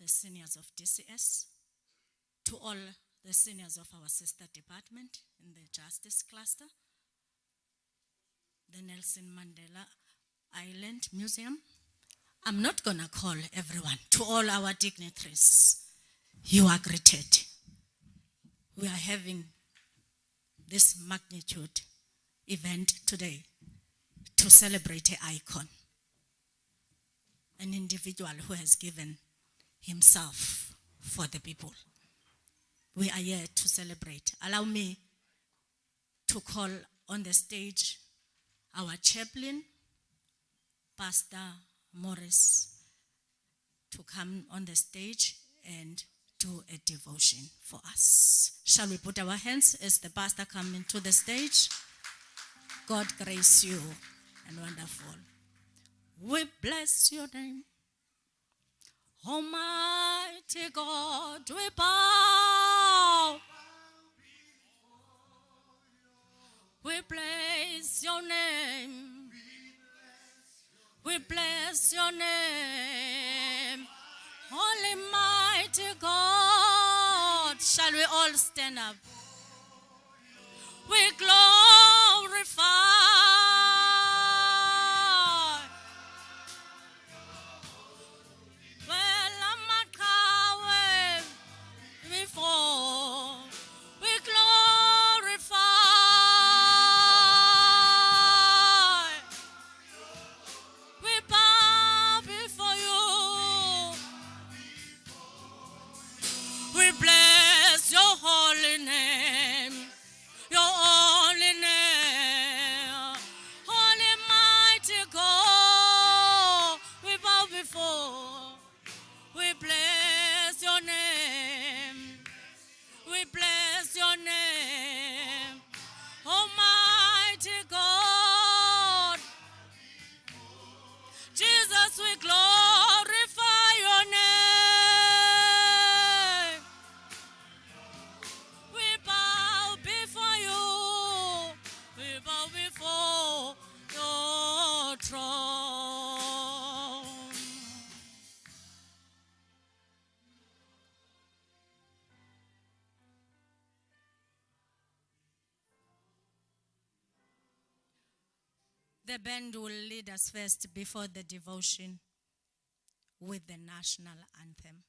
the seniors of DCS, to all the seniors of our sister department in the Justice Cluster, the Nelson Mandela Island Museum. I'm not going to call everyone. To all our dignitaries, you are greeted. We are having this magnitude event today to celebrate an icon, an individual who has given himself for the people. We are here to celebrate. Allow me to call on the stage our chaplain, Pastor Morris, to come on the stage and do a devotion for us. Shall we put our hands as the pastor comes into the stage? God grace you and wonderful. We bless your name. Almighty God, we bow. We bless your name. We bless your name. Holy mighty God. Shall we all stand up? We glorify. Well, I'm a before. We glorify. We bow before you. We bless your holy name. Your holy name. Holy mighty God. We bow before. We bless your name. We bless your name. Almighty God. Jesus, we glorify your name. We bow before you. We bow before your throne. The band will lead us first before the devotion with the national anthem.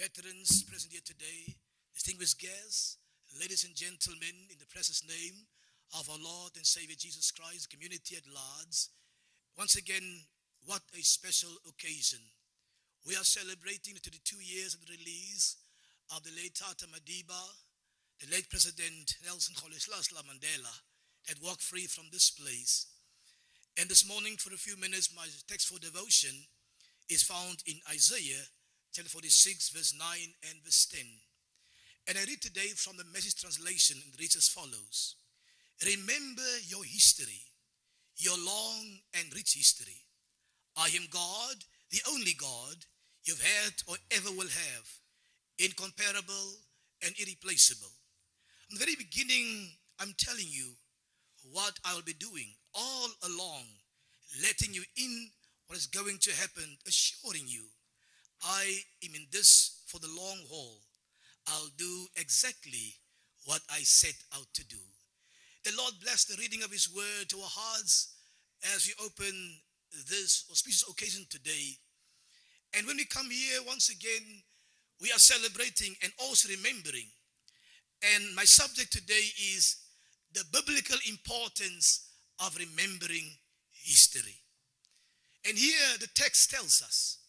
veterans present here today, distinguished guests, ladies and gentlemen, in the precious name of our Lord and Savior Jesus Christ, community at large, once again, what a special occasion. We are celebrating the 22 years of the release of the late Tata Madiba, the late President Nelson Rolihlahla Mandela, that walked free from this place. And this morning, for a few minutes, my text for devotion is found in Isaiah chapter 46, verse 9 and verse 10. And I read today from the Message translation, and it reads as follows. Remember your history, your long and rich history. I am God, the only God you've had or ever will have, incomparable and irreplaceable. From the very beginning, I'm telling you what I will be doing all along, letting you in what is going to happen, assuring you I am in this for the long haul. I'll do exactly what I set out to do. The Lord bless the reading of His word to our hearts as we open this auspicious occasion today. And when we come here once again, we are celebrating and also remembering. And my subject today is the biblical importance of remembering history. And here the text tells us,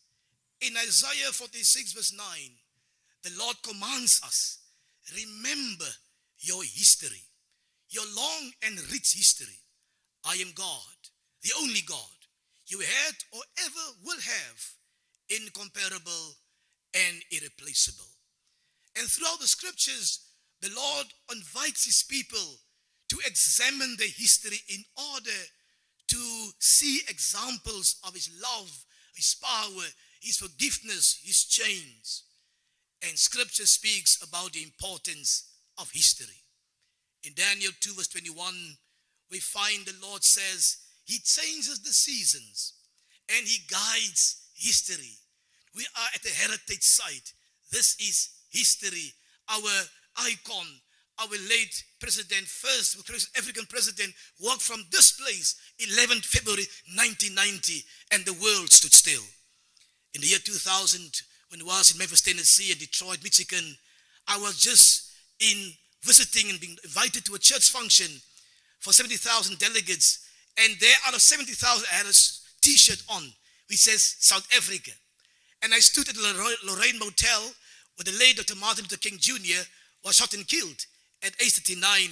in Isaiah 46 verse 9, the Lord commands us, remember your history, your long and rich history. I am God, the only God you had or ever will have, incomparable and irreplaceable. And throughout the scriptures, the Lord invites His people to examine their history in order to see examples of His love, His power, His forgiveness, His change. And scripture speaks about the importance of history. In Daniel 2 verse 21, we find the Lord says He changes the seasons and He guides history. We are at a heritage site. This is history. Our icon, our late president, first African president, walked from this place 11th February 1990, and the world stood still. In the year 2000, when I was in Memphis, Tennessee and Detroit, Michigan, I was just visiting and being invited to a church function for 70,000 delegates. And there out of 70,000, I had a t-shirt on which says South Africa. And I stood at the Lorraine Motel where the late Dr. Martin Luther King Jr. was shot and killed at age 39.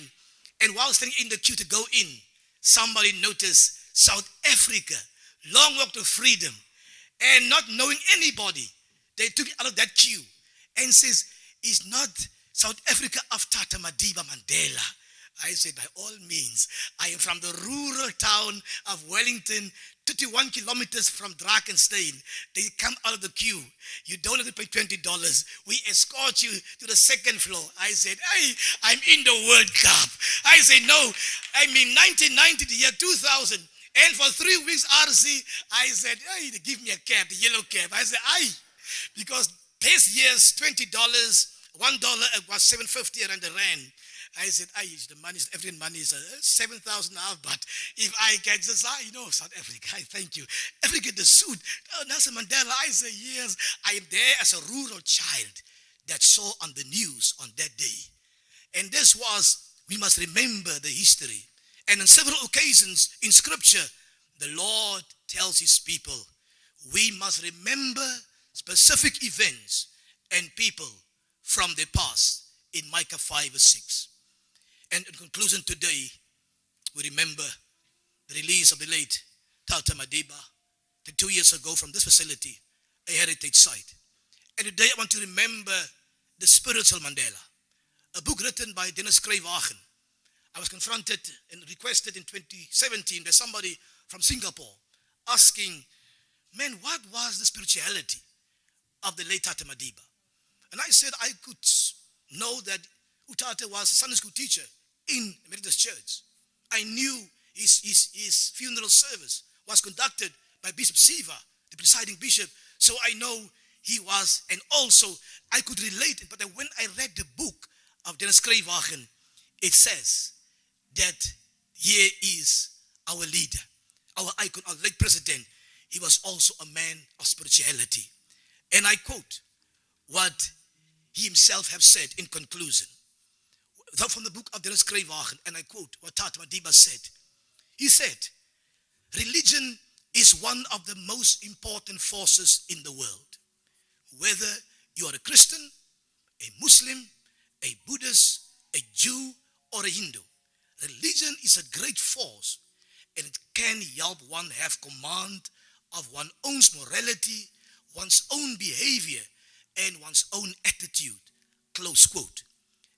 And while standing in the queue to go in, somebody noticed South Africa, long walk to freedom. And not knowing anybody, they took it out of that queue and says, it's not South Africa of Tata Madiba Mandela. I said, by all means, I am from the rural town of Wellington, 31 kilometers from Drakenstein. They come out of the queue. You don't have to pay $20. We escort you to the second floor. I said, hey, I'm in the World Cup. I said, no, I'm in 1990, the year 2000. And for 3 weeks, RC, I said, hey, they give me a cap, the yellow cap. I said, aye, because this year's $20, $1 was $7.50 around the rand. I said, aye, the money, African money is 7,000 now, but if I can just, South Africa, I thank you. Africa, the suit, Nelson Mandela, I said, yes, I am there as a rural child that saw on the news on that day. And this was, we must remember the history. And on several occasions in scripture, the Lord tells His people, we must remember specific events and people from the past in Micah 5 verse 6. And in conclusion today, we remember the release of the late Tata Madiba 2 years ago from this facility, a heritage site. And today I want to remember the spiritual Mandela, a book written by Dennis Kreywagen. I was confronted and requested in 2017 by somebody from Singapore asking, man, what was the spirituality of the late Tata Madiba? And I said I could know that Utata was a Sunday school teacher in the Methodist Church. I knew his funeral service was conducted by Bishop Siva, the presiding bishop. So I know he was, and also I could relate it. But when I read the book of Dennis Kreywagen, it says that here is our leader, our icon, our late president. He was also a man of spirituality. And I quote, what he himself have said in conclusion. From the book of Dennis Kreywagen, and I quote what Tata Madiba said. He said, religion is one of the most important forces in the world. Whether you are a Christian, a Muslim, a Buddhist, a Jew, or a Hindu, religion is a great force, and it can help one have command of one's own morality, one's own behavior, and one's own attitude. Close quote.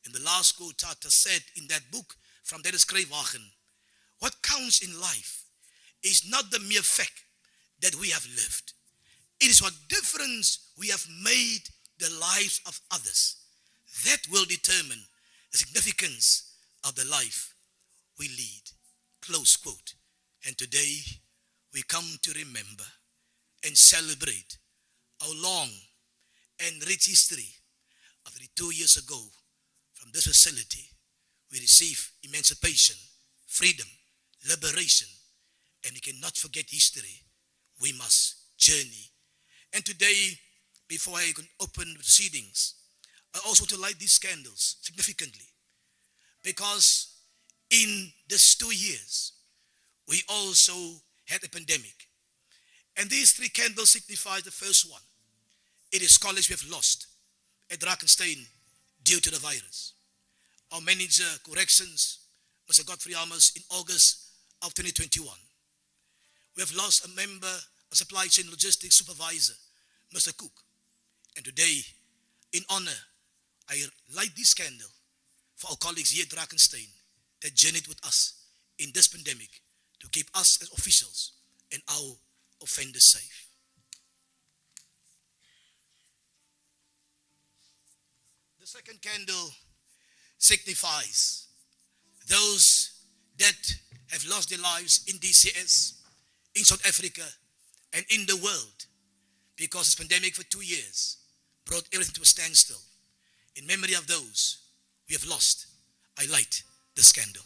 And the last quote Tata said in that book from Dennis Kreywagen, what counts in life is not the mere fact that we have lived. It is what difference we have made the lives of others. That will determine the significance of the life we lead. Close quote. And today we come to remember and celebrate our long and rich history of 32 years ago. From this facility, we receive emancipation, freedom, liberation, and we cannot forget history. We must journey. And today, before I can open proceedings, I also want to light these candles significantly, because in these 2 years, we also had a pandemic. And these 3 candles signify the first one. It is college we have lost at Drakenstein due to the virus. Our manager, corrections, Mr. Godfrey Amos, in August of 2021. We have lost a member, a supply chain logistics supervisor, Mr. Cook. And today, in honor, I light this candle for our colleagues here at Drakenstein that journeyed with us in this pandemic to keep us as officials and our offenders safe. The second candle signifies those that have lost their lives in DCS, in South Africa, and in the world, because this pandemic for 2 years brought everything to a standstill. In memory of those we have lost, I light this candle.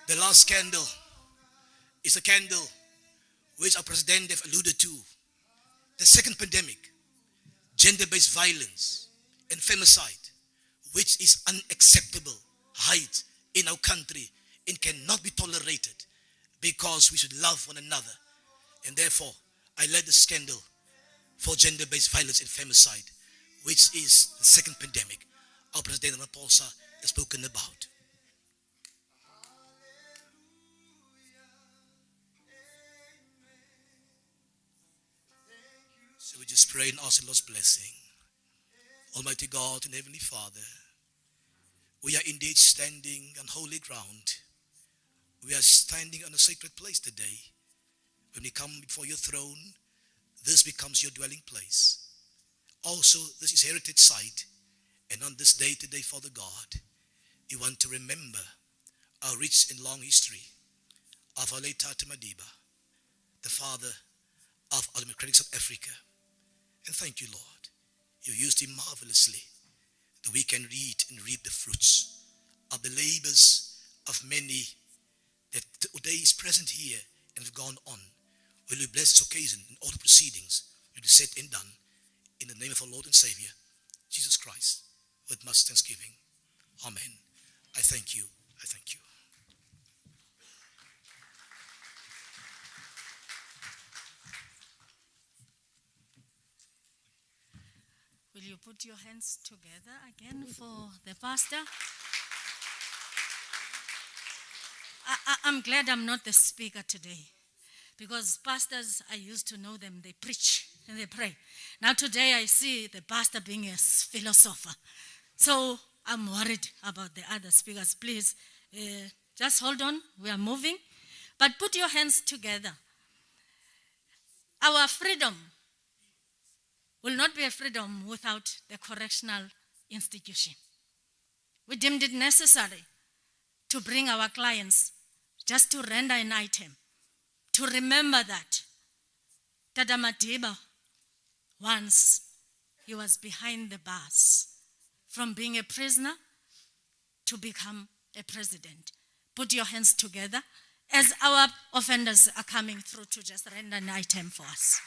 The last candle is a candle which our president have alluded to. The second pandemic, gender-based violence and femicide, which is unacceptable height in our country and cannot be tolerated, because we should love one another. And therefore, I light this candle for gender-based violence and femicide, which is the second pandemic our President Ramaphosa has spoken about. So we just pray and ask the Lord's blessing. Almighty God and Heavenly Father, we are indeed standing on holy ground. We are standing on a sacred place today. When we come before your throne, this becomes your dwelling place. Also, this is heritage site. And on this day today, Father God, we want to remember our rich and long history of our late Tata Madiba, the father of our democratic South Africa. And thank you, Lord. You used him marvelously, that we can read and reap the fruits of the labors of many that today is present here and have gone on. Will you bless this occasion and all the proceedings will be said and done in the name of our Lord and Savior, Jesus Christ, with much thanksgiving. Amen. I thank you. I thank you. Will you put your hands together again for the pastor? I'm glad I'm not the speaker today, because pastors, I used to know them, they preach and they pray. Now today I see the pastor being a philosopher. So I'm worried about the other speakers. Please, just hold on, we are moving. But put your hands together. Our freedom will not be a freedom without the correctional institution. We deemed it necessary to bring our clients just to render an item, to remember that Tata Madiba, once he was behind the bars, from being a prisoner to become a president. Put your hands together as our offenders are coming through to just render an item for us.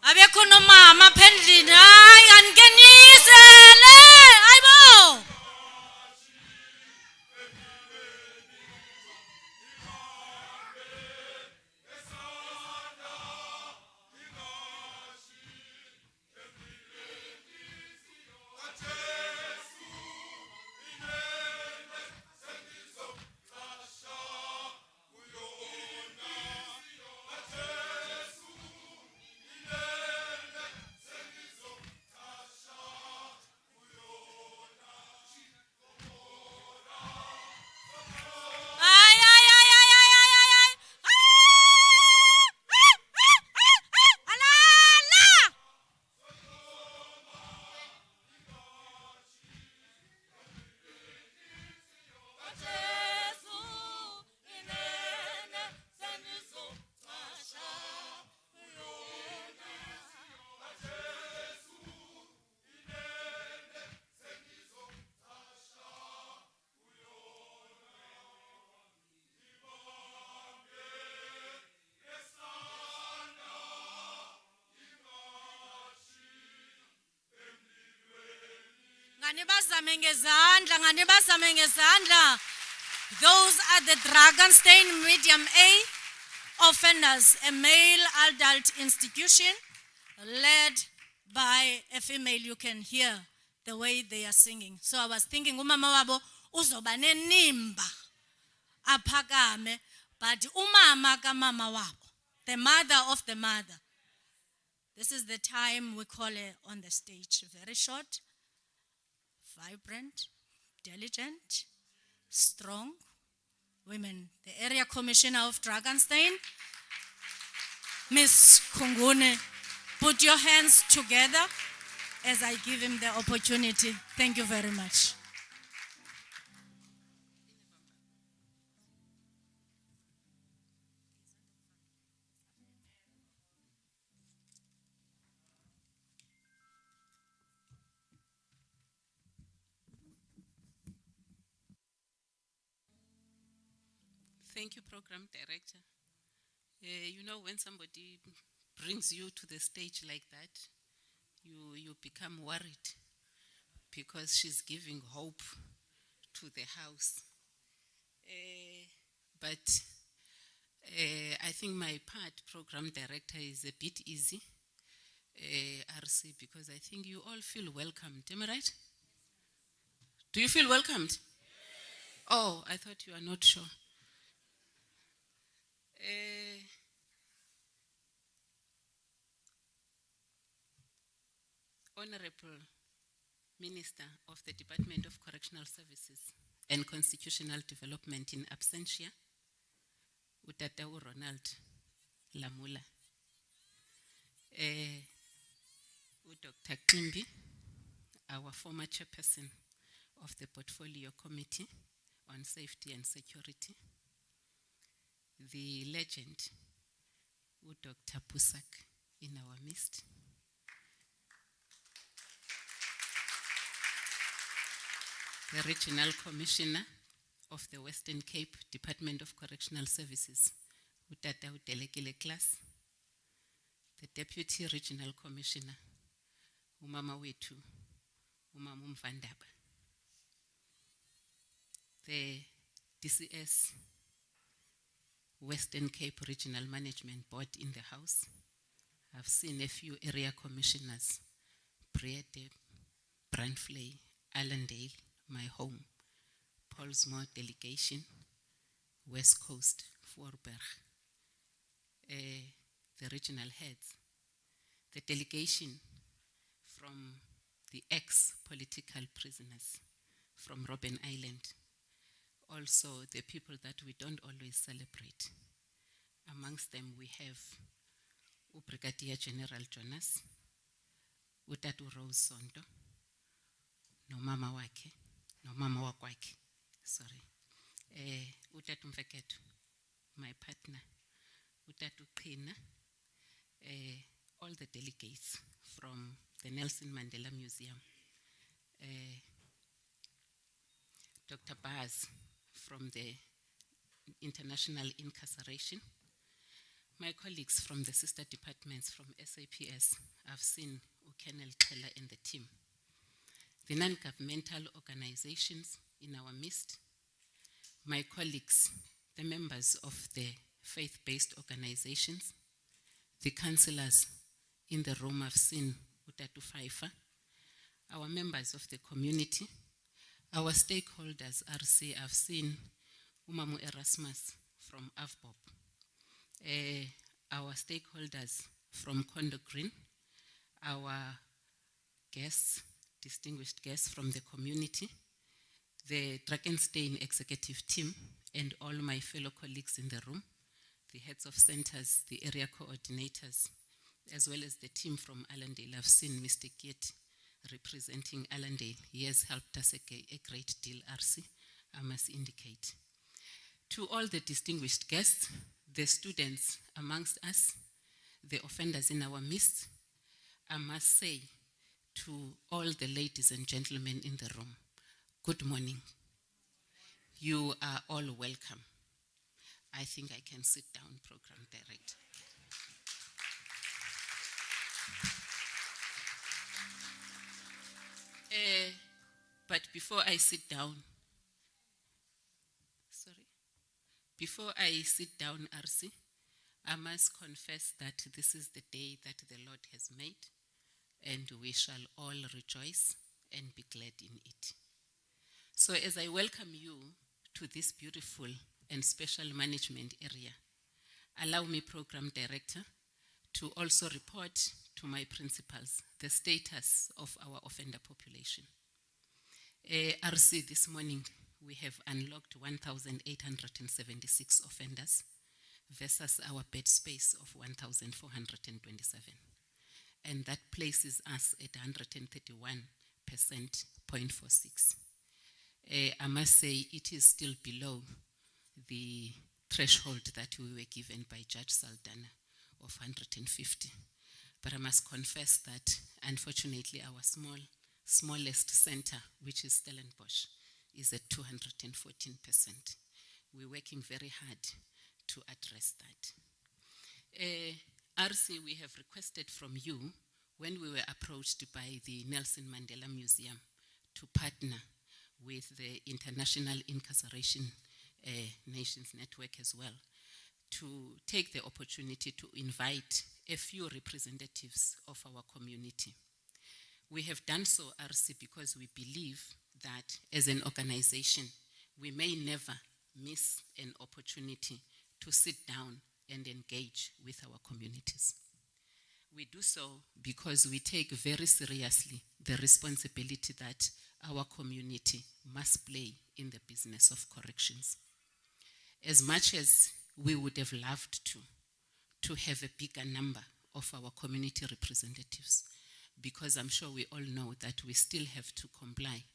Abekho mama phendlini hayi angenisele ayibo. Those are the Drakenstein Medium A offenders, a male adult institution led by a female. You can hear the way they are singing. So I was thinking, umama wabo uzoba nenimba aphakame, but umama kamama wabo, the mother of the mother. This is the time we call her on the stage. Very short, vibrant, diligent, strong women. The area commissioner of Drakenstein, Miss Kungune, put your hands together as I give him the opportunity. Thank you very much. Thank you, Program Director. You know, when somebody brings you to the stage like that, you become worried because she's giving hope to the house. But I think my part, Program Director, is a bit easy, RC, because I think you all feel welcomed. Am I right? Do you feel welcomed? Oh, I thought you are not sure. Honorable Minister of the Department of Correctional Services and Constitutional Development in absentia, Utatawu Ronald Lamula, Dr. Kimbi, our former chairperson of the Portfolio Committee on Safety and Security, the legend, Dr. Pusak, in our midst, the Regional Commissioner of the Western Cape Department of Correctional Services, Utata Udelekile Class, the Deputy Regional Commissioner, Umama Wetu, Umama Mvandaba, the DCS Western Cape Regional Management Board in the House. I've seen a few area commissioners, Breede, Brandfley, Allendale, my home, Paulsmoor delegation, West Coast, Voorburg, the regional heads, the delegation from the ex-political prisoners from Robben Island, also the people that we don't always celebrate. Amongst them we have Brigadier General Jonas, Utatu Rose Sondo, no mama wake, no mama wakwake, sorry. Utatu Mveketu, my partner, Utatu Qina, all the delegates from the Nelson Mandela Museum, Dr. Baz from the International Incarceration, my colleagues from the sister departments from SAPS, I've seen Ukenel Keller and the team, the non-governmental organizations in our midst, my colleagues, the members of the faith-based organizations, the councillors in the room, I've seen Utatu Faifa, our members of the community, our stakeholders, RC, I've seen Umamu Erasmus from AVBOB, our stakeholders from Condo Green, our guests, distinguished guests from the community, the Drakenstein executive team, and all my fellow colleagues in the room, the heads of centers, the area coordinators, as well as the team from Allendale. I've seen Mr. Kiet representing Allendale. He has helped us a great deal, RC, I must indicate. To all the distinguished guests, the students amongst us, the offenders in our midst, I must say to all the ladies and gentlemen in the room, good morning. You are all welcome. I think I can sit down, Program Director. But before I sit down, before I sit down, RC, I must confess that this is the day that the Lord has made, and we shall all rejoice and be glad in it. So as I welcome you to this beautiful and Special Management Area. Allow me, Program Director, to also report to my principals the status of our offender population. RC, this morning we have unlocked 1,876 offenders versus our bed space of 1,427. And that places us at 131.46. I must say it is still below the threshold that we were given by Judge Saldana of 150. But I must confess that unfortunately our smallest center, which is Stellenbosch, is at 214%. We're working very hard to address that. RC, we have requested from you, when we were approached by the Nelson Mandela Museum to partner with the International Incarceration Nations Network as well, to take the opportunity to invite a few representatives of our community. We have done so, RC, because we believe that as an organization, we may never miss an opportunity to sit down and engage with our communities. We do so because we take very seriously the responsibility that our community must play in the business of corrections. As much as we would have loved to have a bigger number of our community representatives, because I'm sure we all know that we still have to comply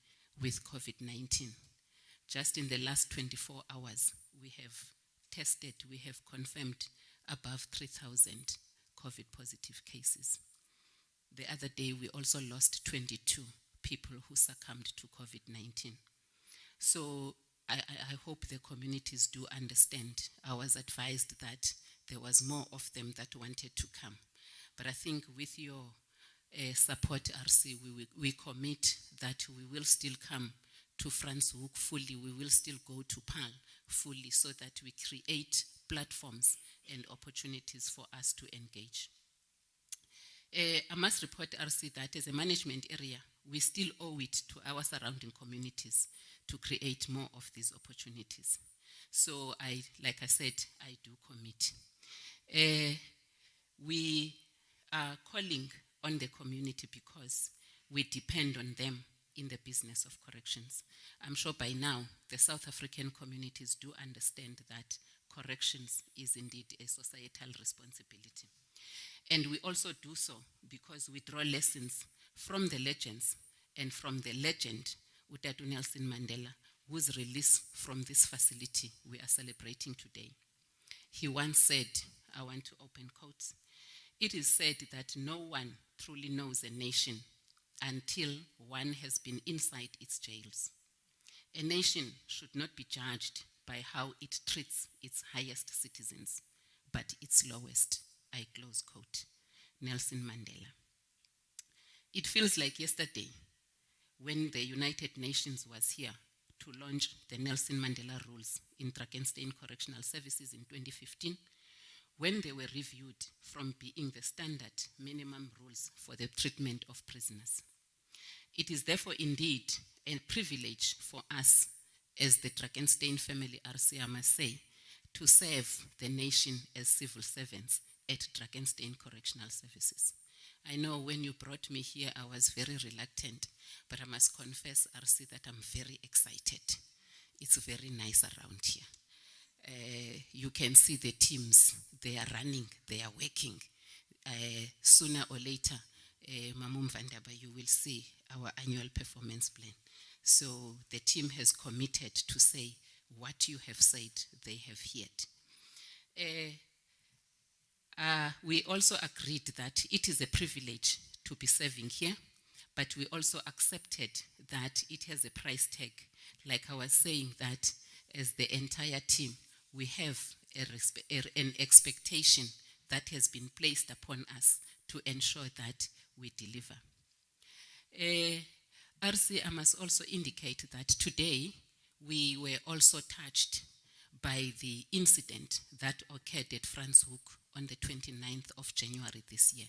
with COVID-19. Just in the last 24 hours, we have tested, we have confirmed above 3,000 COVID positive cases. The other day, we also lost 22 people who succumbed to COVID-19. So I hope the communities do understand. I was advised that there was more of them that wanted to come. But I think with your support, RC, we commit that we will still come to Franschhoek fully. We will still go to PAL fully so that we create platforms and opportunities for us to engage. I must report, RC, that as a management area, we still owe it to our surrounding communities to create more of these opportunities. So like I said, I do commit. We are calling on the community because we depend on them in the business of corrections. I'm sure by now the South African communities do understand that corrections is indeed a societal responsibility. And we also do so because we draw lessons from the legends and from the legend Utatu Nelson Mandela, whose release from this facility we are celebrating today. He once said, I want to open quotes, "It is said that no one truly knows a nation until one has been inside its jails. A nation should not be judged by how it treats its highest citizens, but its lowest." I close quote. Nelson Mandela. It feels like yesterday when the United Nations was here to launch the Nelson Mandela rules in Drakenstein Correctional Services in 2015, when they were reviewed from being the standard minimum rules for the treatment of prisoners. It is therefore indeed a privilege for us as the Drakenstein family, RC, I must say, to serve the nation as civil servants at Drakenstein Correctional Services. I know when you brought me here, I was very reluctant, but I must confess, RC, that I'm very excited. It's very nice around here. You can see the teams, they are running, they are working. Sooner or later, Mamum Vandaba, you will see our annual performance plan. So the team has committed to say what you have said, they have heard. We also agreed that it is a privilege to be serving here, but we also accepted that it has a price tag. Like I was saying, that as the entire team, we have an expectation that has been placed upon us to ensure that we deliver. RC, I must also indicate that today we were also touched by the incident that occurred at Franschhoek on the 29th of January this year,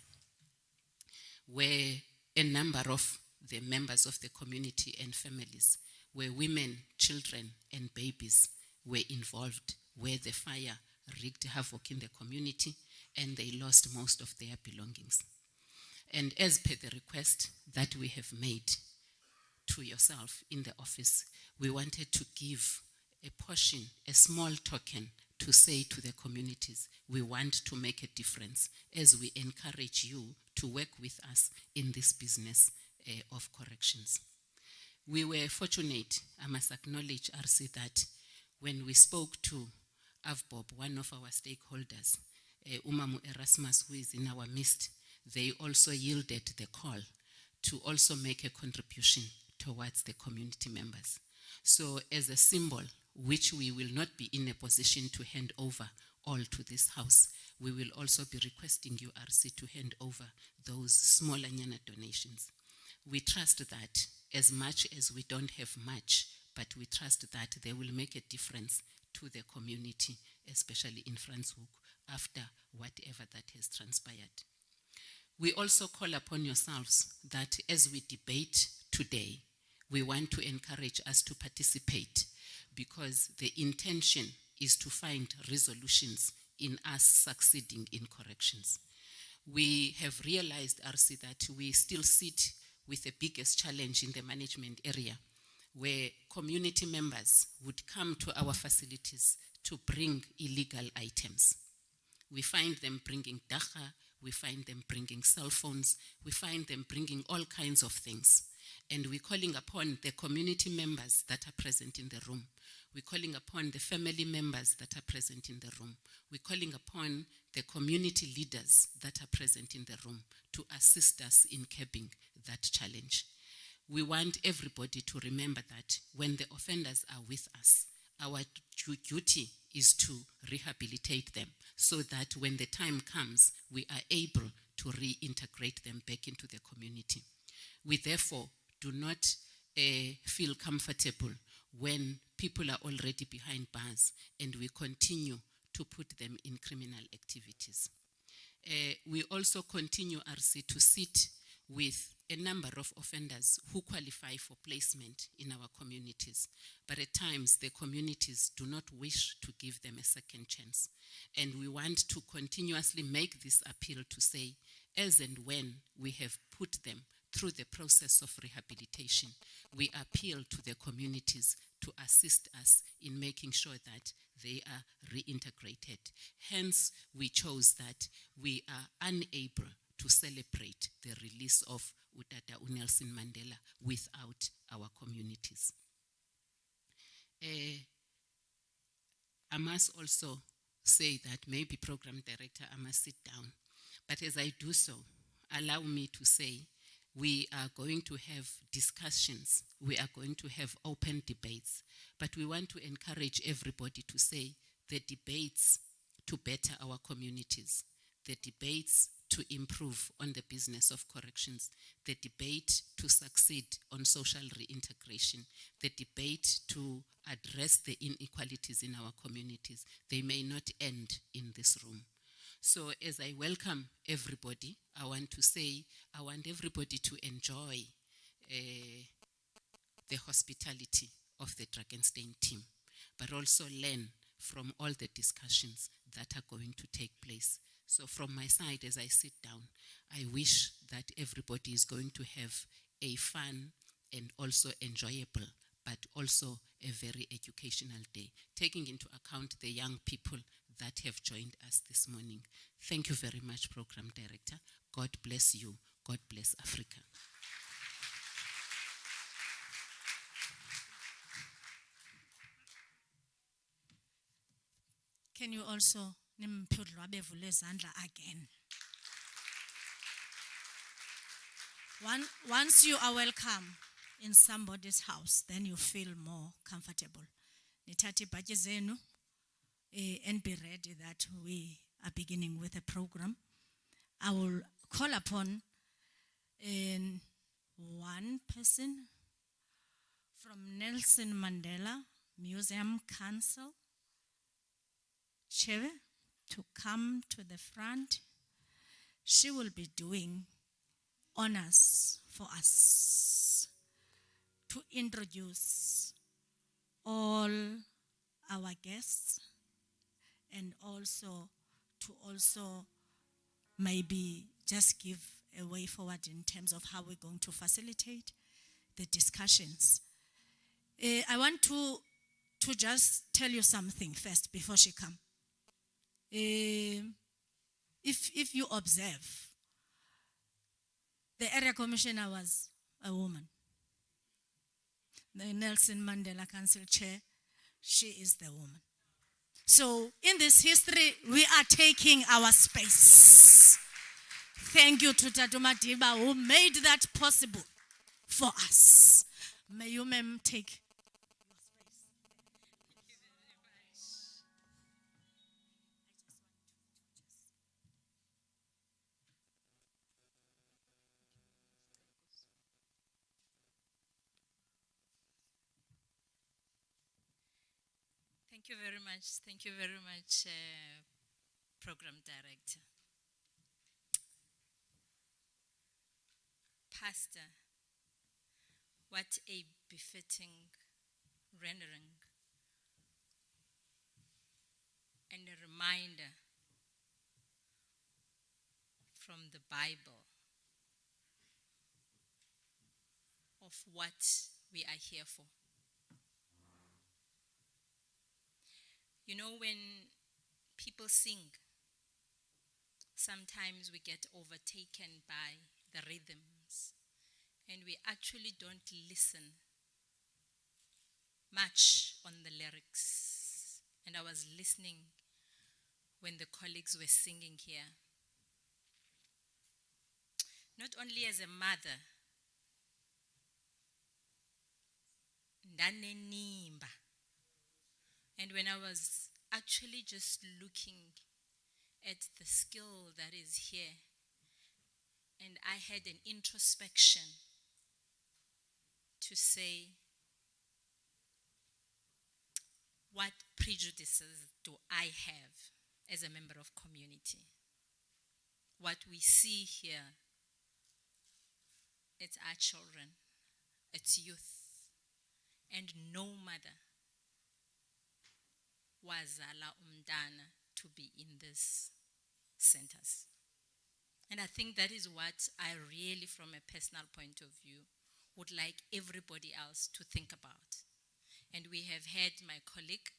where a number of the members of the community and families, where women, children, and babies were involved where the fire wreaked havoc in the community and they lost most of their belongings. And as per the request that we have made to yourself in the office, we wanted to give a portion, a small token, to say to the communities, we want to make a difference as we encourage you to work with us in this business of corrections. We were fortunate, I must acknowledge, RC, that when we spoke to AVBOB, one of our stakeholders, Umamu Erasmus, who is in our midst, they also yielded the call to also make a contribution towards the community members. So as a symbol, which we will not be in a position to hand over all to this house, we will also be requesting you, RC, to hand over those small anyana donations. We trust that as much as we don't have much, but we trust that they will make a difference to the community, especially in Franschhoek, after whatever that has transpired. We also call upon yourselves that as we debate today, we want to encourage us to participate, because the intention is to find resolutions in us succeeding in corrections. We have realized, RC, that we still sit with the biggest challenge in the management area, where community members would come to our facilities to bring illegal items. We find them bringing dacha, we find them bringing cell phones, we find them bringing all kinds of things. And we're calling upon the community members that are present in the room. We're calling upon the family members that are present in the room. We're calling upon the community leaders that are present in the room to assist us in curbing that challenge. We want everybody to remember that when the offenders are with us, our duty is to rehabilitate them so that when the time comes, we are able to reintegrate them back into the community. We therefore do not feel comfortable when people are already behind bars and we continue to put them in criminal activities. We also continue, RC, to sit with a number of offenders who qualify for placement in our communities. But at times, the communities do not wish to give them a second chance. And we want to continuously make this appeal to say, as and when we have put them through the process of rehabilitation, we appeal to the communities to assist us in making sure that they are reintegrated. Hence, we chose that we are unable to celebrate the release of Utata Nelson Mandela without our communities. I must also say that maybe Program Director, I must sit down. But as I do so, allow me to say we are going to have discussions, we are going to have open debates, but we want to encourage everybody to say the debates to better our communities, the debates to improve on the business of corrections, the debate to succeed on social reintegration, the debate to address the inequalities in our communities, they may not end in this room. So as I welcome everybody, I want to say, I want everybody to enjoy the hospitality of the Drakenstein team, but also learn from all the discussions that are going to take place. So from my side, as I sit down, I wish that everybody is going to have a fun and also enjoyable, but also a very educational day, taking into account the young people that have joined us this morning. Thank you very much, Program Director. God bless you. God bless Africa. Can you also again? Once you are welcome in somebody's house, then you feel more comfortable. Nitati bhaji zenu and be ready that we are beginning with a program. I will call upon one person from Nelson Mandela Museum Council, Chewe, to come to the front. She will be doing honors for us to introduce all our guests and also to maybe just give a way forward in terms of how we're going to facilitate the discussions. I want to just tell you something first before she comes. If you observe, the area commissioner was a woman. The Nelson Mandela Council chair, she is the woman. So in this history, we are taking our space. Thank you to Tatu Madiba who made that possible for us. May you, ma'am, take your space. Thank you very much. Thank you very much, Program Director. Pastor, what a befitting rendering and a reminder from the Bible of what we are here for. You know, when people sing, sometimes we get overtaken by the rhythms and we actually don't listen much on the lyrics. And I was listening when the colleagues were singing here. Not only as a mother, ndanenimba. And when I was actually just looking at the skill that is here, and I had an introspection to say, what prejudices do I have as a member of community? What we see here, it's our children, it's youth, and no mother wazala umdana to be in these centers. And I think that is what I really, from a personal point of view, would like everybody else to think about. And we have had my colleague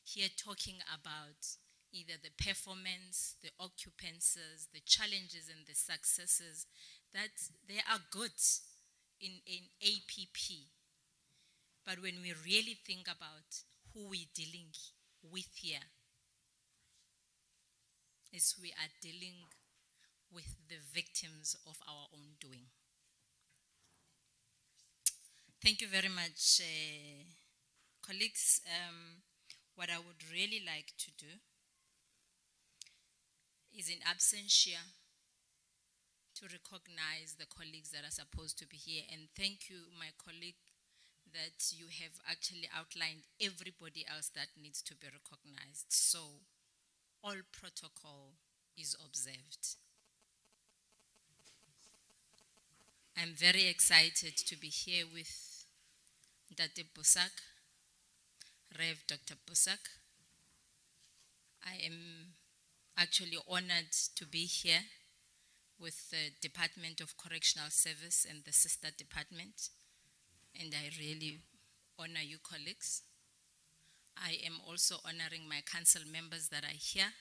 here talking about either the performance, the occupancies, the challenges and the successes, that they are good in APP. But when we really think about who we're dealing with here, is we are dealing with the victims of our own doing. Thank you very much, colleagues. What I would really like to do is in absentia to recognize the colleagues that are supposed to be here. And thank you, my colleague, that you have actually outlined everybody else that needs to be recognized. So all protocol is observed. I'm very excited to be here with Dr. Busak, Rev. Dr. Busak. I am actually honored to be here with the Department of Correctional Service and the sister department, and I really honor you, colleagues. I am also honoring my council members that are here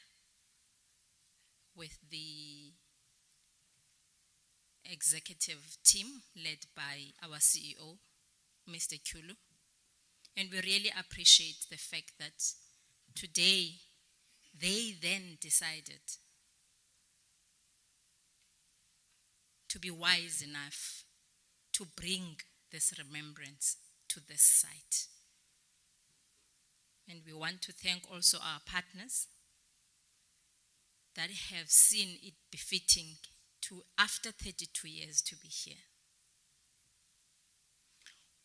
with the executive team led by our CEO, Mr. Kulu. And we really appreciate the fact that today they then decided to be wise enough to bring this remembrance to this site. And we want to thank also our partners that have seen it befitting to, after 32 years, to be here.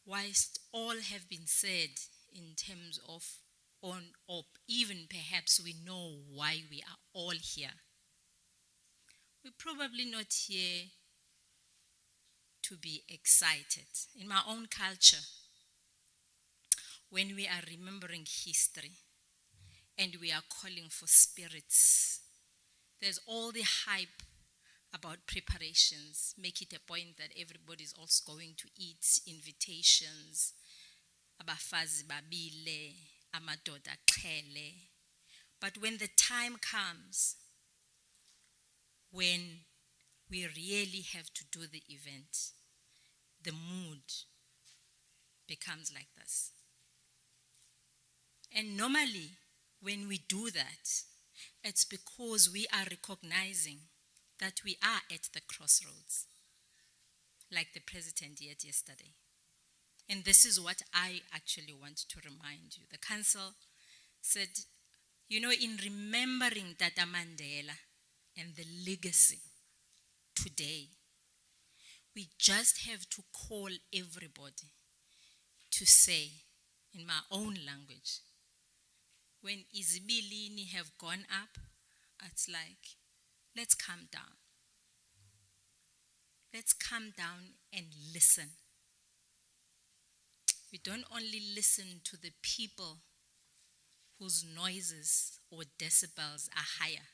Whilst all have been said in terms of on or even perhaps we know why we are all here, we're probably not here to be excited. In my own culture, when we are remembering history, and we are calling for spirits. There's all the hype about preparations. Make it a point that everybody's also going to eat, invitations, abafazi babile, amadoda qhele. But when the time comes, when we really have to do the event, the mood becomes like this. And normally, when we do that, it's because we are recognizing that we are at the crossroads, like the president did yesterday. And this is what I actually want to remind you. The council said, you know, in remembering Tata Mandela and the legacy today, we just have to call everybody to say, in my own language, when izibilini have gone up, it's like, let's calm down. Let's calm down and listen. We don't only listen to the people whose noises or decibels are higher.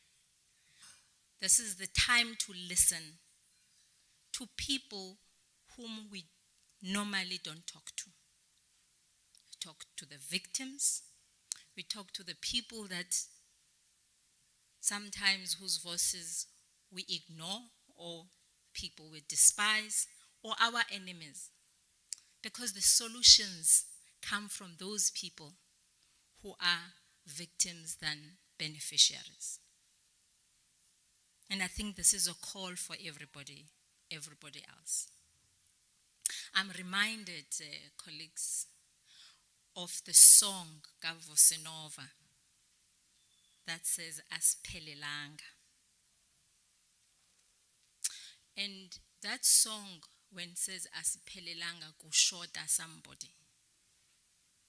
This is the time to listen to people whom we normally don't talk to. We talk to the victims. We talk to the people that sometimes whose voices we ignore, or people we despise, or our enemies. Because the solutions come from those people who are victims than beneficiaries. And I think this is a call for everybody else. I'm reminded, colleagues, of the song Gavosinova that says Asiphelelanga. And that song, when it says Asiphelelanga, kushota somebody.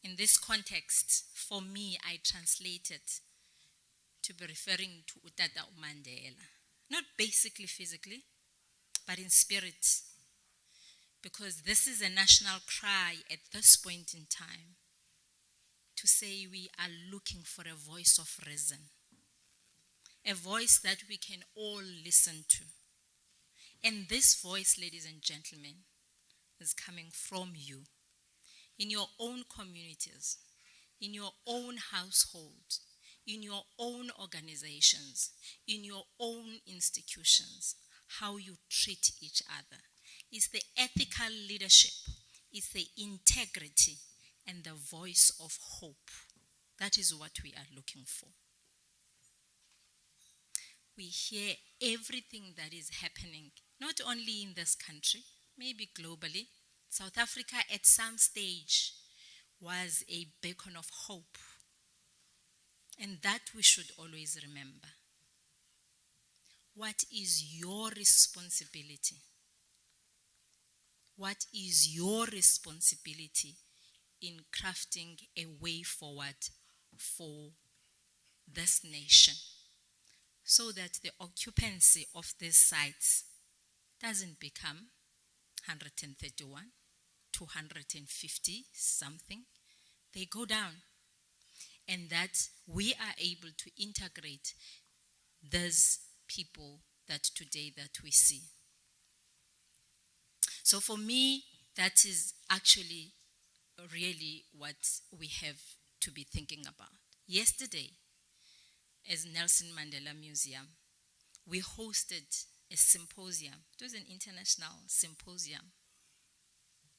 In this context, for me, I translate it to be referring to Utata Mandela. Not basically physically, but in spirit. Because this is a national cry at this point in time to say we are looking for a voice of reason. A voice that we can all listen to. And this voice, ladies and gentlemen, is coming from you. In your own communities, in your own household, in your own organizations, in your own institutions, how you treat each other. It's the ethical leadership, it's the integrity and the voice of hope. That is what we are looking for. We hear everything that is happening, not only in this country, maybe globally. South Africa at some stage was a beacon of hope. And that we should always remember. What is your responsibility? What is your responsibility in crafting a way forward for this nation so that the occupancy of these sites doesn't become 131, 250 something? They go down. And that we are able to integrate those people that today that we see. So for me, that is actually really what we have to be thinking about. Yesterday, as Nelson Mandela Museum, we hosted a symposium. It was an international symposium.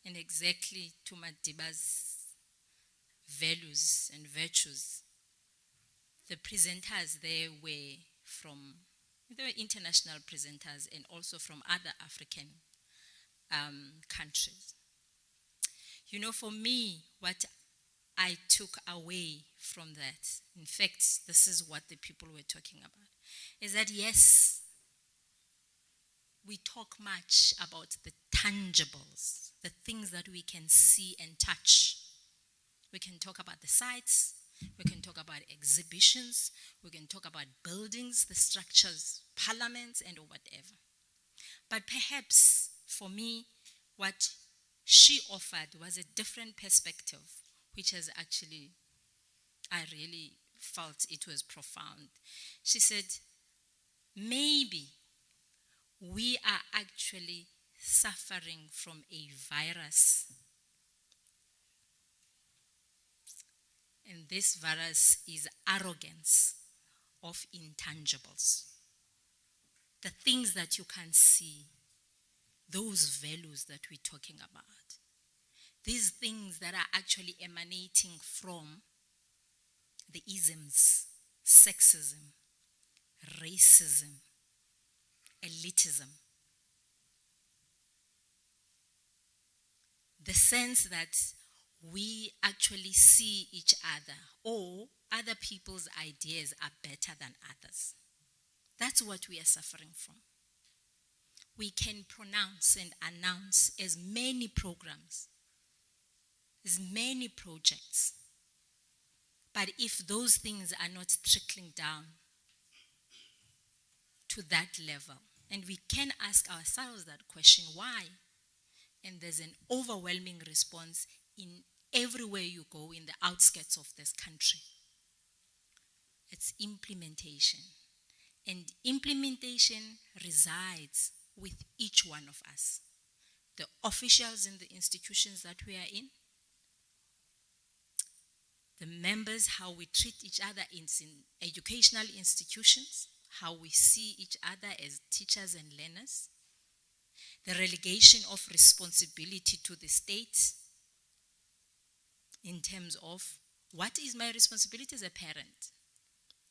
And exactly to Madiba's values and virtues. The presenters there were international presenters and also from other African countries. You know, for me, what I took away from that, in fact, this is what the people were talking about, is that yes, we talk much about the tangibles, the things that we can see and touch. We can talk about the sites, we can talk about exhibitions, we can talk about buildings, the structures, parliaments, and whatever. But perhaps, for me, what she offered was a different perspective, which has actually, I really felt it was profound. She said, maybe we are actually suffering from a virus. And this virus is arrogance of intangibles. The things that you can see, those values that we're talking about. These things that are actually emanating from the isms, sexism, racism, elitism. The sense that we actually see each other or other people's ideas are better than others. That's what we are suffering from. We can pronounce and announce as many programs, as many projects, but if those things are not trickling down to that level, and we can ask ourselves that question, why? And there's an overwhelming response in everywhere you go in the outskirts of this country. It's implementation. And implementation resides with each one of us. The officials in the institutions that we are in, the members, how we treat each other in educational institutions, how we see each other as teachers and learners, the relegation of responsibility to the state in terms of what is my responsibility as a parent?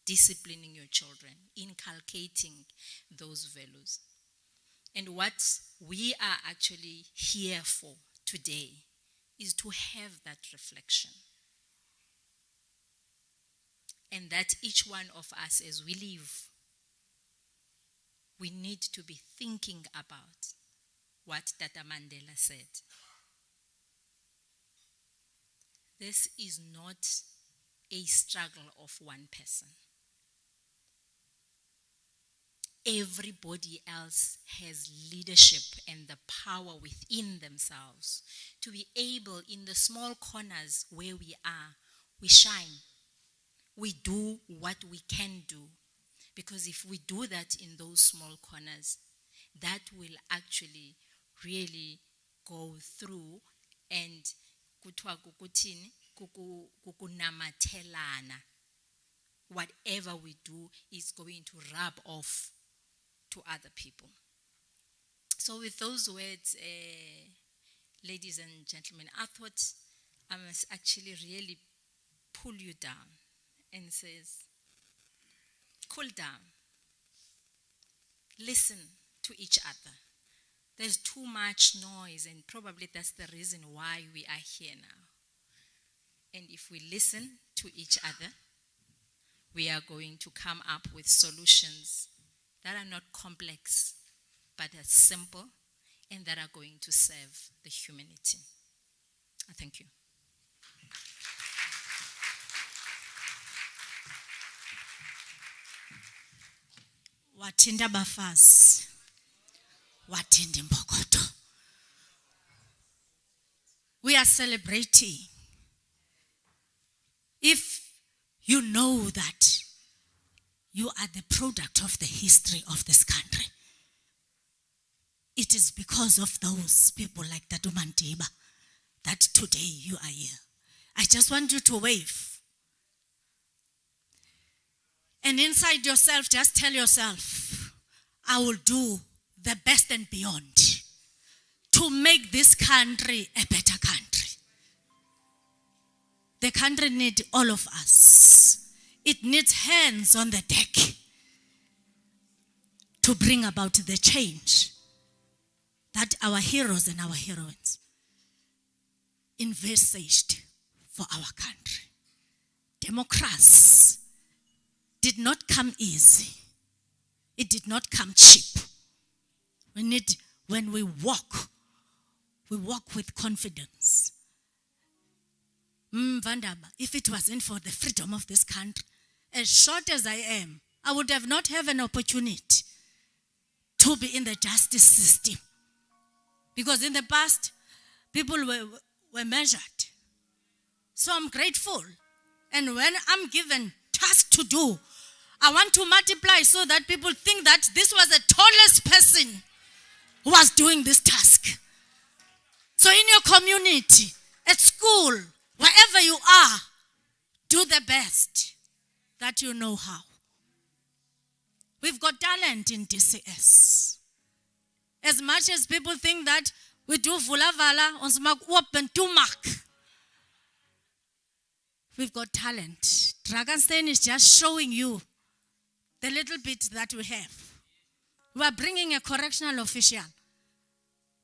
Disciplining your children, inculcating those values. And what we are actually here for today is to have that reflection. And that each one of us as we live, we need to be thinking about what Tata Mandela said. This is not a struggle of one person. Everybody else has leadership and the power within themselves to be able, in the small corners where we are, we shine. We do what we can do. Because if we do that in those small corners, that will actually really go through and kuthiwa kukuthini kukunamathelana. Whatever we do is going to rub off to other people. So with those words, ladies and gentlemen, I thought I must actually really pull you down and says, cool down. Listen to each other. There's too much noise, and probably that's the reason why we are here now. And if we listen to each other, we are going to come up with solutions that are not complex, but are simple, and that are going to serve the humanity. I thank you. Watinda bafazi, watinda imbokodo. We are celebrating. If you know that you are the product of the history of this country, it is because of those people like Tatu Mantiba that today you are here. I just want you to wave. And inside yourself, just tell yourself, I will do the best and beyond to make this country a better country. The country needs all of us. It needs hands on the deck to bring about the change that our heroes and our heroines envisaged for our country. Democracy did not come easy. It did not come cheap. When we walk with confidence. Vandaba, if it wasn't for the freedom of this country, as short as I am, I would have not have an opportunity to be in the justice system. Because in the past, people were measured. So I'm grateful. And when I'm given task to do. I want to multiply so that people think that this was the tallest person who was doing this task. So in your community, at school, wherever you are, do the best that you know how. We've got talent in DCS. As much as people think that we do vulavala, ons maak open toemak. We've got talent. Drakenstein is just showing you the little bit that we have. We are bringing a correctional official.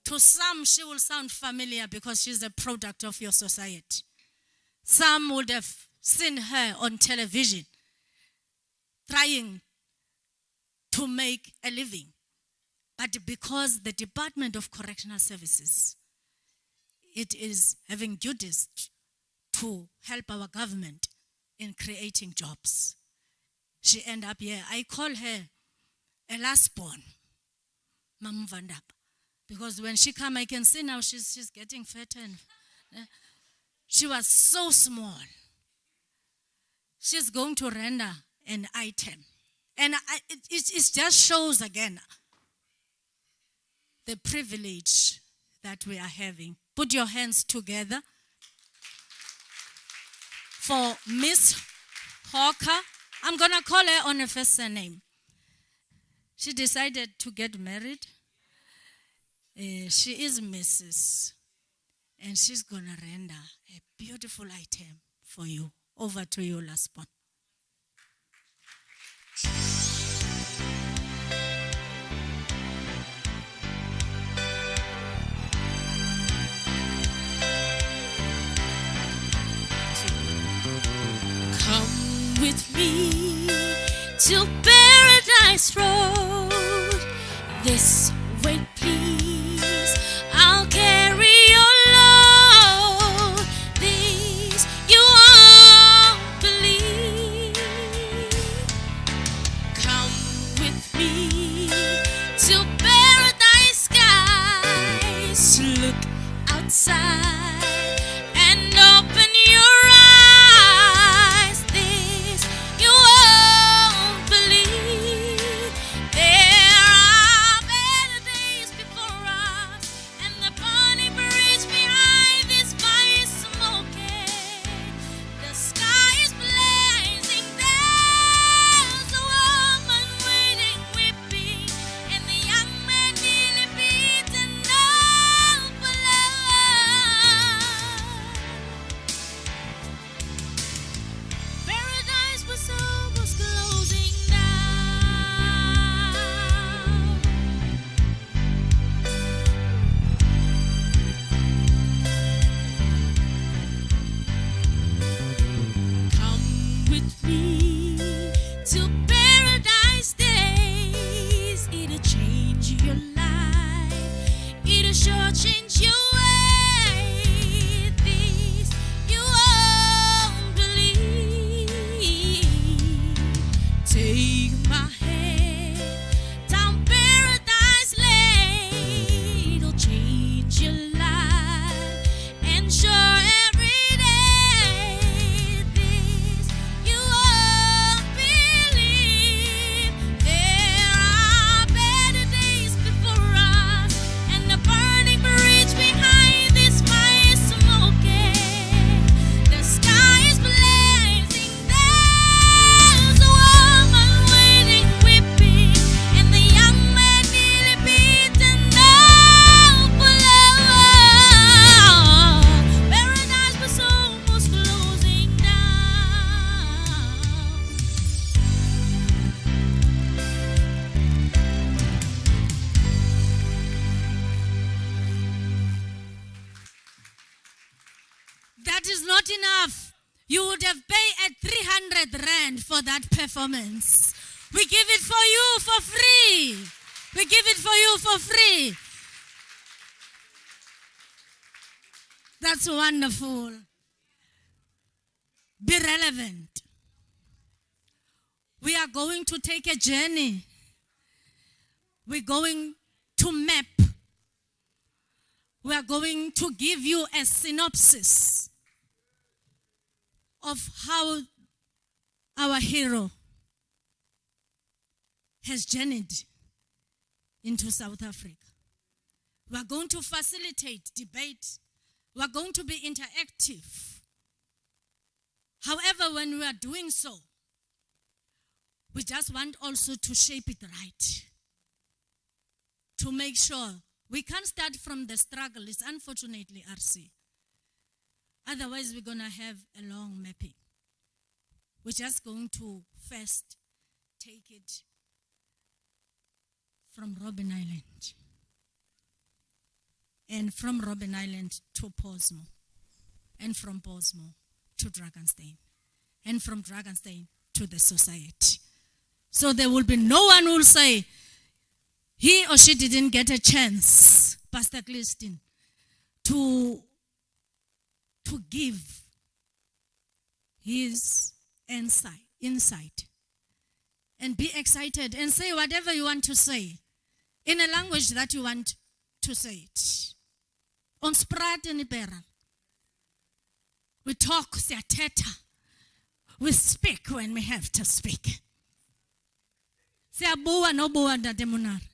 To some, she will sound familiar because she's a product of your society. Some would have seen her on television trying to make a living. But because the Department of Correctional Services, it is having duties to help our government in creating jobs. She ended up here. I call her a last born, Mam Vandap. Because when she come, I can see now she's getting fatter. She was so small. She's going to render an item. And it just shows again the privilege that we are having. Put your hands together for Miss Hawker. I'm going to call her on her first name. She decided to get married. She is Mrs. And she's going to render a beautiful item for you. Over to you, last one. Come with me to Paradise Road. This way, please. I'll carry your load. This you won't believe. Come with me to Paradise Skies. Look outside and open your eyes. This you won't believe. There are better days before us, and the burning bridge behind this fire is smoking. The sky is blazing. There's a woman waiting, weeping, and the young man nearly beaten up for love. Paradise was almost closing down. Come with me to Paradise Days. It'll change your life. It'll sure change your way. This you won't believe. Take my hand down Paradise Lane. It'll change your life and sure every day. This you won't believe. There are better days before us, and the burning bridge behind this fire is smoking. The sky is blazing. There's a woman waiting, weeping, and the young man nearly beaten up for love. Paradise was almost closing down. That is not enough. You would have paid at 300 rand for that performance. We give it for you for free. We give it for you for free. That's wonderful. Be relevant. We are going to take a journey. We're going to map. We are going to give you a synopsis of how our hero has journeyed into South Africa. We are going to facilitate debate. We are going to be interactive. However, when we are doing so, we just want also to shape it right. To make sure we can't start from the struggle. It's unfortunately RC. Otherwise, we're going to have a long mapping. We're just going to first take it from Robben Island. And from Robben Island to Portsmouth. And from Portsmouth to Drakenstein. And from Drakenstein to the society. So there will be no one who will say, he or she didn't get a chance, Pastor Cliston, to give his insight and be excited and say whatever you want to say in a language that you want to say it. Ons praat in Ibera. We talk, siyathetha. We speak when we have to speak. Siyabuwa nobuwa Ntate Monare.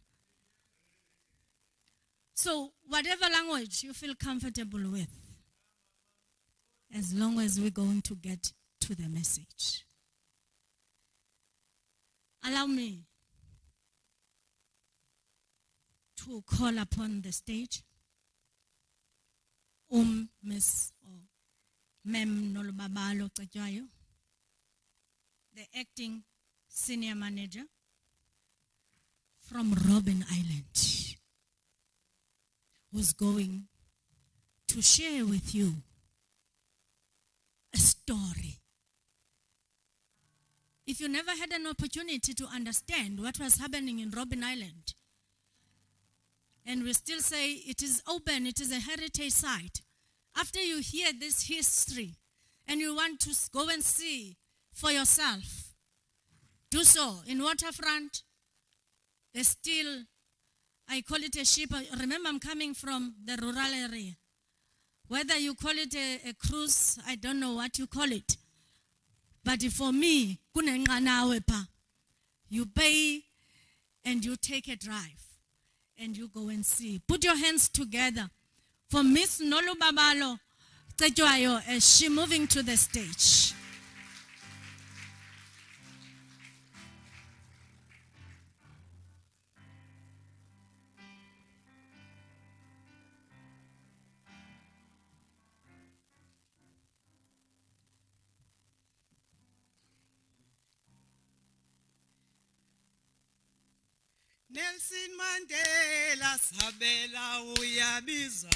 So whatever language you feel comfortable with, as long as we're going to get to the message. Allow me to call upon the stage Miss or Mem Nolobabalo Cetshwayo, the acting senior manager from Robben Island, who's going to share with you a story. If you never had an opportunity to understand what was happening in Robben Island, and we still say it is open, it is a heritage site, after you hear this history and you want to go and see for yourself, do so. In Waterfront, there's still, I call it a ship. Remember, I'm coming from the rural area. Whether you call it a cruise, I don't know what you call it. But for me, you pay and you take a drive and you go and see. Put your hands together for Miss Nolobabalo Cetshwayo as she moving to the stage. Nelson Mandela sabela uyabizwa.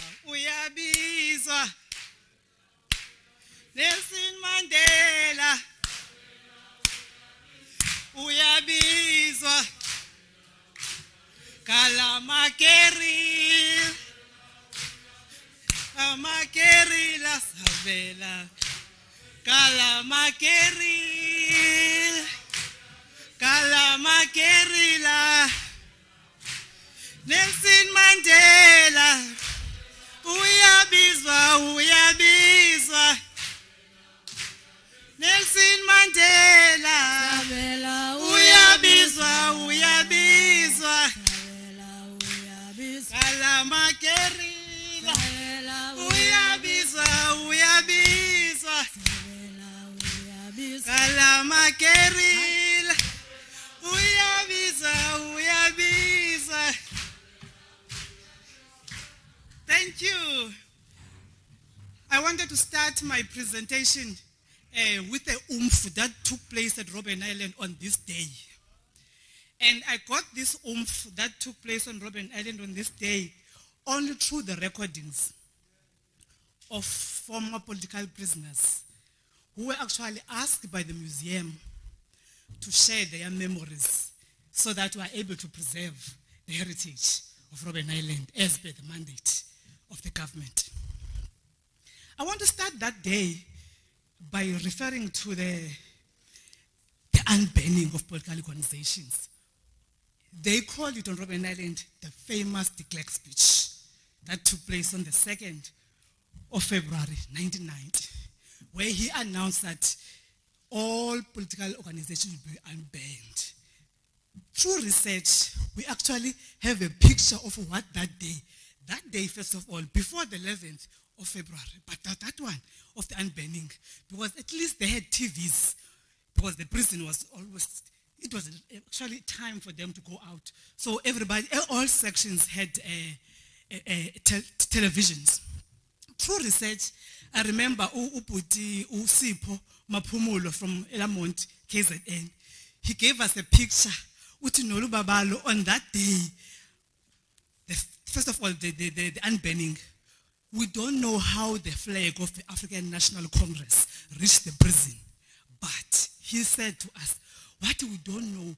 Nelson Mandela uyabizwa. Kalamakeri la sabela. Kalamakeri la. Nelson Mandela uyabizwa. Nelson Mandela uyabizwa. Kalamakeri uyabizwa. Kalamakeri uyabizwa. Thank you. I wanted to start my presentation with the oomph that took place at Robben Island on this day. And I got this oomph that took place on Robben Island on this day only through the recordings of former political prisoners who were actually asked by the museum to share their memories so that we are able to preserve the heritage of Robben Island as per the mandate of the government. I want to start that day by referring to the unbanning of political organizations. They call it on Robben Island the famous de Klerk speech that took place on the 2nd of February 1990, where he announced that all political organizations will be unbanned. Through research, we actually have a picture of what that day, first of all, before the 11th of February, but that one of the unbanning, because at least they had TVs, because the prison was always, it was actually time for them to go out. So everybody, all sections had televisions. Through research, I remember Uputi Usipo Mapumulo from Elamont, KZN. He gave us a picture. Uti Nolubabalo on that day. First of all, the unbanning. We don't know how the flag of the African National Congress reached the prison. But he said to us, what we don't know,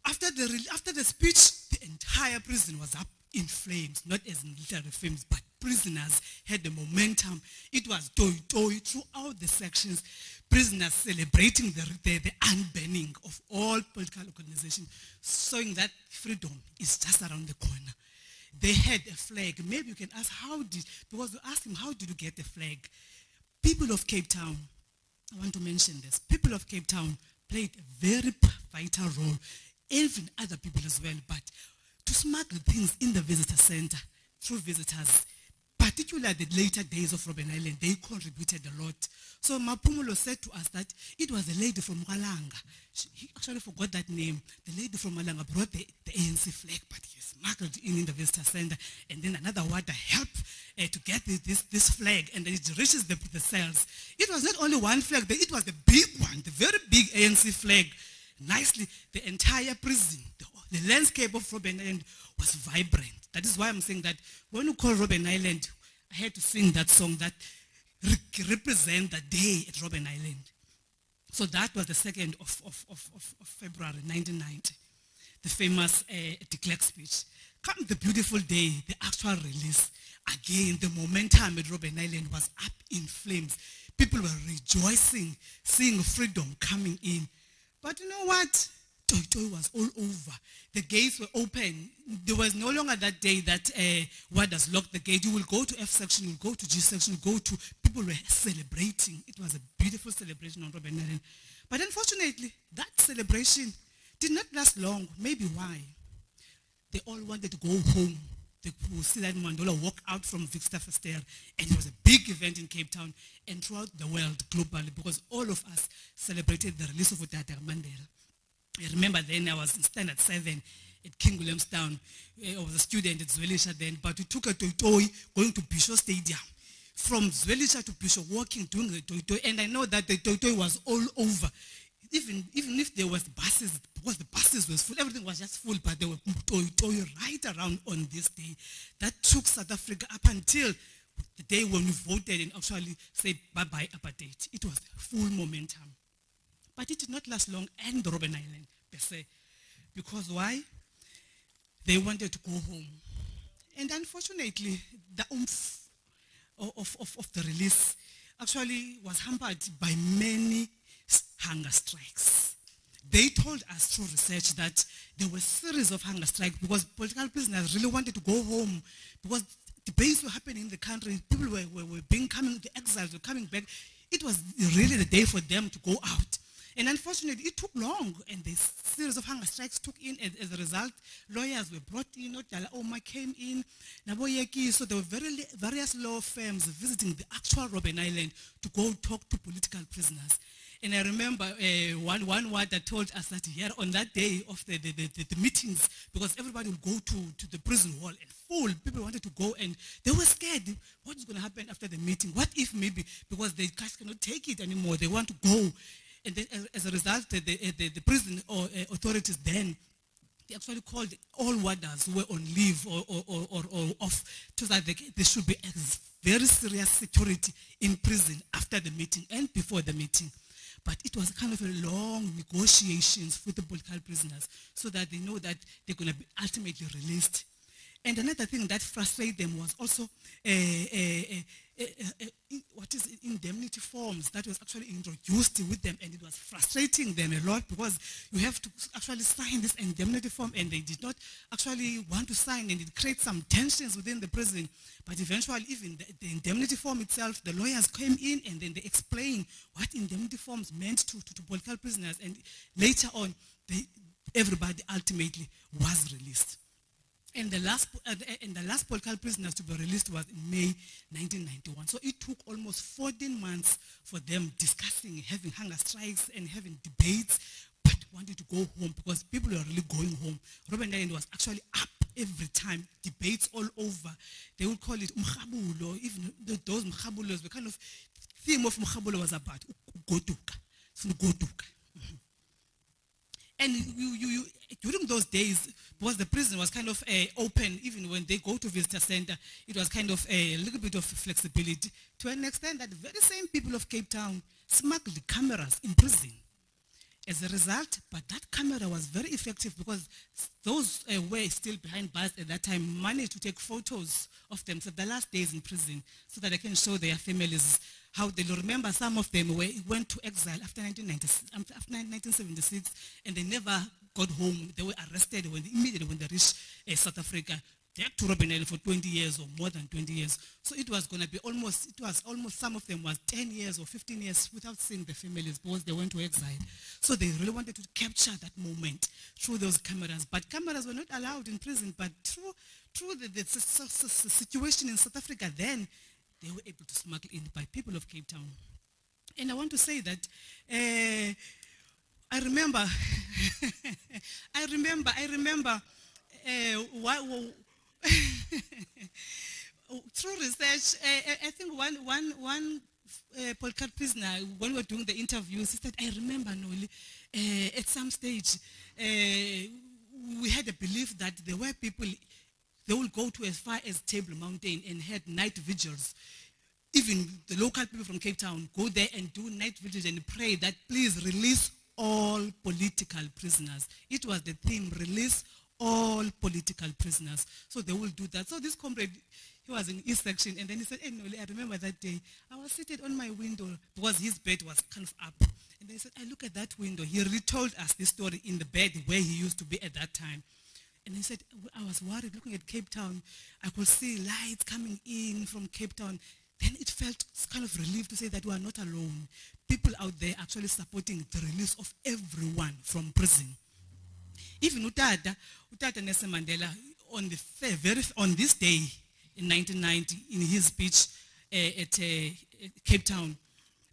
after the speech, the entire prison was up in flames, not as in literal flames, but prisoners had the momentum. It was toy throughout the sections, prisoners celebrating the unbanning of all political organizations, showing that freedom is just around the corner. They had a flag. Maybe you can ask because you asked him, how did you get the flag? People of Cape Town, I want to mention this, people of Cape Town played a very vital role, even other people as well, but to smuggle things in the visitor center through visitors, particularly the later days of Robben Island, they contributed a lot. So Mapumulo said to us that it was a lady from Malanga. He actually forgot that name. The lady from Malanga brought the ANC flag, but he smuggled in the visitor center. And then another water helped to get this flag, and then it reaches the cells. It was not only one flag, but it was the big one, the very big ANC flag. Nicely, the entire prison, the landscape of Robben Island was vibrant. That is why I'm saying that when you call Robben Island, I had to sing that song that represent the day at Robben Island. So that was the 2nd of February 1990, the famous de Klerk speech. Come the beautiful day, the actual release. Again, the momentum at Robben Island was up in flames. People were rejoicing, seeing freedom coming in. But you know what? Toy was all over. The gates were open. There was no longer that day that warders locked the gate. You will go to F section, you will go to G section, you will go to, people were celebrating. It was a beautiful celebration on Robben Island. But unfortunately, that celebration did not last long. Maybe why? They all wanted to go home. They would see that Mandela walk out from Verster Prison, and it was a big event in Cape Town and throughout the world globally, because all of us celebrated the release of Utata Mandela. I remember then I was in Standard 7 at King Williamstown. I was a student at Zwelisha then, but we took a toy going to Bisho Stadium. From Zwelisha to Bisho, walking, doing the toy, and I know that the toy was all over. Even if there was buses, because the buses was full, everything was just full, but there were toy right around on this day. That took South Africa up until the day when we voted and actually said bye-bye apartheid. It was full momentum. But it did not last long, and the Robben Island, per se. Because why? They wanted to go home. And unfortunately, the oomph of the release actually was hampered by many hunger strikes. They told us through research that there were a series of hunger strikes because political prisoners really wanted to go home, because debates were happening in the country, people were coming, the exiles were coming back. It was really the day for them to go out. And unfortunately, it took long, and the series of hunger strikes took in. As a result, lawyers were brought in, Dala Oma came in, Naboyeki, so there were various law firms visiting the actual Robben Island to go talk to political prisoners. And I remember one word that told us that here on that day of the meetings, because everybody would go to the prison hall and full, people wanted to go, and they were scared. What is going to happen after the meeting? What if maybe, because they cannot take it anymore, they want to go. And then as a result, the prison authorities then, they actually called all warders who were on leave or off, so that there should be a very serious security in prison after the meeting and before the meeting. But it was kind of a long negotiations with the political prisoners so that they know that they're going to be ultimately released. And another thing that frustrated them was also what is it, indemnity forms that was actually introduced with them, and it was frustrating them a lot because you have to actually sign this indemnity form, and they did not actually want to sign, and it creates some tensions within the prison. But eventually, even the indemnity form itself, the lawyers came in and then they explained what indemnity forms meant to political prisoners, and later on, everybody ultimately was released. And the last political prisoners to be released was in May 1991. So it took almost 14 months for them discussing, having hunger strikes and having debates, but wanted to go home because people were really going home. Robben Island was actually up every time, debates all over. They would call it umkhabulo. Even those mkhabulos, the kind of theme of mkhabulo was about goduka. And you during those days, because the prison was kind of open, even when they go to visitor center, it was kind of a little bit of flexibility to an extent that the very same people of Cape Town smuggled cameras in prison. As a result, but that camera was very effective because those were still behind bars at that time managed to take photos of them for the last days in prison so that they can show their families how they remember. Some of them went to exile after 1976, and they never got home. They were arrested immediately when they reached South Africa. Back to Robben Island for 20 years or more than 20 years. So it was going to be almost, some of them was 10 years or 15 years without seeing the families because they went to exile. So they really wanted to capture that moment through those cameras. But cameras were not allowed in prison, but through the situation in South Africa then, they were able to smuggle in by people of Cape Town. And I want to say that I remember through research, I think one political prisoner, when we were doing the interviews, he said, I remember, Noli, at some stage, we had a belief that there were people, they would go to as far as Table Mountain and had night vigils. Even the local people from Cape Town go there and do night vigils and pray that please release all political prisoners. It was the theme, release all political prisoners. So they will do that. So this comrade, he was in his section, and then he said, hey, Noli, I remember that day. I was seated on my window because his bed was kind of up. And then he said, I look at that window. He retold us this story in the bed where he used to be at that time. And he said, I was worried looking at Cape Town. I could see lights coming in from Cape Town. Then it felt kind of relief to say that we are not alone. People out there actually supporting the release of everyone from prison. Even Utata Nelson Mandela, on this day in 1990, in his speech at Cape Town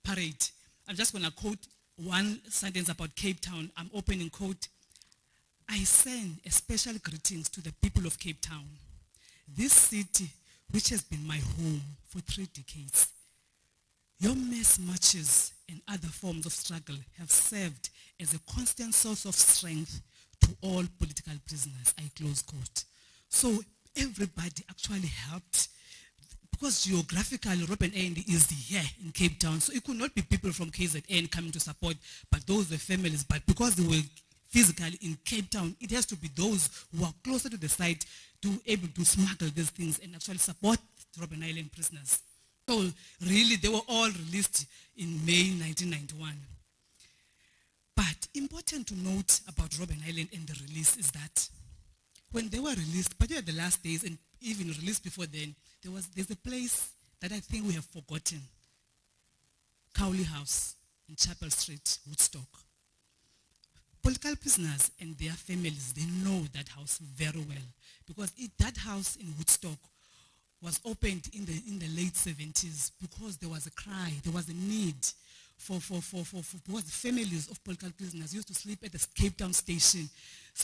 parade, I'm just going to quote one sentence about Cape Town. I'm opening quote. I send a special greetings to the people of Cape Town, this city which has been my home for 3 decades. Your mass marches and other forms of struggle have served as a constant source of strength to all political prisoners, I close quote. So everybody actually helped because geographically Robben Island is here in Cape Town. So it could not be people from KZN coming to support, but those were families. But because they were physically in Cape Town, it has to be those who are closer to the site to able to smuggle these things and actually support the Robben Island prisoners. So really, they were all released in May 1991. But important to note about Robben Island and the release is that when they were released, particularly the last days and even released before then, there's a place that I think we have forgotten. Cowley House in Chapel Street, Woodstock. Political prisoners and their families, they know that house very well because that house in Woodstock was opened in the late 70s because there was a cry, there was a need for because the families of political prisoners used to sleep at the Cape Town station,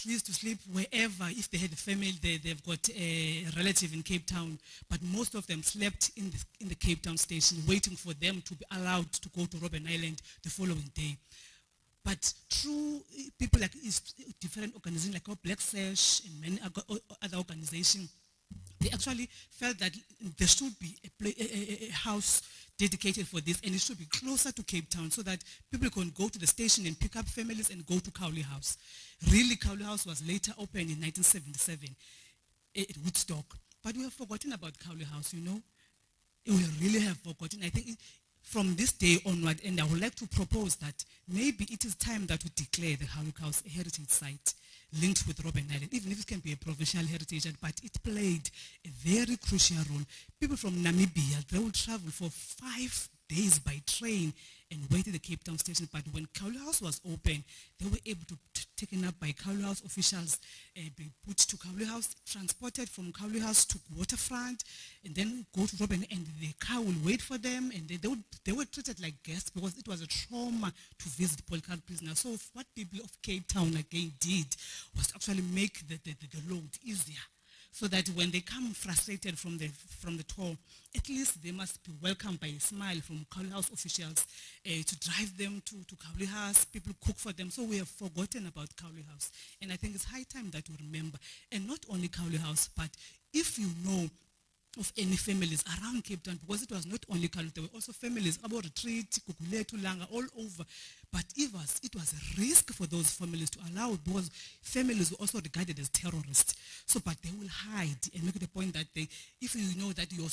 used to sleep wherever, if they had a family, they've got a relative in Cape Town, but most of them slept in the Cape Town station waiting for them to be allowed to go to Robben Island the following day. But through people like different organizations like Black Sash and many other organizations, they actually felt that there should be a house dedicated for this, and it should be closer to Cape Town so that people can go to the station and pick up families and go to Cowley House. Really, Cowley House was later opened in 1977. at Woodstock. But we have forgotten about Cowley House, you know. We really have forgotten. I think from this day onward, and I would like to propose that maybe it is time that we declare the Cowley House a heritage site linked with Robben Island, even if it can be a provincial heritage, but it played a very crucial role. People from Namibia, they would travel for 5 days by train and wait at the Cape Town station. But when Cowley House was open, they were able to taken up by Cowley House officials, be put to Cowley House, transported from Cowley House to Waterfront, and then go to Robben, and the car will wait for them, and they were treated like guests because it was a trauma to visit political prisoners. So what people of Cape Town again did was to actually make the load easier, so that when they come frustrated from the tour, at least they must be welcomed by a smile from Cowley House officials to drive them to Cowley House. People cook for them. So we have forgotten about Cowley House. And I think it's high time that we remember. And not only Cowley House, but if you know of any families around Cape Town, because it was not only Cowley, there were also families about Retreat, Kukuletu, Langa, all over. But it was a risk for those families to allow, because families were also regarded as terrorists. So, but they will hide and make the point that if you know that your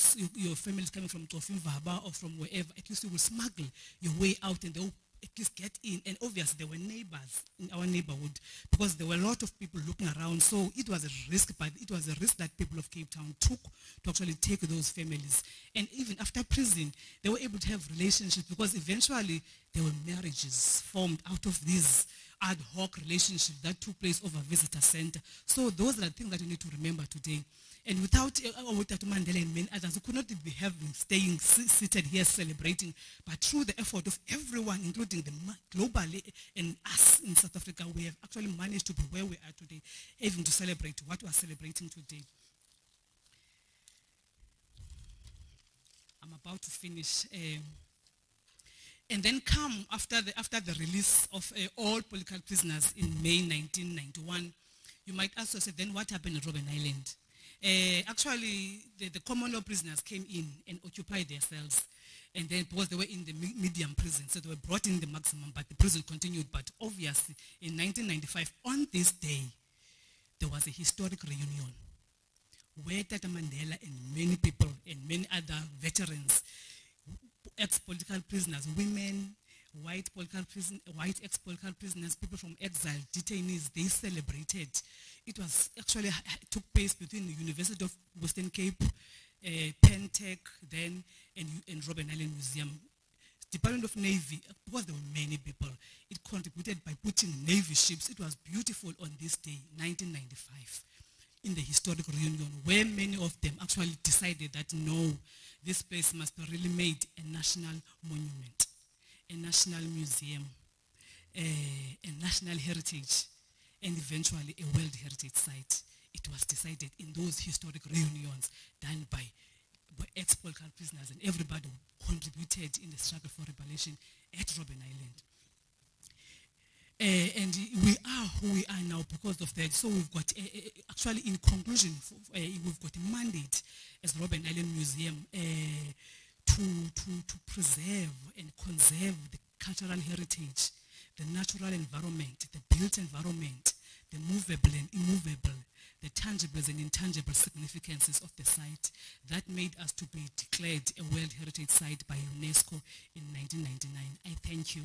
family is coming from Tofimvaba or from wherever, at least you will smuggle your way out, and they will at least get in. And obviously there were neighbors in our neighborhood, because there were a lot of people looking around. So it was a risk, but it was a risk that people of Cape Town took to actually take those families. And even after prison, they were able to have relationships, because eventually there were marriages formed out of these ad hoc relationships that took place over visitor center. So those are the things that you need to remember today. And without Mandela and many others, we could not be staying seated here celebrating. But through the effort of everyone, including globally and us in South Africa, we have actually managed to be where we are today, even to celebrate what we are celebrating today. I'm about to finish. And then come after the release of all political prisoners in May 1991, you might ask yourself, then what happened at Robben Island? Actually, the common law prisoners came in and occupied their cells. And then, because they were in the medium prison, so they were brought in the maximum, but the prison continued. But obviously, in 1995, on this day, there was a historic reunion where Tata Mandela and many people and many other veterans, ex-political prisoners, women, white ex-political prisoners, people from exile, detainees, they celebrated. It was actually took place between the University of Western Cape, Pentec, then, and Robben Island Museum. Department of Navy, because there were many people, it contributed by putting Navy ships. It was beautiful on this day, 1995, in the historic reunion, where many of them actually decided that no, this place must be really made a national monument, a national museum, a national heritage, and eventually a World Heritage Site. It was decided in those historic reunions done by ex-political prisoners, and everybody contributed in the struggle for liberation at Robben Island. And we are who we are now because of that. So we've got, actually in conclusion, we've got a mandate as Robben Island Museum to preserve and conserve the cultural heritage, the natural environment, the built environment, the movable and immovable, the tangibles and intangible significances of the site that made us to be declared a World Heritage Site by UNESCO in 1999. I thank you.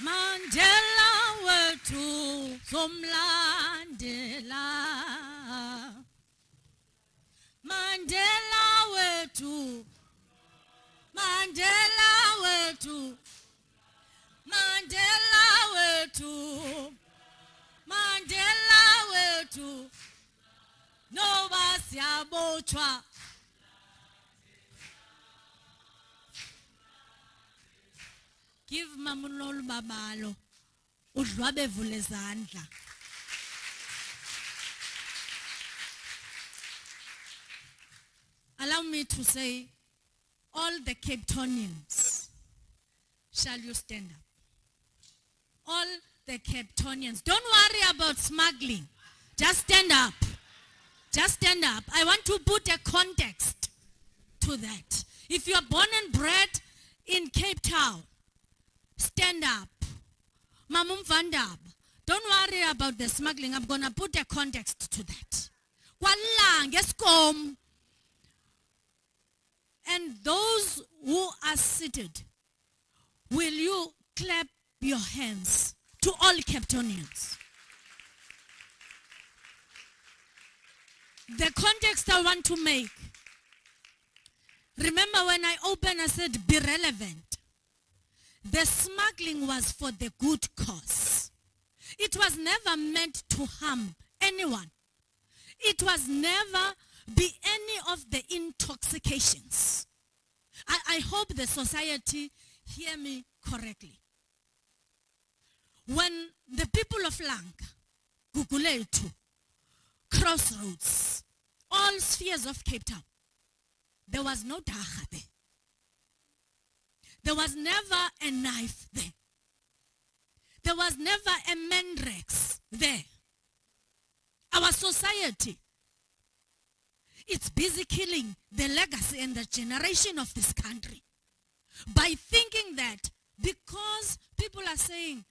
Mandela wethu somlandela, Mandela wethu, Mandela wethu, Mandela wethu, Mandela wethu, noba siyabotshwa. Give Mamulolu Babalo udlwabe vule zandla. Allow me to say, all the Cape Townians, shall you stand up? All the Cape Townians, don't worry about smuggling. Just stand up. Just stand up. I want to put a context to that. If you are born and bred in Cape Town, stand up. Mamum Vandab, Don't worry about the smuggling. I'm going to put a context to that. Kwala ngeskom. And those who are seated, will you clap your hands to all Capetonians? The context I want to make. Remember when I opened, I said, be relevant. The smuggling was for the good cause. It was never meant to harm anyone. It was never be any of the intoxications. I hope the society hear me correctly. When the people of Lanka, Guguletu, Crossroads, all spheres of Cape Town, there was no dacha there. There was never a knife there. There was never a mandrex there. Our society, it's busy killing the legacy and the generation of this country by thinking that because people are saying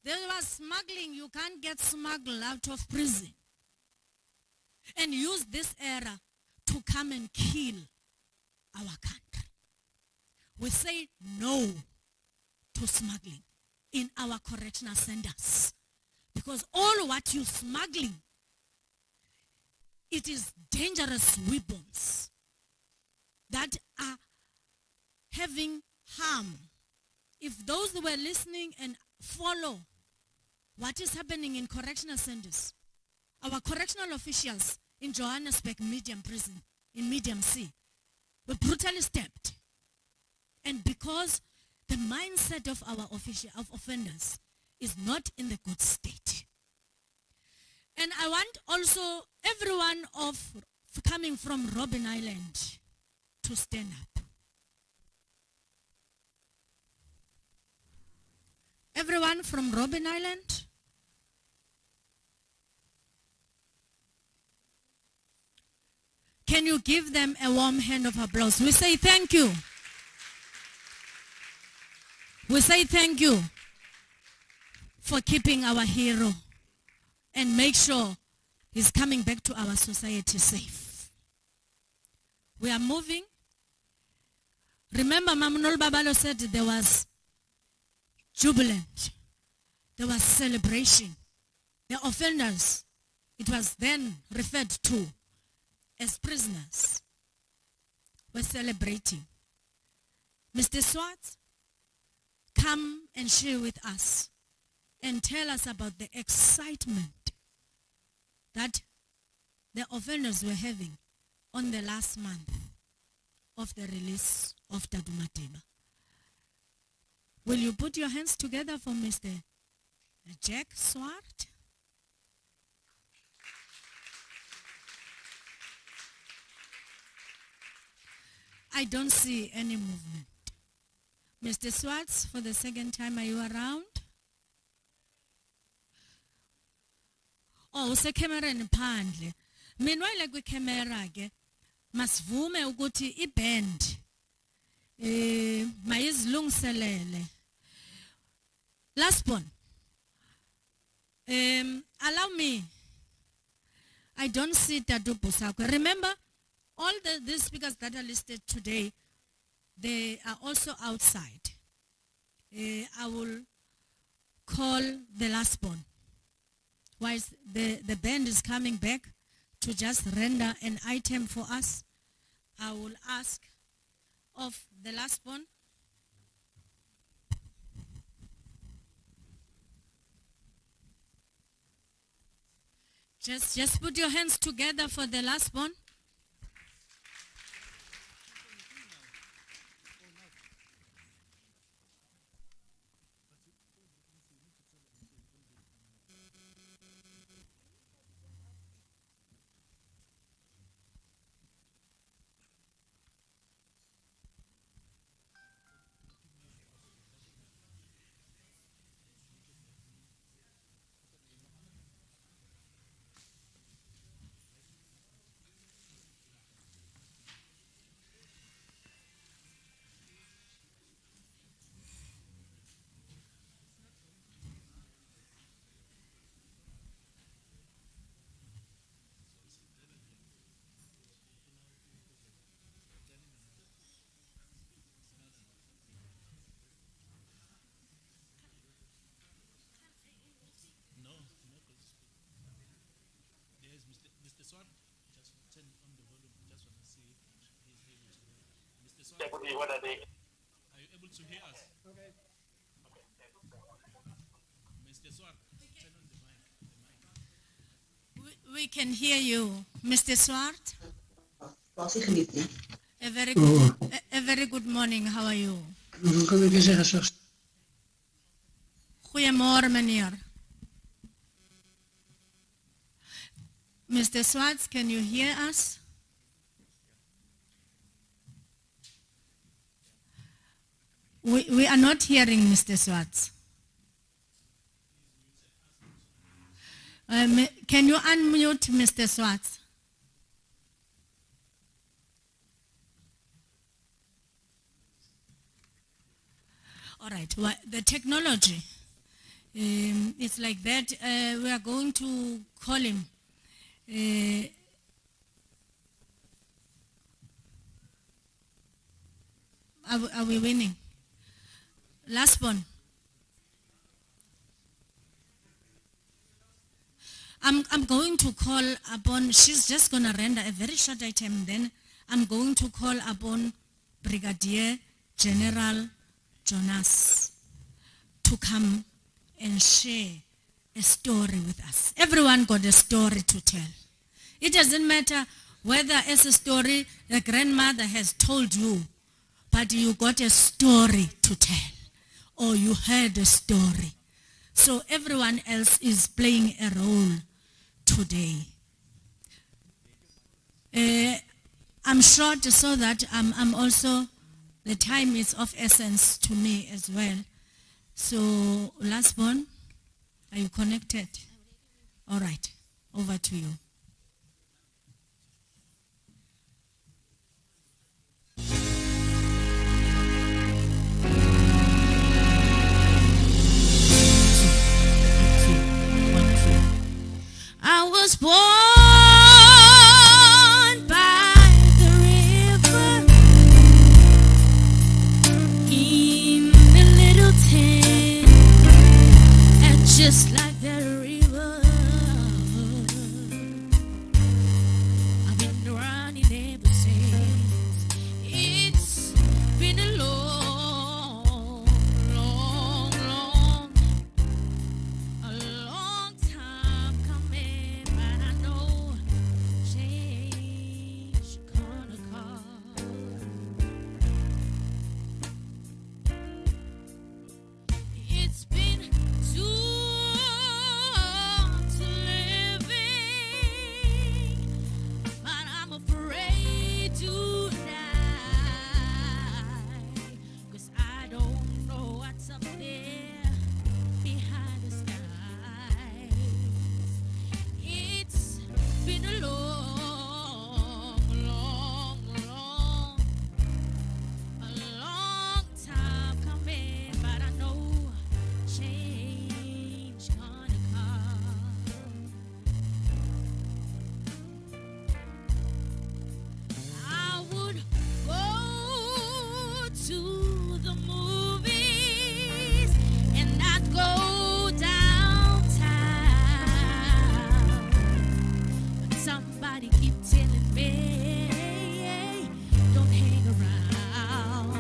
there was smuggling, you can't get smuggled out of prison, and use this era to come and kill our country. We say no to smuggling in our correctional centers, because all what you're smuggling, it is dangerous weapons that are having harm. If those who were listening and follow what is happening in correctional centers, our correctional officials in Johannesburg Medium Prison, in Medium C, were brutally stabbed. And because the mindset of our offenders is not in the good state. And I want also everyone coming from Robben Island to stand up. Everyone from Robben Island. Can you give them a warm hand of applause? We say thank you. We say thank you for keeping our hero and make sure he's coming back to our society safe. We are moving. Remember, Mamunol Babalo said there was jubilant. There was celebration. The offenders, it was then referred to as prisoners, were celebrating. Mr. Swart, come and share with us and tell us about the excitement that the offenders were having on the last month of the release of Tadu Mateba. Will you put your hands together for Mr. Jack Swart? I don't see any movement. Mr. Swartz, for the second time, are you around? Oh, use camera phandle. Meanwhile, kwi camera ke masivume ukuthi iband mayizilungiselele. Last one. Allow me. I don't see Tadu Busakwe. Remember, all these speakers that are listed today, they are also outside. I will call the last one. Whilst the band is coming back to just render an item for us, I will ask of the last one. Just put your hands together for the last one. Deputy, what are they? Are you able to hear us? Okay. Mr. Swart, turn on the mic. We can hear you, Mr. Swart. A very good morning. How are you? Goeiemorgen, meneer. Mr. Swartz, can you hear us? We are not hearing Mr. Swartz. Can you unmute Mr. Swartz? All right, well, the technology, it's like that. We are going to call him. Are we winning? Last one. I'm going to call upon, she's just going to render a very short item, then I'm going to call upon Brigadier General Jonas to come and share a story with us. Everyone got a story to tell. It doesn't matter whether it's a story the grandmother has told you, but you got a story to tell, or you heard a story. So everyone else is playing a role today. I'm short so that I'm also, the time is of essence to me as well. So, last one, are you connected? All right, over to you. I was born by the river in a little tent, and just like that river, I've been running ever since. It's been a long time coming, but I know change gonna come. It's been too hard to living, but I'm afraid to die, 'cause I don't know what's up there behind the skies. It's been a long time coming, but I know change gonna come. I would go to the movies and not go downtown, but somebody keep telling me, don't hang around.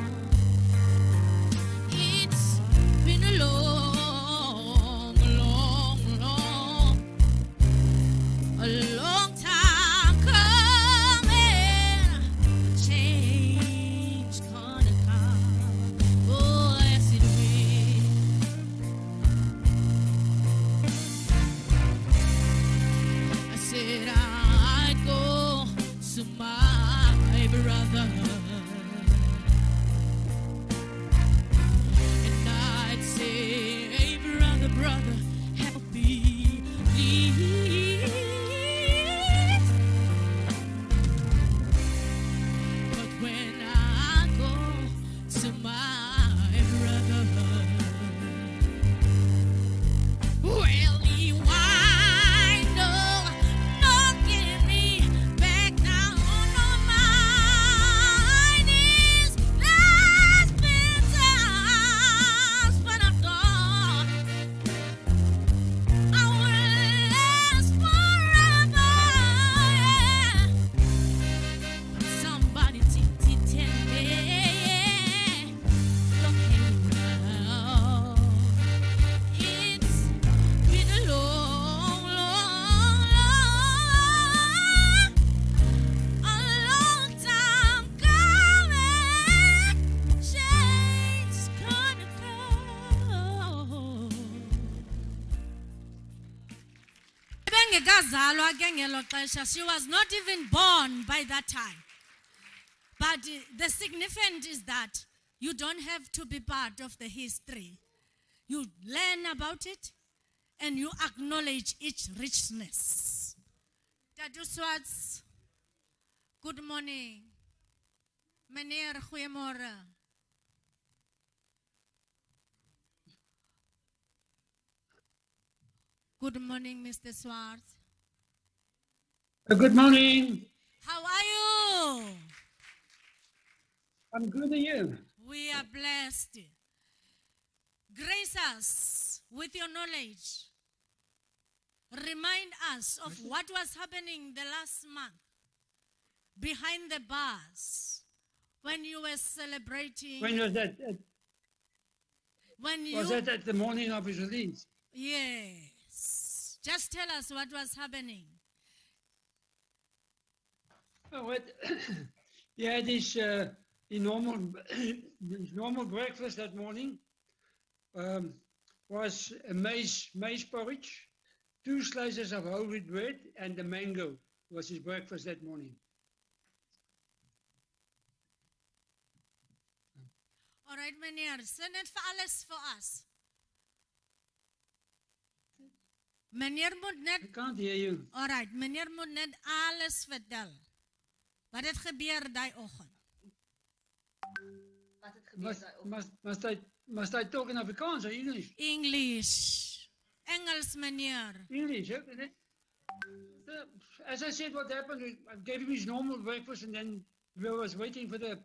It's been a long time coming. Change gonna come. Oh, yes it will. I said I'd go to my brother, and I'd say, hey brother, help me, please. But when I go to my brother, well, he wind up knocking me back down on my Akazalwa ke ngelo xesha. She was not even born by that time. But the significance is that you don't have to be part of the history. You learn about it and you acknowledge its richness. Tatu Swarts, good morning. Meneer, goeiemorgen. Good morning, Mr. Swarts. Good morning. How are you? I'm good, and you? We are blessed. Grace us with your knowledge. Remind us of what was happening the last month behind the bars when you were celebrating. When was that? When you, Was that at the morning of his release? yes. Just tell us what was happening. Oh, what? He had his normal breakfast that morning. Was a maize porridge, 2 slices of whole wheat bread, and a mango was his breakfast that morning. All right, meneer, sê net vir alles vir ons. Meneer moet net, I can't hear you. all right, meneer moet net alles vertel. Wat het gebeur daai oggend? Must I talk in Afrikaans or English? English. Engels, meneer. English, okay. As I said, what happened, I gave him his normal breakfast, and then we was waiting for the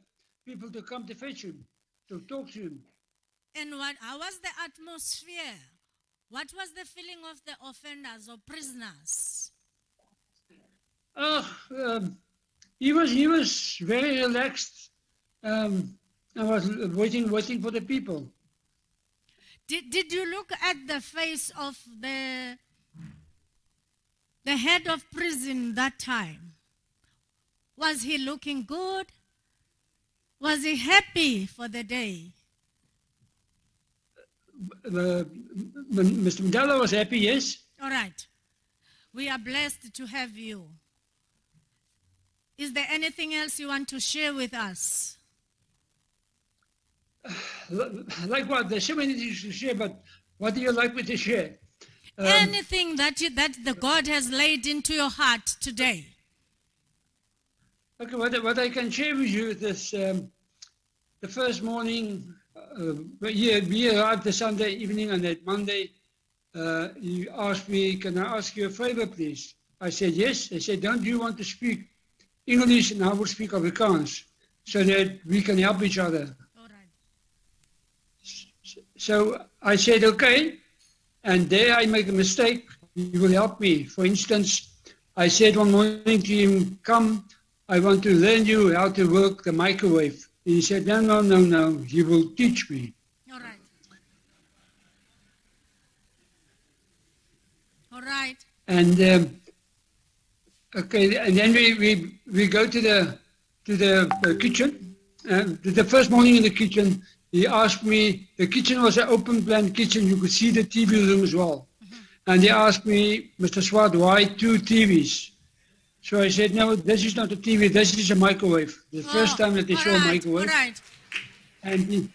people to come to fetch him, to talk to him. And how was the atmosphere? What was the feeling of the offenders or prisoners? He was very relaxed. I was waiting for the people. Did you look at the face of the head of prison that time? Was he looking good? Was he happy for the day? Mr. Mandela was happy, yes. All right. We are blessed to have you. Is there anything else you want to share with us? Like what? There's so many things to share, but what do you like me to share? Anything that the God has laid into your heart today. Okay, what I can share with you is this, the first morning, we arrived the Sunday evening, and that Monday, he asked me, can I ask you a favor, please? I said, yes. He said, don't you want to speak English, and I will speak Afrikaans, so that we can help each other. All right. So I said, okay, and there I make a mistake, he will help me. For instance, I said one morning to him, come, I want to learn you how to work the microwave. And he said, no, he will teach me. All right. All right. And okay, and then we go to the kitchen. The first morning in the kitchen, he asked me, the kitchen was an open plan kitchen, you could see the TV room as well. And he asked me, Mr. Swart, why 2 TVs? So I said, no, this is not a TV, this is a microwave. The first time that they saw a microwave. All right. And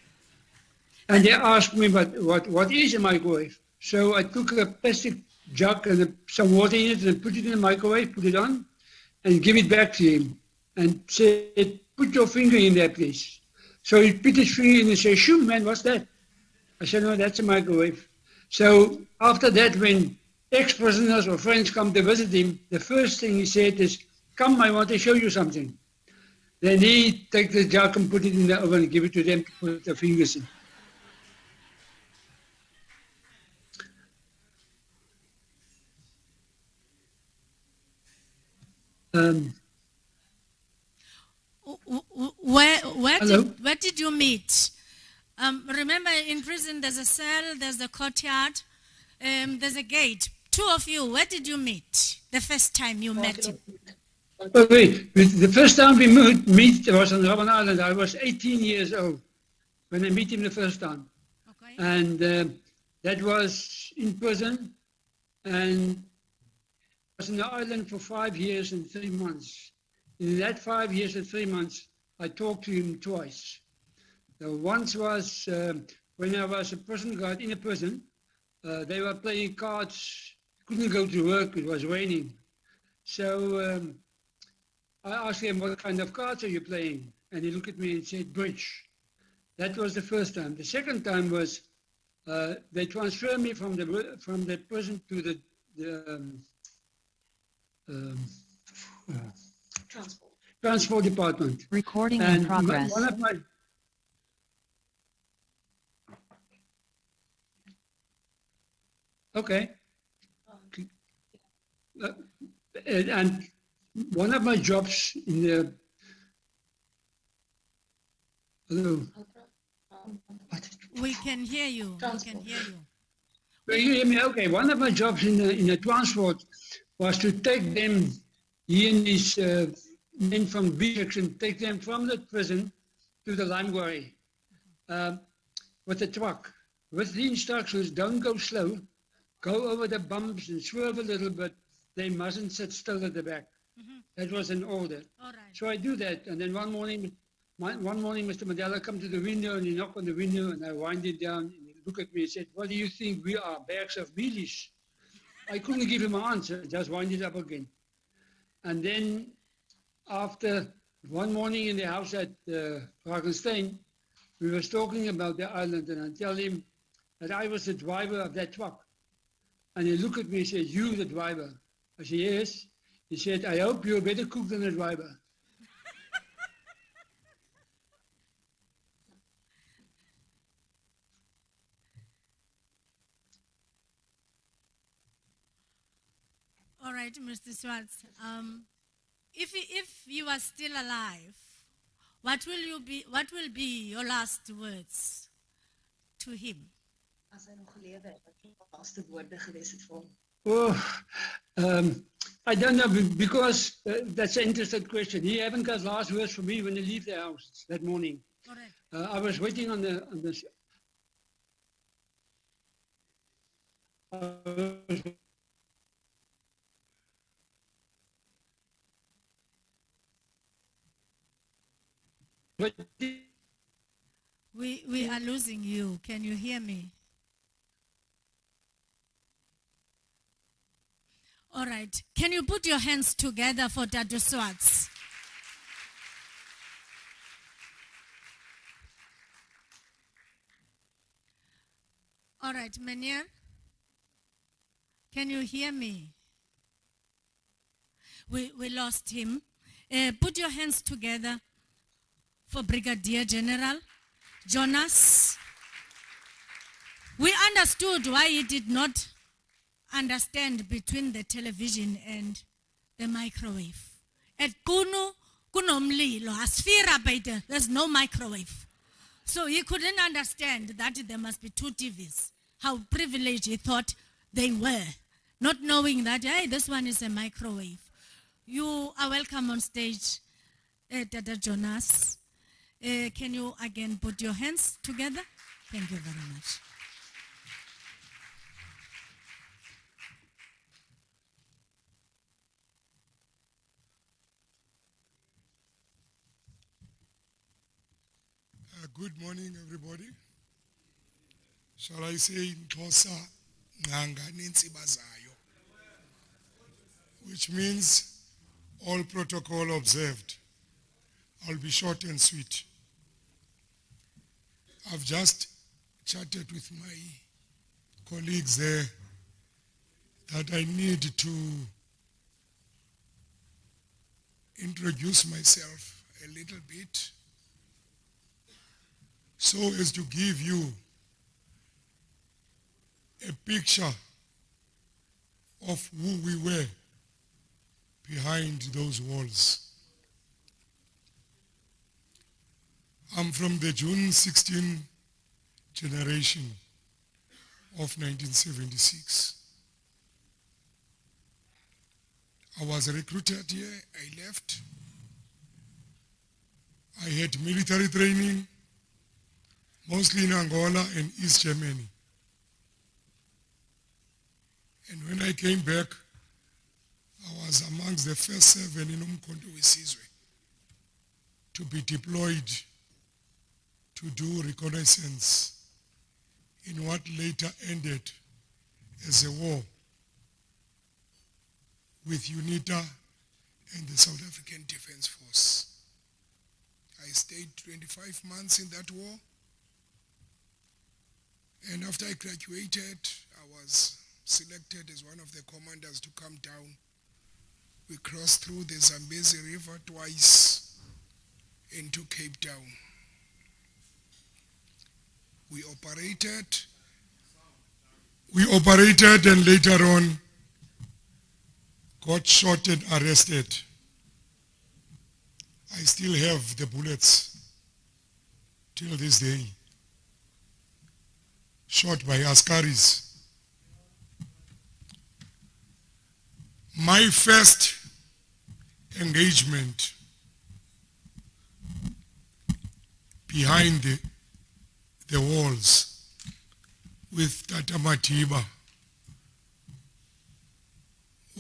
they asked me, but what is a microwave? So I took a plastic jug and some water in it and put it in the microwave, put it on, and give it back to him. And said, put your finger in there, please. So he put his finger in and said, shoo, man, what's that? I said, no, that's a microwave. So after that, when ex-prisoners or friends come to visit him, the first thing he said is, come, I want to show you something. Then he take the jug and put it in the oven and give it to them to put their fingers in. Where did you meet? Remember, in prison, there's a cell, there's a courtyard, there's a gate. 2 of you, where did you meet the first time you met him? Okay, the first time we meet was on Robben Island. I was 18 years old when I met him the first time. Okay. And that was in prison. And was on the island for 5 years and 3 months. In that 5 years and 3 months, I talked to him twice. Once was when I was a prison guard in a prison. They were playing cards, couldn't go to work, it was raining. So I asked him, what kind of cards are you playing? And he looked at me and said, bridge. That was the first time. The second time was they transferred me from the prison to the transport department. Recording in And progress. one of my Okay. And one of my jobs in the hello. We can hear you. We can hear you. Will you hear me? Okay. One of my jobs in the transport was to take them, he and his men from B section, take them from the prison to the library with a truck. With the instructions, don't go slow, go over the bumps and swerve a little bit. They mustn't sit still at the back. That was an order. All right. So I do that, and then one morning, Mr. Mandela come to the window, and he knocked on the window, and I wind it down, and he looked at me and said, what do you think we are, bags of mealies? I couldn't give him an answer, just wind it up again. And then after one morning in the house at Drakenstein, we was talking about the island, and I tell him that I was the driver of that truck. And he looked at me and said, you the driver? I said, yes. He said, I hope you're a better cook than a driver. All right, Mr. Swartz. If you are still alive, what will be your last words to him? As hy nog gelewe het, wat die laaste woorde gewees het vir hom? Oh, I don't know, because that's an interesting question. He haven't got last words for me when he leave the house that morning. All right. I was waiting on the We are losing you. Can you hear me? All right. Can you put your hands together for Dr. Swartz? All right, Meneer. Can you hear me? We lost him. Put your hands together for Brigadier General Jonas. We understood why he did not understand between the television and the microwave. At Kunu, kunomlilo, asfira baita, there's no microwave. So he couldn't understand that there must be two TVs. How privileged he thought they were, not knowing that, hey, this one is a microwave. You are welcome on stage, Dada Jonas. Can you again put your hands together? Thank you very much. Good morning, everybody. Shall I say in Xhosa, Nganga Nintsibazayo, which means all protocol observed. I'll be short and sweet. I've just chatted with my colleagues there that I need to introduce myself a little bit so as to give you a picture of who we were behind those walls. I'm from the June 16 generation of 1976. I was recruited here, I left. I had military training, mostly in Angola and East Germany. And when I came back, I was amongst the first 7 in Umkhonto Wesizwe to be deployed to do reconnaissance in what later ended as a war with UNITA and the South African Defence Force. I stayed 25 months in that war, and after I graduated, I was selected as one of the commanders to come down. We crossed through the Zambezi River twice into Cape Town. We operated and later on got shot and arrested. I still have the bullets till this day. Shot by Askaris. My first engagement behind the walls with Tata Matiba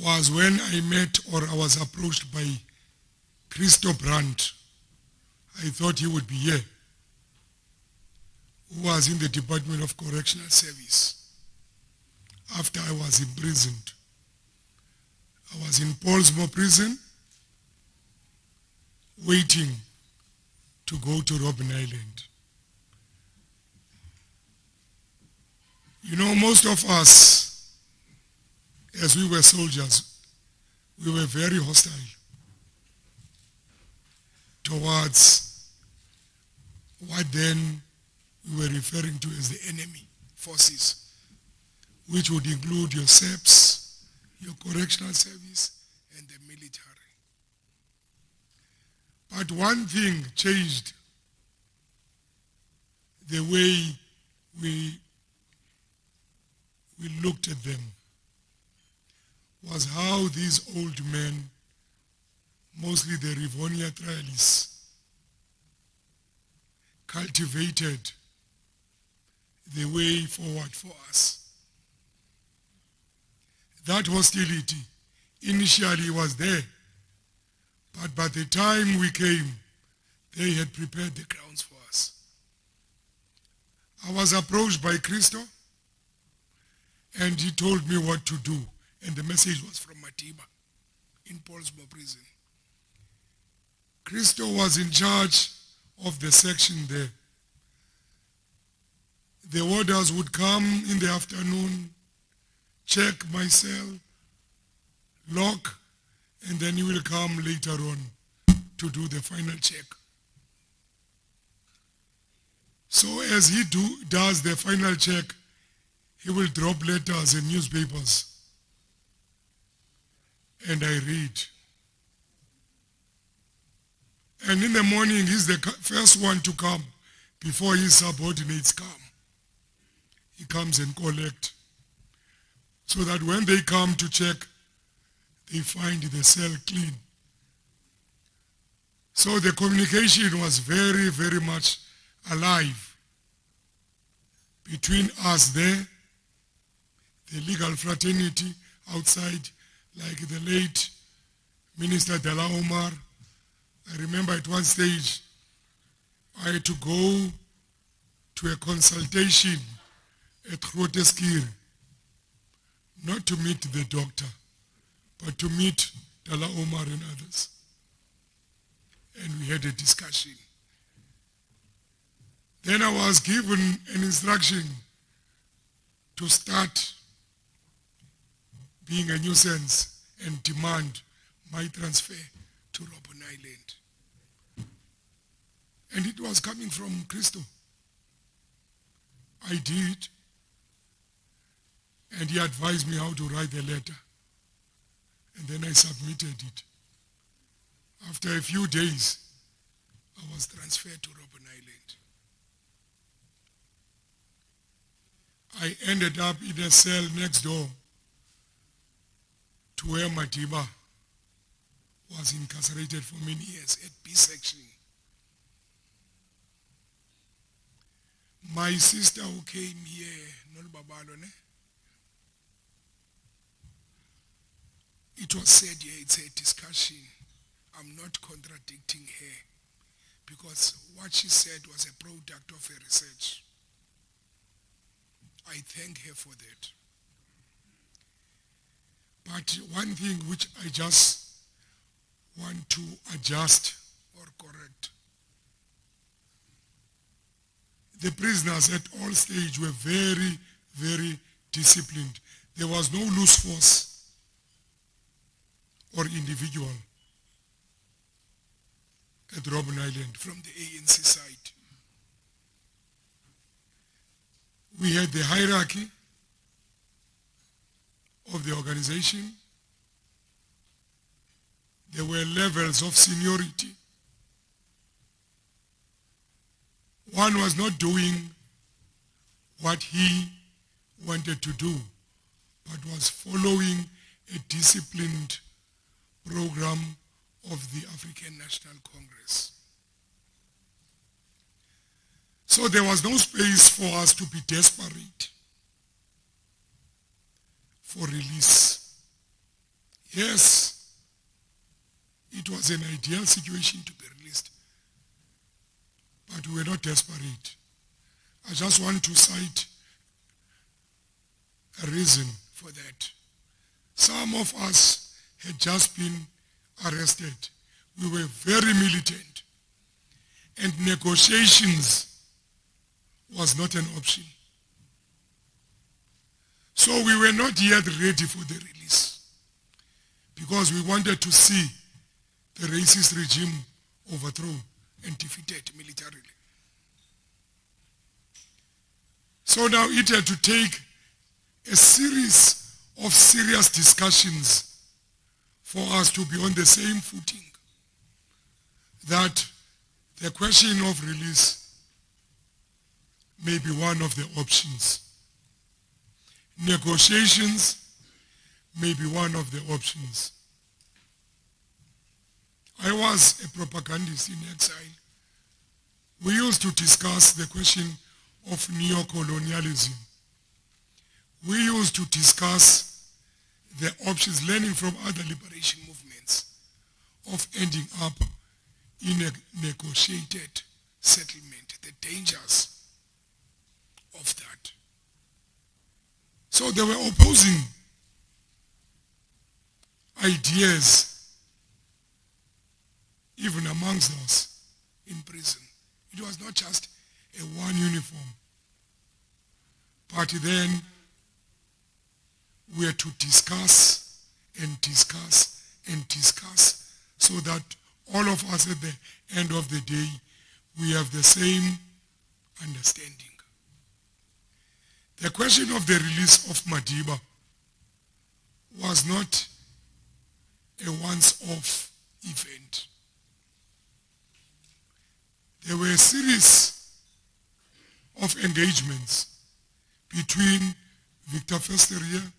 was when I met, or I was approached by Christo Brandt. I thought he would be here, who was in the Department of Correctional Service after I was imprisoned. I was in Paulsmoor Prison waiting to go to Robben Island. You know, most of us, as we were soldiers, we were very hostile towards what then we were referring to as the enemy forces, which would include your SEPs, your correctional service, and the military. But one thing changed the way we looked at them, was how these old men, mostly the Rivonia trialists, cultivated the way forward for us. That hostility initially was there, but by the time we came, they had prepared the grounds for us. I was approached by Christo, and he told me what to do, and the message was from Matiba in Paulsmoor Prison. Christo was in charge of the section there. The warders would come in the afternoon, check my cell, lock, and then he will come later on to do the final check. So as he does the final check, he will drop letters and newspapers, and I read. And in the morning, he's the first one to come before his subordinates come. He comes and collects, so that when they come to check, they find the cell clean. So the communication was very, very much alive between us there, the legal fraternity outside, like the late Minister Dela Omar. I remember at one stage, I had to go to a consultation at Groteskir, not to meet the doctor, but to meet Dela Omar and others. And we had a discussion. Then I was given an instruction to start being a nuisance and demand my transfer to Robben Island. And it was coming from Christo. I did. And he advised me how to write the letter. And then I submitted it. After a few days, I was transferred to Robben Island. I ended up in a cell next door to where Matiba was incarcerated for many years at B section. My sister who came here, It was said here, it's a discussion. I'm not contradicting her because what she said was a product of her research. I thank her for that. But one thing which I just want to adjust or correct. The prisoners at all stages were very, very disciplined. There was no loose force or individual at Robben Island from the ANC side. We had the hierarchy of the organization. There were levels of seniority. One was not doing what he wanted to do, but was following a disciplined program of the African National Congress. So there was no space for us to be desperate for release. Yes, it was an ideal situation to be released, but we were not desperate. I just want to cite a reason for that. Some of us had just been arrested. We were very militant, and negotiations was not an option. So we were not yet ready for the release because we wanted to see the racist regime overthrown and defeated militarily. So now it had to take a series of serious discussions for us to be on the same footing, that the question of release may be one of the options. Negotiations may be one of the options. I was a propagandist in exile. We used to discuss the question of neo-colonialism. We used to discuss the options, learning from other liberation movements, of ending up in a negotiated settlement, the dangers of that. So they were opposing ideas even amongst us in prison. It was not just a one uniform. But then we had to discuss and discuss and discuss so that all of us at the end of the day, we have the same understanding. The question of the release of Madiba was not a once-off event. There were a series of engagements between Victor Verster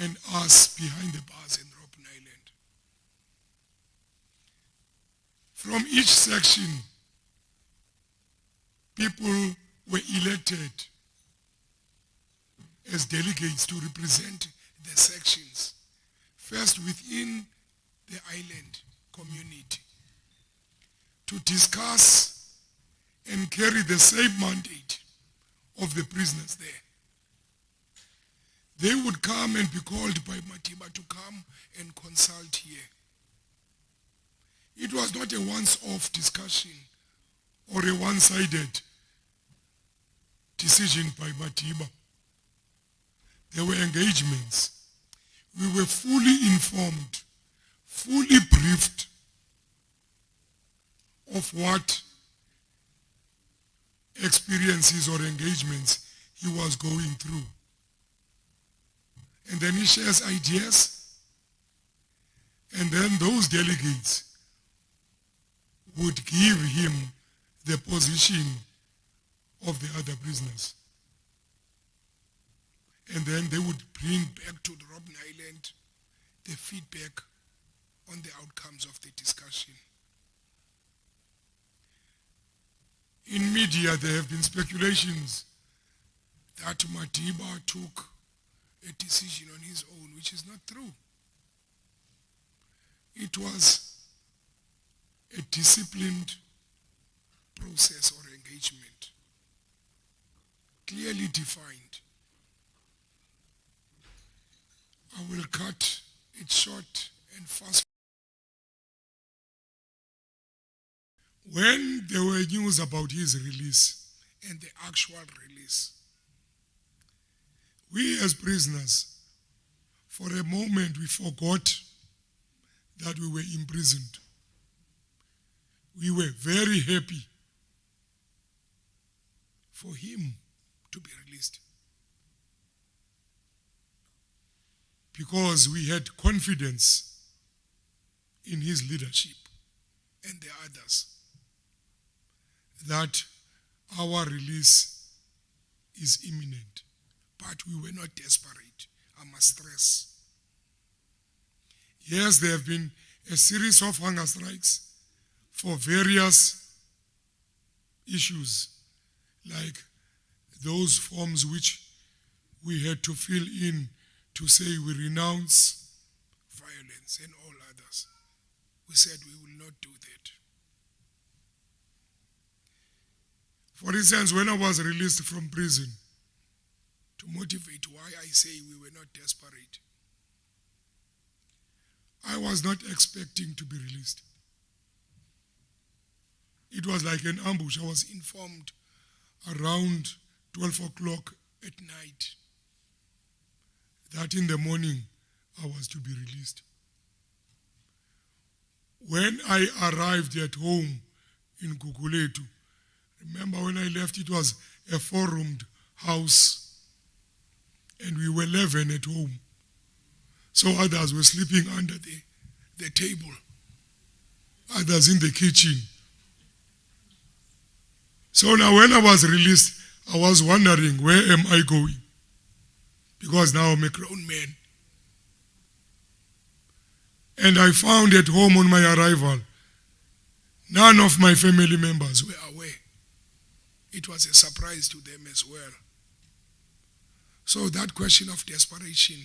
and us behind the bars in Robben Island. From each section, people were elected as delegates to represent the sections, first within the island community, to discuss and carry the same mandate of the prisoners there. They would come and be called by Madiba to come and consult here. It was not a once-off discussion or a one-sided decision by Madiba. There were engagements. We were fully informed, fully briefed of what experiences or engagements he was going through. And then he shares ideas, and then those delegates would give him the position of the other prisoners. And then they would bring back to the Robben Island the feedback on the outcomes of the discussion. In media, there have been speculations that Madiba took a decision on his own, which is not true. It was a disciplined process or engagement, clearly defined. I will cut it short and fast. When there were news about his release and the actual release, we as prisoners, for a moment we forgot that we were imprisoned. We were very happy for him to be released, because we had confidence in his leadership and the others that our release is imminent. But we were not desperate, I must stress. Yes, there have been a series of hunger strikes for various issues, like those forms which we had to fill in to say we renounce violence and all others. We said we will not do that. For instance, when I was released from prison, to motivate why I say we were not desperate, I was not expecting to be released. It was like an ambush. I was informed around 12 o'clock at night that in the morning I was to be released. When I arrived at home in Guguletu, remember when I left, it was a 4-roomed house and we were 11 at home. So others were sleeping under the table, others in the kitchen. So now when I was released, I was wondering, where am I going? Because now I'm a grown man. And I found at home on my arrival, none of my family members were aware. It was a surprise to them as well. So that question of desperation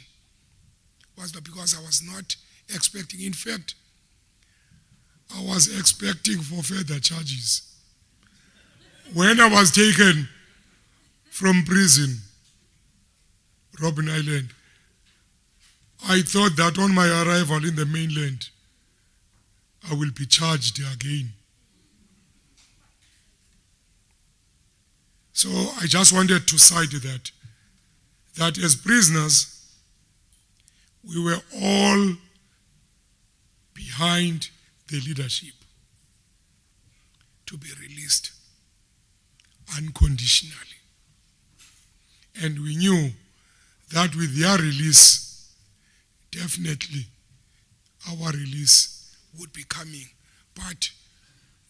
was not because I was not expecting. In fact, I was expecting for further charges. When I was taken from prison, Robben Island, I thought that on my arrival in the mainland, I will be charged again. So I just wanted to cite that as prisoners, we were all behind the leadership to be released unconditionally. And we knew that with their release, definitely our release would be coming. But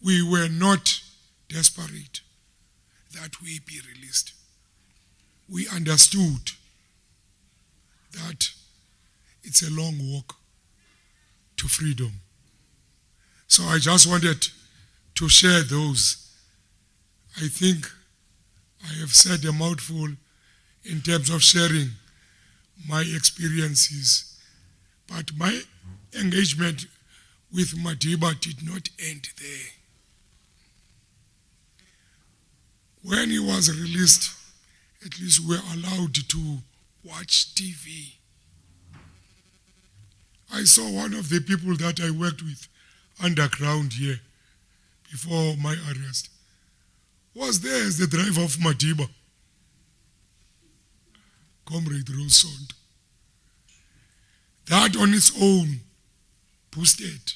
we were not desperate that we be released. We understood that it's a long walk to freedom. So I just wanted to share those. I think I have said a mouthful in terms of sharing my experiences, but my engagement with Madiba did not end there. When he was released, at least we were allowed to watch TV. I saw one of the people that I worked with underground here before my arrest was there as the driver of Madiba, Comrade Rosond. That on its own boosted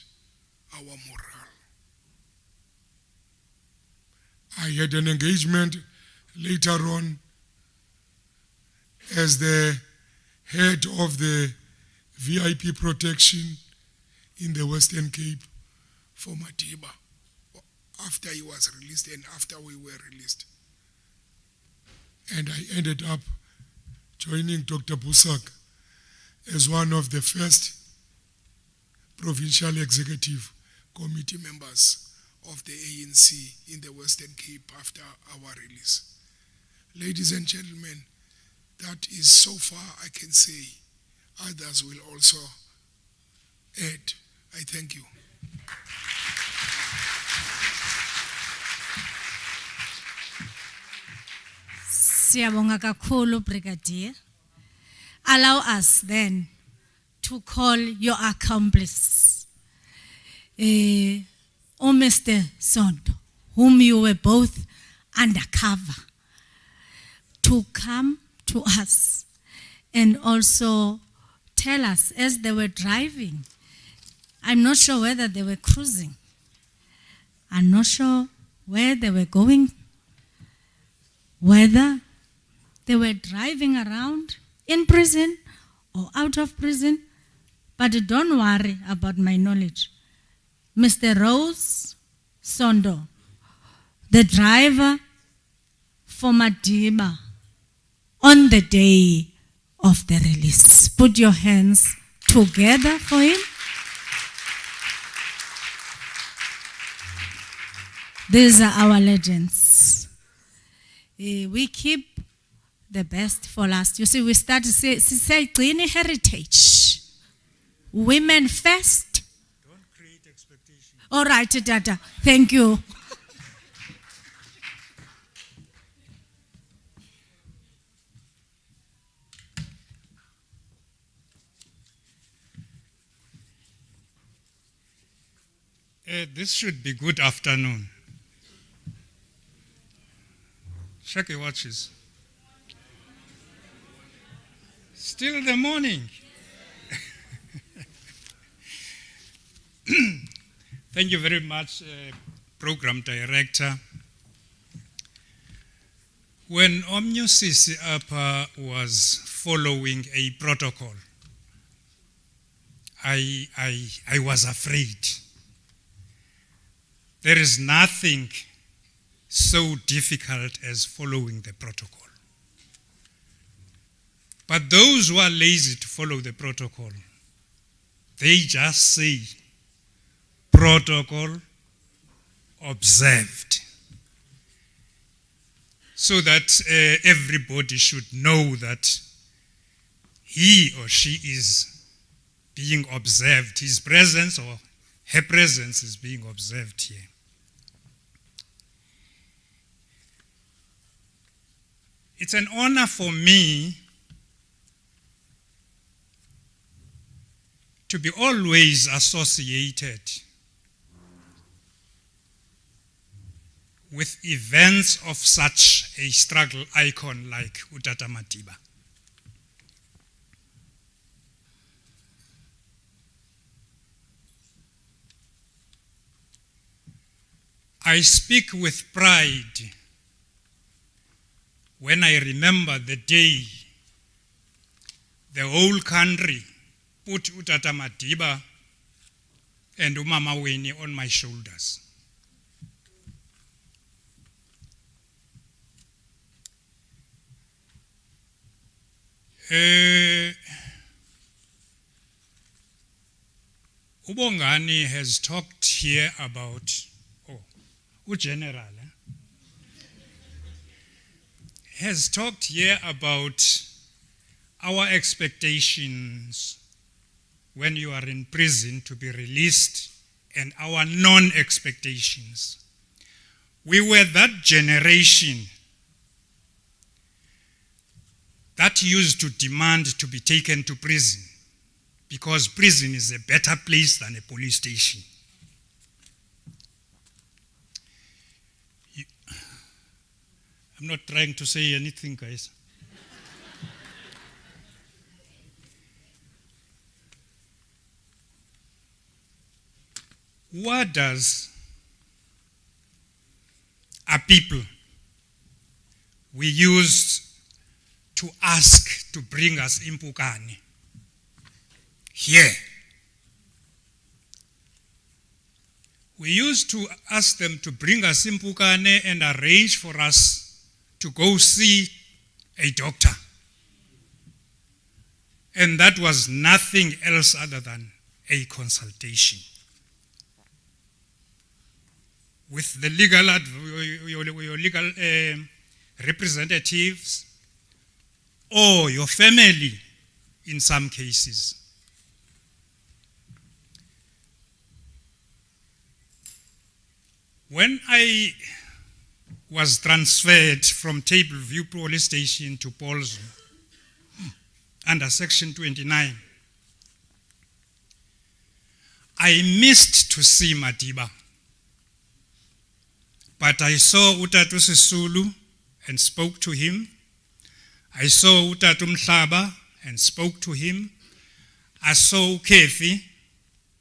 our morale. I had an engagement later on as the head of the VIP protection in the Western Cape for Madiba, after he was released and after we were released. And I ended up joining Dr. Busak as one of the first provincial executive committee members of the ANC in the Western Cape after our release. Ladies and gentlemen, that is so far I can say. Others will also add I thank you. Siyabonga kakhulu, Brigadier. Allow us then to call your accomplice, Mr. Sondo, whom you were both undercover, to come to us and also tell us as they were driving. I'm not sure whether they were cruising. I'm not sure where they were going, whether they were driving around in prison or out of prison, but don't worry about my knowledge. Mr. Rose Sondo, the driver for Madiba on the day of the release. Put your hands together for him. These are our legends. We keep the best for last. You see, we start to say clean heritage. Women first. Don't create expectations. All right, Dada. Thank you. This should be good afternoon. Check your watches. Still the morning. Thank you very much, Program Director. When Omnusisi Upper was following a protocol, I was afraid. There is nothing so difficult as following the protocol. But those who are lazy to follow the protocol, they just say, protocol observed. So that everybody should know that he or she is being observed. His presence or her presence is being observed here. It's an honor for me to be always associated with events of such a struggle icon like Utata Madiba. I speak with pride when I remember the day the whole country put Utata Madiba and Umama Winnie on my shoulders. Ubongani has talked here about, General has talked here about our expectations when you are in prison to be released and our non-expectations. We were that generation that used to demand to be taken to prison because prison is a better place than a police station. I'm not trying to say anything, guys. What does a people we used to ask to bring us Impukane here? We used to ask them to bring us Impukane and arrange for us to go see a doctor. And that was nothing else other than a consultation with the your legal representatives or your family in some cases. When I was transferred from Tableview Police Station to Paulson under Section 29, I missed to see Madiba. But I saw Utatu Sisulu and spoke to him. I saw Utatu Mhlaba and spoke to him. I saw Kefi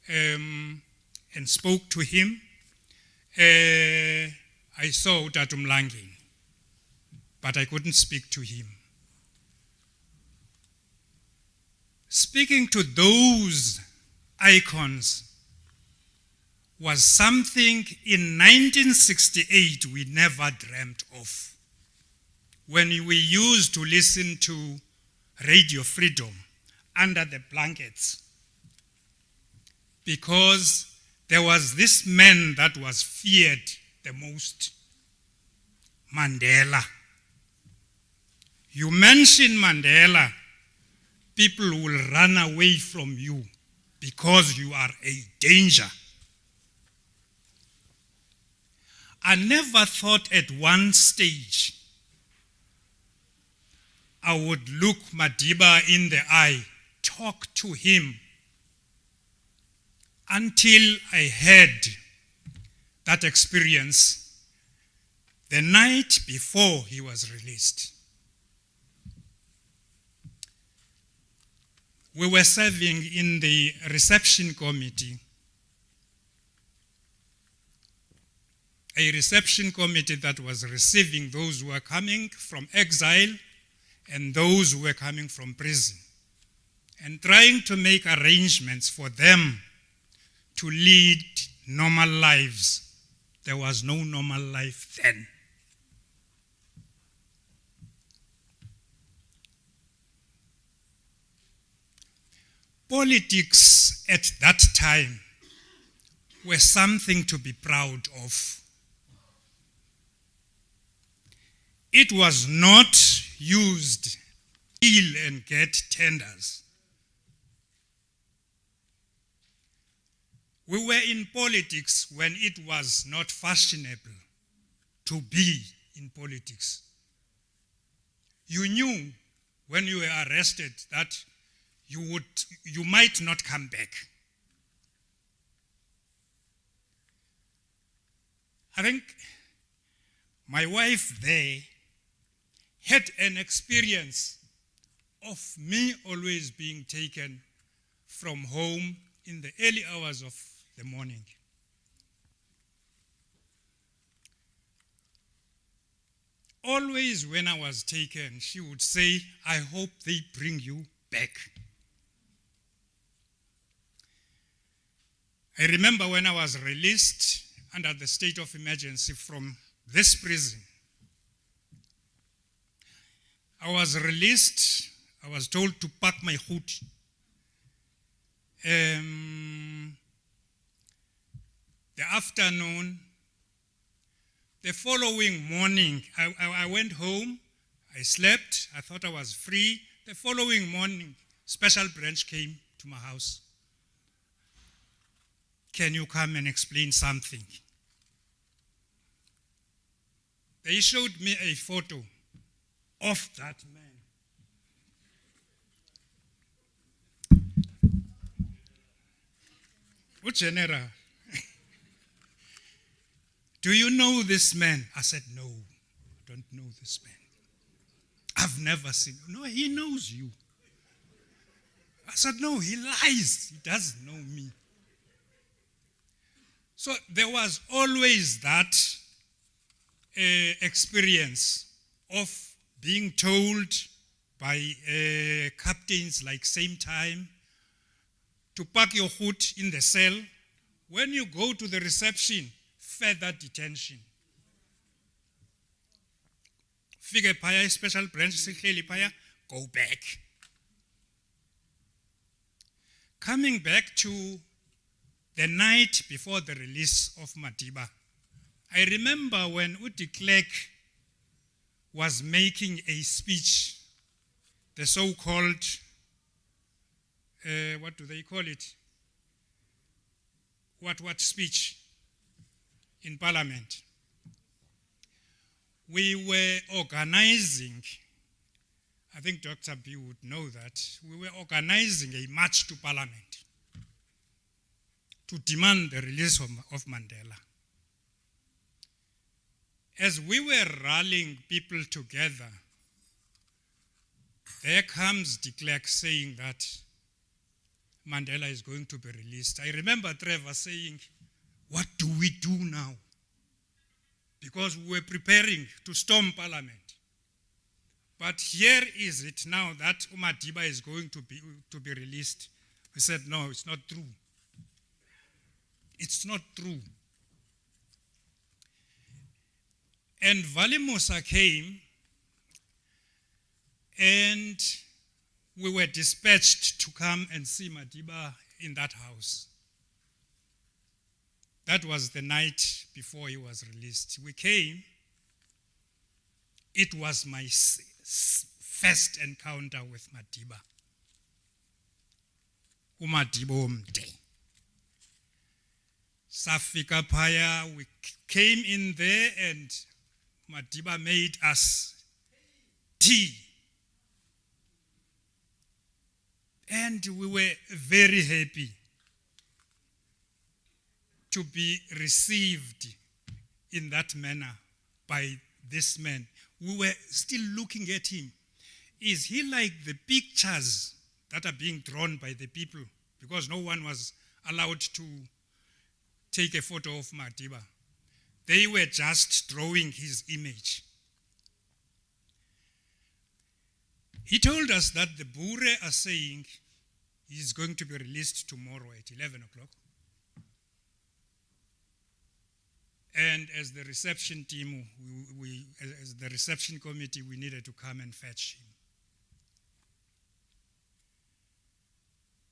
and spoke to him. I saw Utatu Mlangi, but I couldn't speak to him. Speaking to those icons was something in 1968 we never dreamt of. When we used to listen to Radio Freedom under the blankets, because there was this man that was feared the most, Mandela. You mention Mandela, people will run away from you because you are a danger. I never thought at one stage I would look Madiba in the eye, talk to him, until I had that experience the night before he was released. We were serving in the reception committee, a reception committee that was receiving those who were coming from exile and those who were coming from prison, and trying to make arrangements for them to lead normal lives. There was no normal life then. Politics at that time were something to be proud of. It was not used to steal and get tenders. We were in politics when it was not fashionable to be in politics. You knew when you were arrested that you might not come back. I think my wife there had an experience of me always being taken from home in the early hours of the morning. Always when I was taken, she would say, "I hope they bring you back." I remember when I was released under the state of emergency from this prison. I was released. I was told to pack my hood. The afternoon, the following morning, I went home. I slept. I thought I was free. The following morning, special branch came to my house. "Can you come and explain something?" They showed me a photo of that man. General, "Do you know this man?" I said, "No, I don't know this man. I've never seen him." "No, he knows you." I said, "No, he lies. He doesn't know me." So there was always that experience of being told by captains like same time to pack your hood in the cell. When you go to the reception, further detention. Figure paya special branch paya, go back. Coming back to the night before the release of Madiba, I remember when Uti Clerk was making a speech, the so-called, what do they call it? What speech? in Parliament, we were organizing, I think Dr. B would know that, we were organizing a march to Parliament to demand the release of Mandela. As we were rallying people together, there comes de Klerk saying that Mandela is going to be released. I remember Trevor saying, what do we do now? Because we were preparing to storm Parliament. But here is it now that Madiba is going to be released. We said, no, it's not true. It's not true. And Vali Musa came, and we were dispatched to come and see Madiba in that house. That was the night before he was released. We came. It was my first encounter with Madiba. Umadiba umde. Safika Paya, we came in there and Madiba made us tea. And we were very happy to be received in that manner by this man. We were still looking at him. Is he like the pictures that are being drawn by the people? Because no one was allowed to take a photo of Madiba. They were just drawing his image. He told us that the Bure are saying he's going to be released tomorrow at 11 o'clock. And as the reception team, as the reception committee, we needed to come and fetch him.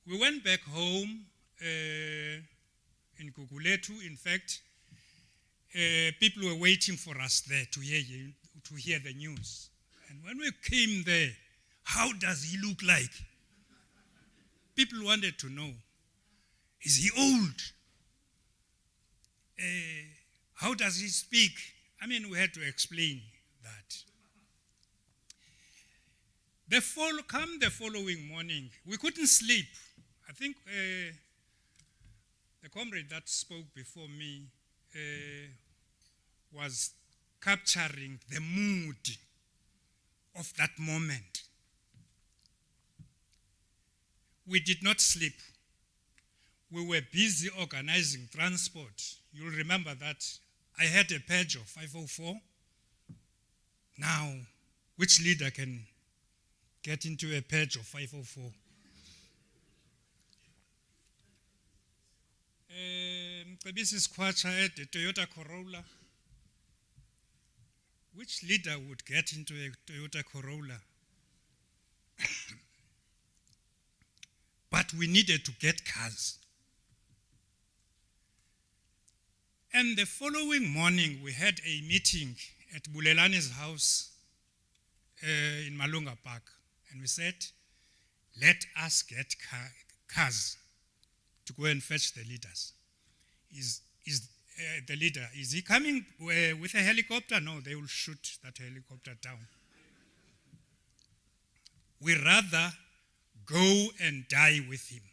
We went back home in Guguletu. In fact, people were waiting for us there to hear the news. And when we came there, how does he look like? People wanted to know, is he old? How does he speak? I mean, we had to explain that. The following morning, we couldn't sleep. I think the comrade that spoke before me was capturing the mood of that moment. We did not sleep. We were busy organizing transport. You'll remember that I had a page of 504. Now, which leader can get into a page of 504? This Kwacha had a Toyota Corolla. Which leader would get into a Toyota Corolla? But we needed to get cars. And the following morning, we had a meeting at Bulelani's house in Malunga Park. And we said, let us get cars to go and fetch the leaders. Is the leader, is he coming with a helicopter? No, they will shoot that helicopter down. We rather go and die with him.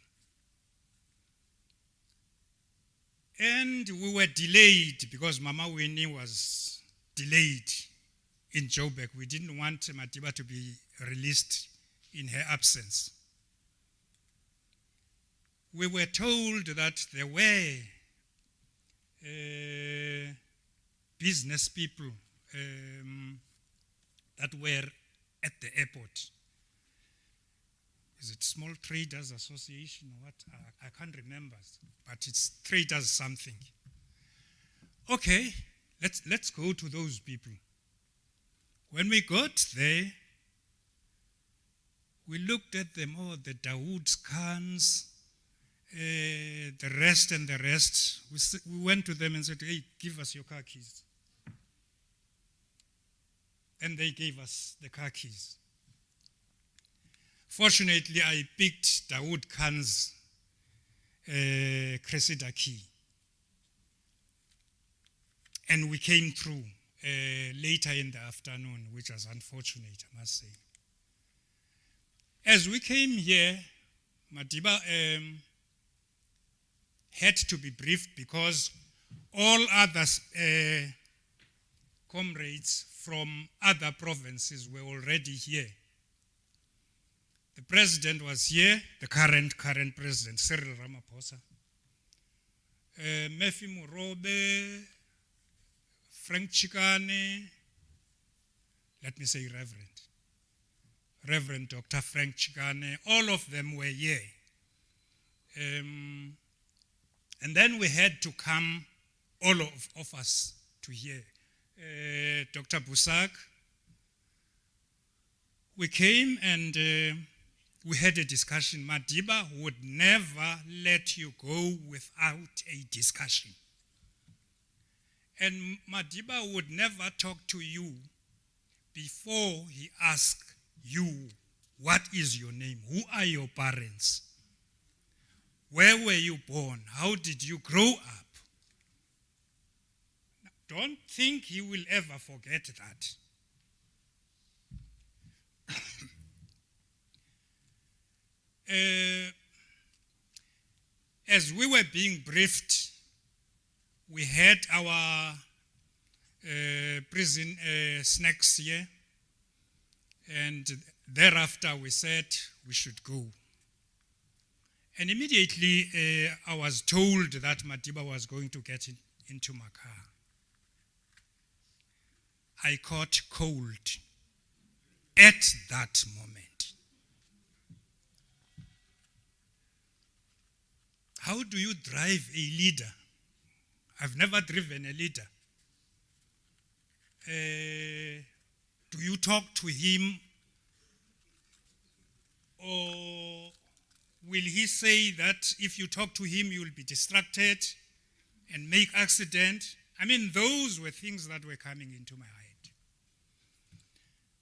And we were delayed because Mama Winnie was delayed in Joburg. We didn't want Madiba to be released in her absence. We were told that there were business people that were at the airport. Is it Small Traders Association or what? I can't remember, but it's traders something. Okay, let's go to those people. When we got there, we looked at them all, the Dawood Khans, the rest and the rest. We went to them and said, hey, give us your car keys. And they gave us the car keys. Fortunately, I picked Dawood Khan's Cressida key. And we came through later in the afternoon, which was unfortunate, I must say. As we came here, Madiba had to be briefed because all other comrades from other provinces were already here. The president was here, the current president, Cyril Ramaphosa. Mefi Murobe, Frank Chikane, let me say Reverend Dr. Frank Chikane, all of them were here. And then we had to come, all of us, to here. Dr. Busak, we came and we had a discussion. Madiba would never let you go without a discussion. And Madiba would never talk to you before he asked you, what is your name? Who are your parents? Where were you born? How did you grow up? Don't think he will ever forget that. As we were being briefed, we had our prison snacks here, and thereafter we said we should go. And immediately I was told that Madiba was going to get into my car. I caught cold at that moment. How do you drive a leader? I've never driven a leader. Do you talk to him, or will he say that if you talk to him, you'll be distracted and make accident? I mean, those were things that were coming into my head.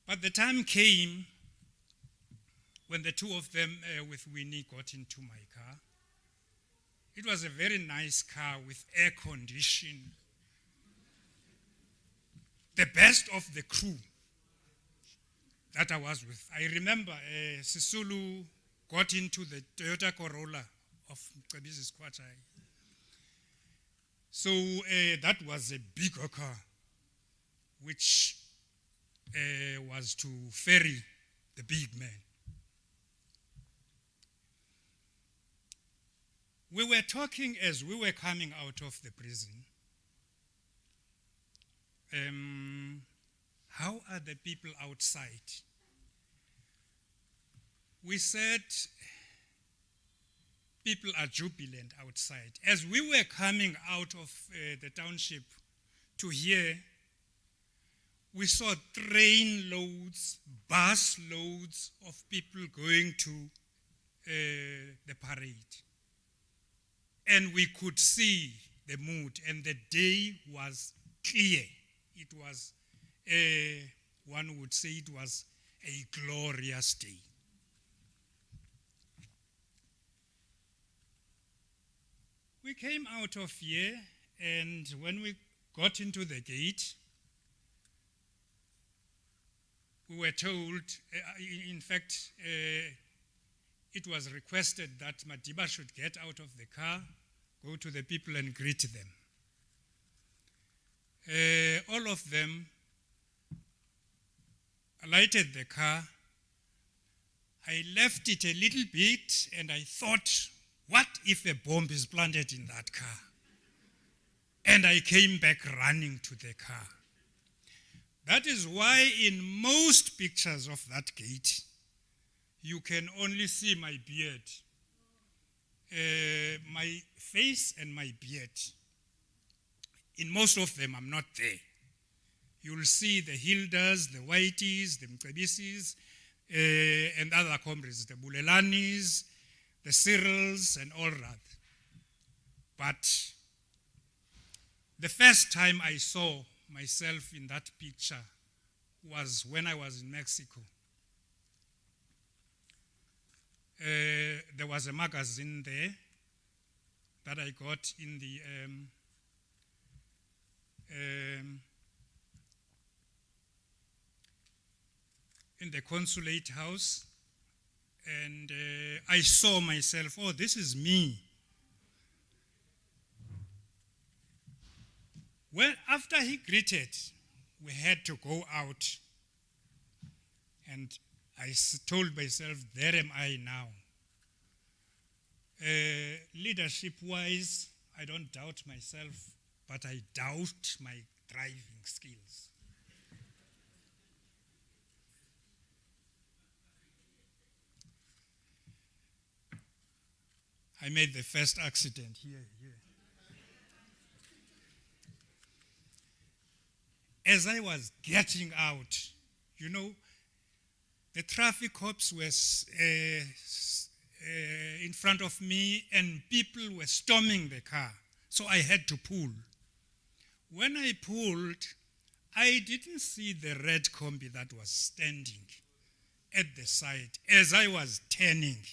But the time came when the two of them with Winnie got into my car. It was a very nice car with air condition. The best of the crew that I was with. I remember Sisulu got into the Toyota Corolla of Mcebisi's Kwachai. So that was a bigger car, which was to ferry the big man. We were talking as we were coming out of the prison. How are the people outside? We said people are jubilant outside. As we were coming out of the township to here, we saw train loads, bus loads of people going to the parade. And we could see the mood, and the day was clear. It was, one would say it was a glorious day. We came out of here, and when we got into the gate, we were told, in fact, it was requested that Madiba should get out of the car, go to the people and greet them. All of them alighted the car. I left it a little bit and I thought, what if a bomb is planted in that car? And I came back running to the car. That is why in most pictures of that gate, you can only see my beard, my face and my beard. In most of them, I'm not there. You'll see the Hildas, the Whiteys, the Mcebisis, and other comrades, the Bulelanis, the Cyrils, and all that. But the first time I saw myself in that picture was when I was in Mexico. There was a magazine there that I got in the in the consulate house, and I saw myself, oh, this is me. Well, after he greeted, we had to go out. And I told myself, there am I now. Leadership-wise, I don't doubt myself, but I doubt my driving skills. I made the first accident here. As I was getting out, you know, the traffic cops were in front of me and people were storming the car. So I had to pull. When I pulled, I didn't see the red combi that was standing at the side. As I was turning,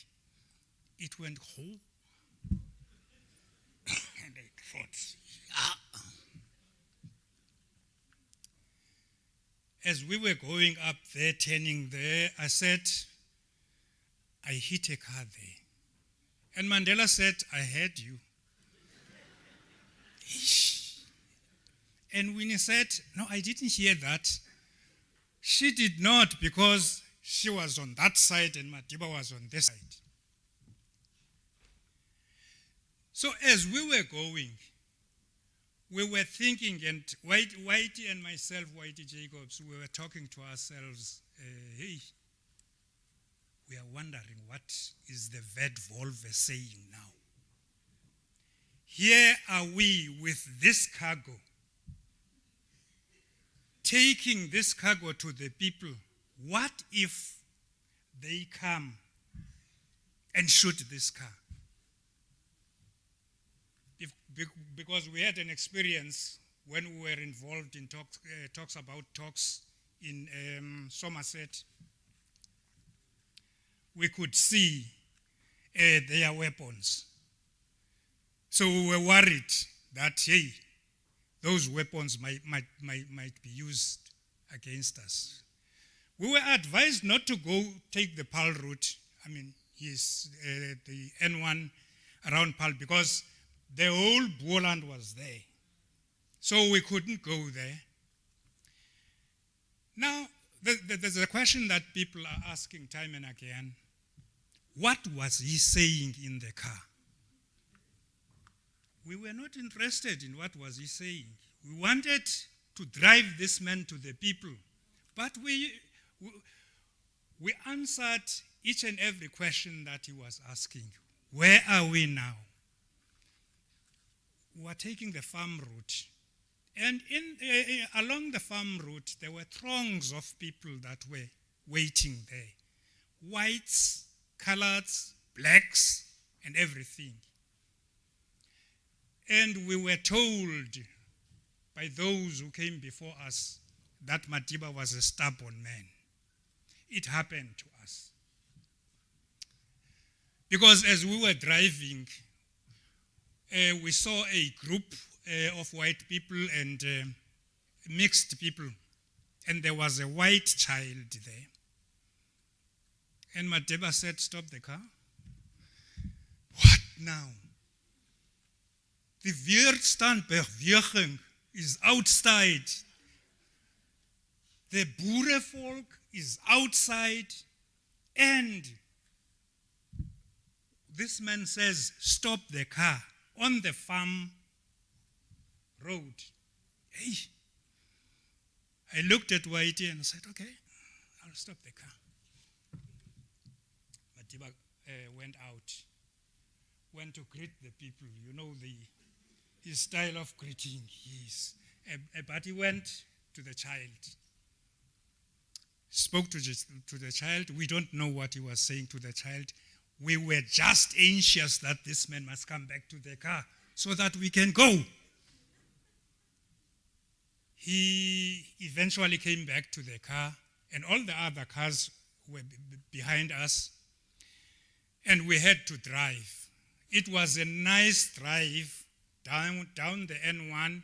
it went, oh. And I thought, As we were going up there, turning there, I said, I hit a car there. And Mandela said, I heard you. And Winnie said, no, I didn't hear that. She did not, because she was on that side and Madiba was on this side. So as we were going, we were thinking, and Whitey and myself, Whitey Jacobs, we were talking to ourselves, hey, we are wondering what is the Vedvolve saying now. Here are we with this cargo, taking this cargo to the people. What if they come and shoot this car? Because we had an experience when we were involved in talks about talks in Somerset. We could see their weapons. So we were worried that, hey, those weapons might be used against us. We were advised not to go take the Paarl route. I mean, the N1 around Paarl, because the whole Boland was there. So we couldn't go there. Now, there's a question that people are asking time and again. What was he saying in the car? We were not interested in what was he saying. We wanted to drive this man to the people. But we answered each and every question that he was asking. Where are we now? We were taking the farm route. And along the farm route, there were throngs of people that were waiting there. Whites, coloreds, blacks, and everything. And we were told by those who came before us that Madiba was a stubborn man. It happened to us. Because as we were driving, we saw a group of white people and mixed people. And there was a white child there. And Madiba said, stop the car. What now? The weerstandbeweging is outside. The boerevolk is outside. And this man says, stop the car on the farm road. Hey, I looked at Whitey and said, okay, I'll stop the car. Madiba went out, went to greet the people. You know his style of greeting. But he went to the child, spoke to the child. We don't know what he was saying to the child. We were just anxious that this man must come back to the car so that we can go. He eventually came back to the car, and all the other cars were behind us, and we had to drive. It was a nice drive down the N1,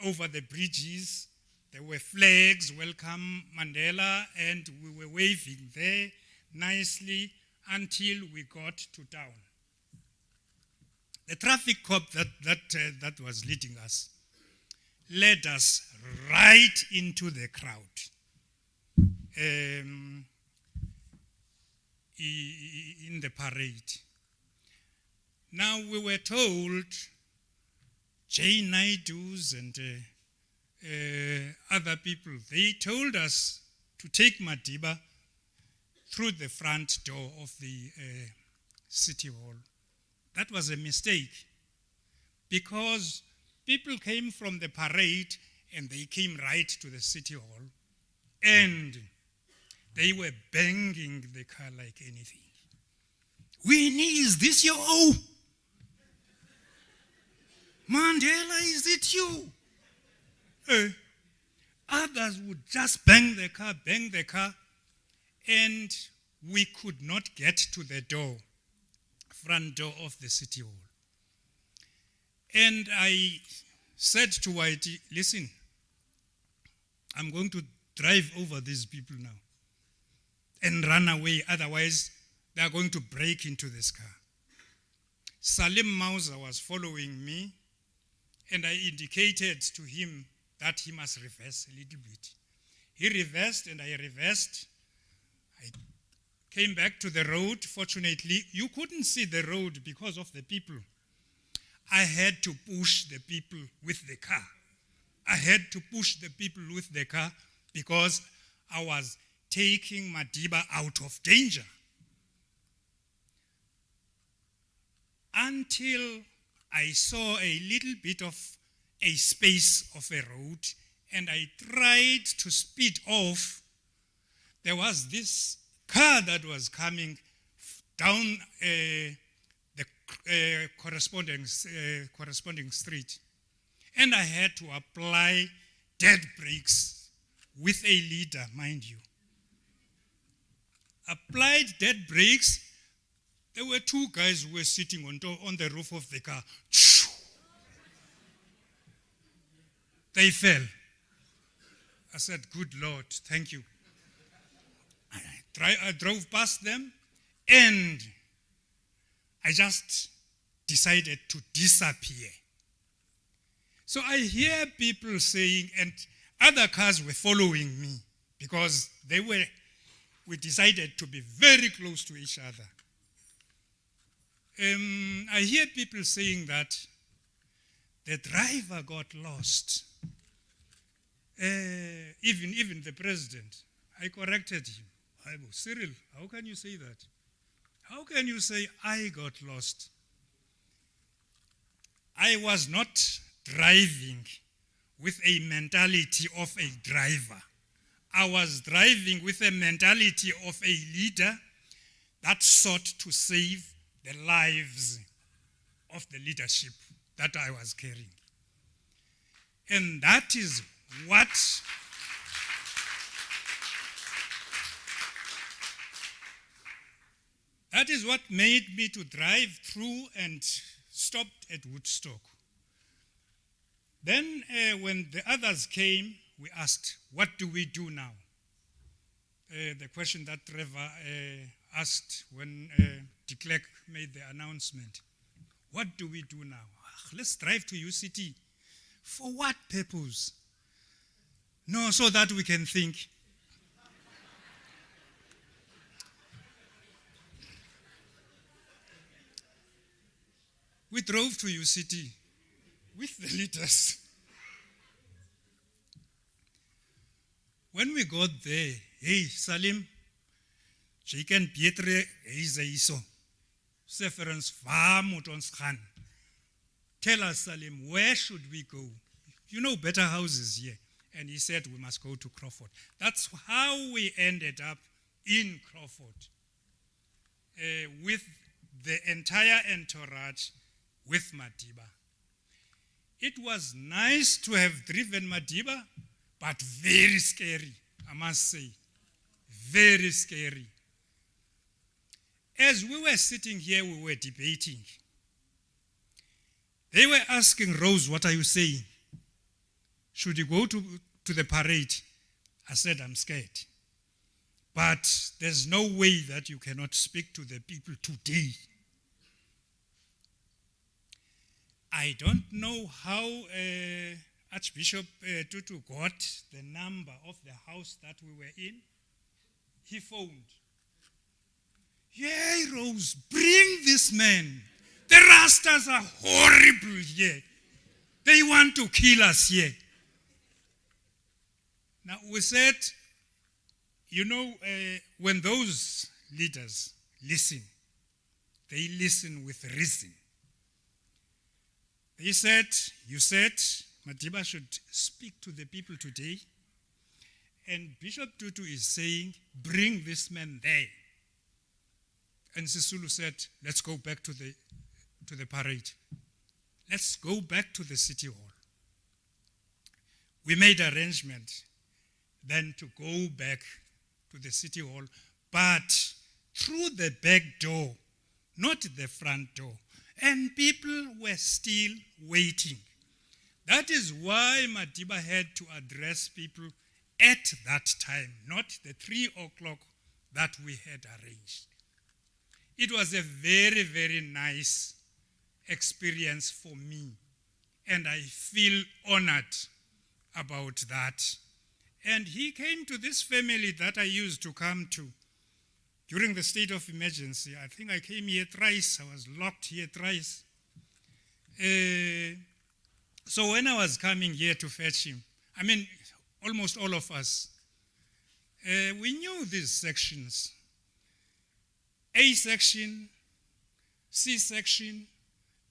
over the bridges. There were flags, welcome Mandela, and we were waving there nicely until we got to town. The traffic cop that was leading us led us right into the crowd. In the parade. Now we were told, Jay Naidus and other people, they told us to take Madiba through the front door of the city hall. That was a mistake because people came from the parade and they came right to the city hall and they were banging the car like anything. Winnie, is this your O? Mandela, is it you? Others would just bang the car, and we could not get to the door, front door of the city hall. And I said to Whitey, listen, I'm going to drive over these people now and run away, otherwise they are going to break into this car. Salim Mauser was following me, and I indicated to him that he must reverse a little bit. He reversed and I reversed. I came back to the road. Fortunately, you couldn't see the road because of the people. I had to push the people with the car. I had to push the people with the car because I was taking Madiba out of danger. Until I saw a little bit of a space of a road and I tried to speed off. There was this car that was coming down the corresponding street. And I had to apply dead brakes with a leader, mind you. Applied dead brakes. There were two guys who were sitting on the roof of the car. They fell. I said, good Lord, thank you. I drove past them and I just decided to disappear. So I hear people saying, and other cars were following me because we decided to be very close to each other. I hear people saying that the driver got lost. Even the president, I corrected him. I go, Cyril, how can you say that? How can you say I got lost? I was not driving with a mentality of a driver. I was driving with a mentality of a leader that sought to save the lives of the leadership that I was carrying. And that is what made me to drive through and stopped at Woodstock. Then when the others came, we asked, what do we do now? The question that Trevor asked when de Klerk made the announcement. What do we do now? Let's drive to UCT. For what purpose? No, so that we can think. We drove to UCT with the leaders. When we got there, hey, Salim, Jaken Pietre, Eizo, Seferens Famut ons gaan. Tell us, Salim, where should we go? You know better houses here. And he said we must go to Crawford. That's how we ended up in Crawford with the entire entourage with Madiba. It was nice to have driven Madiba, but very scary, I must say. Very scary. As we were sitting here, we were debating. They were asking Rose, what are you saying? Should you go to to the parade. I said, I'm scared. But there's no way that you cannot speak to the people today. I don't know how Archbishop Tutu got the number of the house that we were in. He phoned. Yay, Rose, bring this man. The Rastas are horrible here. They want to kill us here. Now, we said, you know, when those leaders listen, they listen with reason. They said, you said, Madiba should speak to the people today. And Bishop Tutu is saying, bring this man there. And Sisulu said, let's go back to the parade. Let's go back to the city hall. We made arrangement then to go back to the city hall, but through the back door, not the front door. And people were still waiting. That is why Madiba had to address people at that time, not the 3 o'clock that we had arranged. It was a very, very nice experience for me, and I feel honored about that. And he came to this family that I used to come to during the state of emergency. I think I came here thrice. I was locked here thrice. So when I was coming here to fetch him, I mean, almost all of us, we knew these sections. A section, C section,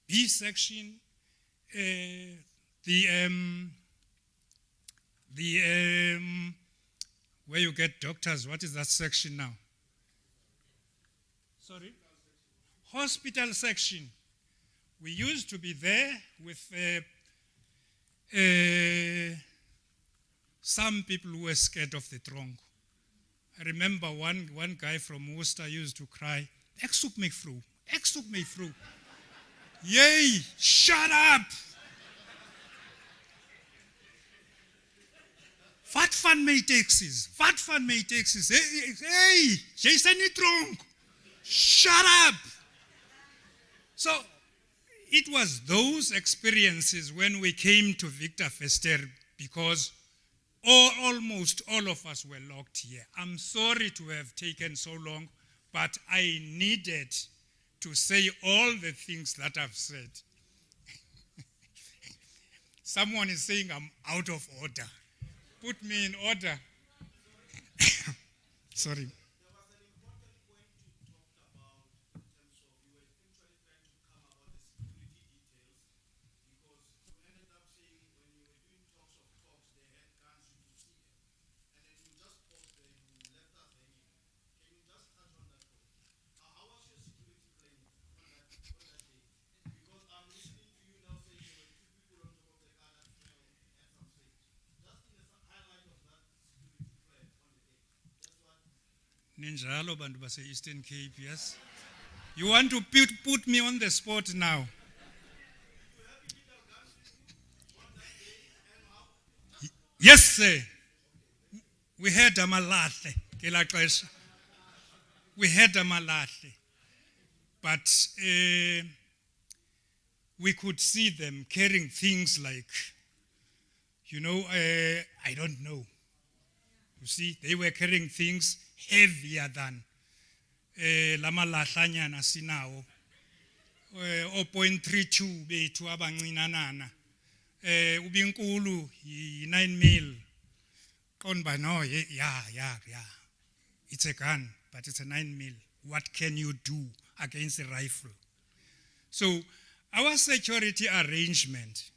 B section, where you get doctors. What is that section now? Sorry? Hospital section. We used to be there with some people who were scared of the tronc. I remember one guy from Worcester used to cry, "Ek soek my vrou, ek soek my vrou." Yay, shut up! Wat van my taxis? Wat van my taxis? Hey, Jason nie tronk. Shut up! So, it was those experiences when we came to Victor Verster, because almost all of us were locked here. I'm sorry to have taken so long, but I needed to say all the things that I've said. Someone is saying I'm out of order. Put me in order. Sorry. Ninjalo bantu base Eastern Cape, yes? You want to put me on the spot now? Yes, sir. We had Amalahle, kela xesha. We had Amalahle. But we could see them carrying things like, you know, I don't know. You see, they were carrying things heavier than lama lahlanyana sinawo 0.32 bethu abancinanana ubinkulu 9 mil qonba no yeah it's a gun but it's a 9 mil. What can you do against a rifle? So our security arrangement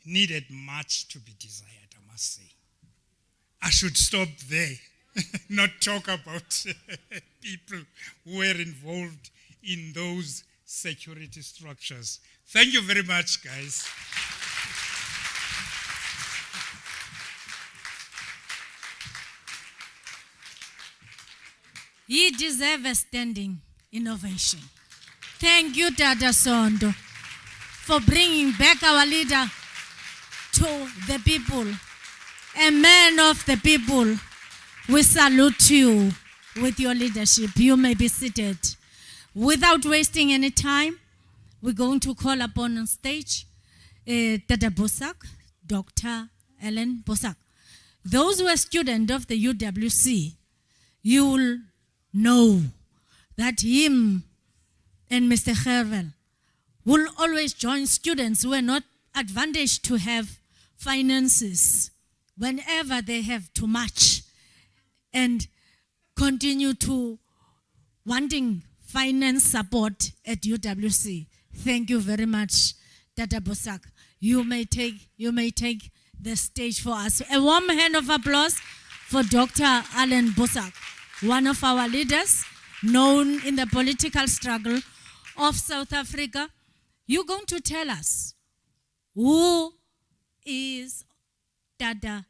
needed much to be desired, I must say. I should stop there, not talk about people who were involved in those security structures. Thank you very much, guys. He deserves a standing ovation. Thank you, Dada Sondo, for bringing back our leader to the people. a man of the people, we salute you with your leadership. You may be seated. Without wasting any time, we're going to call upon on stage Dada Bosak, Dr. Ellen Bosak. Those who are students of the UWC, you will know that him and Mr. Hervel will always join students who are not advantaged to have finances whenever they have too much, and continue to wanting finance support at UWC. Thank you very much, Dada Bosak. You may take the stage for us. A warm hand of applause for Dr. Alan Bosak, one of our leaders, known in the political struggle of South Africa. You're going to tell us who is Dada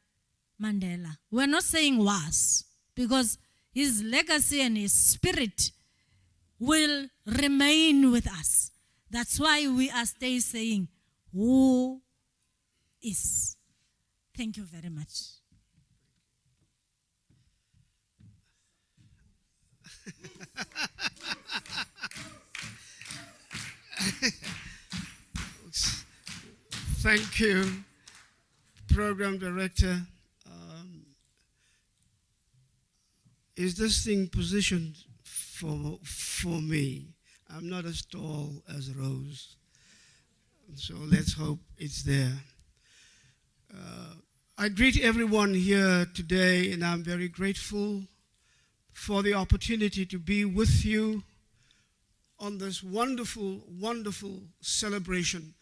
Mandela. We're not saying was, because his legacy and his spirit will remain with us. That's why we are still saying who is. Thank you very much. Thank you, Program Director. Is this thing positioned for me? I'm not as tall as Rose, so let's hope it's there. I greet everyone here today, and I'm very grateful for the opportunity to be with you on this wonderful, wonderful celebration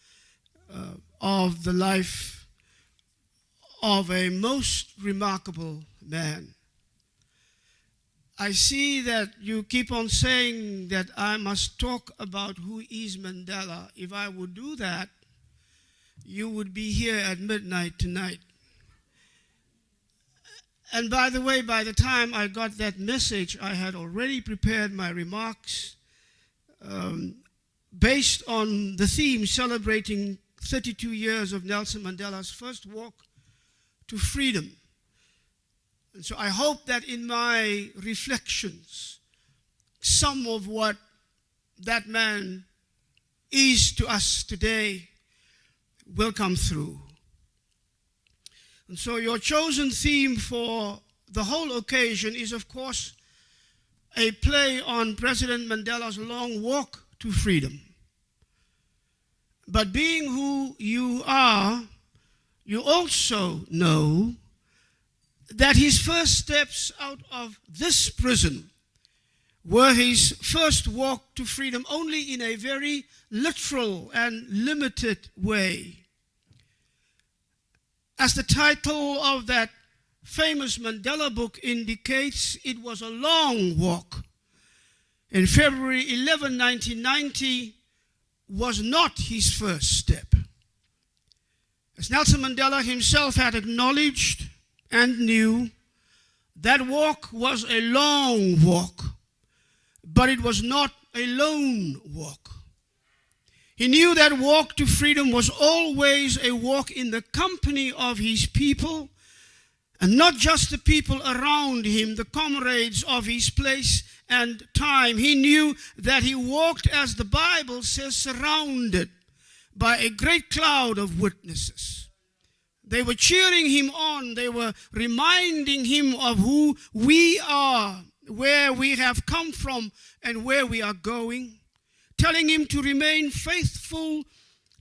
of the life of a most remarkable man. I see that you keep on saying that I must talk about who is Mandela. If I would do that, you would be here at midnight tonight. And by the way, by the time I got that message, I had already prepared my remarks based on the theme celebrating 32 years of Nelson Mandela's first walk to freedom. And so I hope that in my reflections, some of what that man is to us today will come through. And so your chosen theme for the whole occasion is, of course, a play on President Mandela's long walk to freedom. But being who you are, you also know that his first steps out of this prison were his first walk to freedom, only in a very literal and limited way. As the title of that famous Mandela book indicates, it was a long walk. And February 11, 1990 was not his first step. As Nelson Mandela himself had acknowledged and knew, that walk was a long walk, but it was not a lone walk. He knew that walk to freedom was always a walk in the company of his people, and not just the people around him, the comrades of his place and time. He knew that he walked, as the Bible says, surrounded by a great cloud of witnesses. They were cheering him on. They were reminding him of who we are, where we have come from, and where we are going. Telling him to remain faithful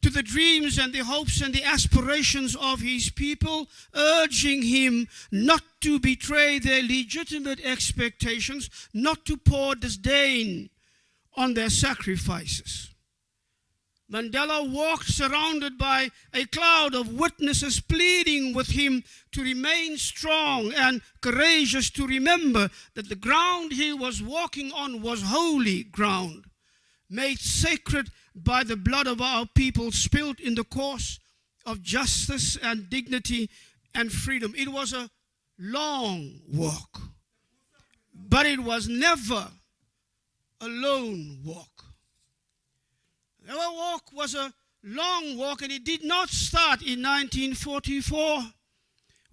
to the dreams and the hopes and the aspirations of his people, urging him not to betray their legitimate expectations, not to pour disdain on their sacrifices. Mandela walked surrounded by a cloud of witnesses pleading with him to remain strong and courageous, to remember that the ground he was walking on was holy ground, made sacred by the blood of our people, spilled in the cause of justice and dignity and freedom. It was a long walk, but it was never a lone walk. Our walk was a long walk, and it did not start in 1944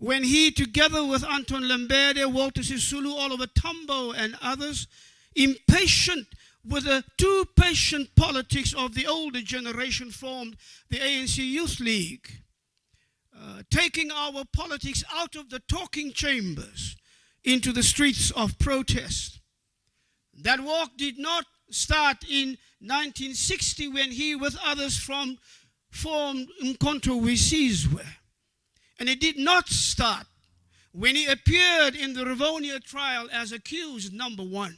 when he, together with Anton Lembede, Walter Sisulu, Oliver Tambo, and others, impatient with the too patient politics of the older generation, formed the ANC Youth League, taking our politics out of the talking chambers into the streets of protest. That walk did not start in 1960 when he, with others, formed Umkhonto weSizwe. And it did not start when he appeared in the Rivonia trial as accused number 1.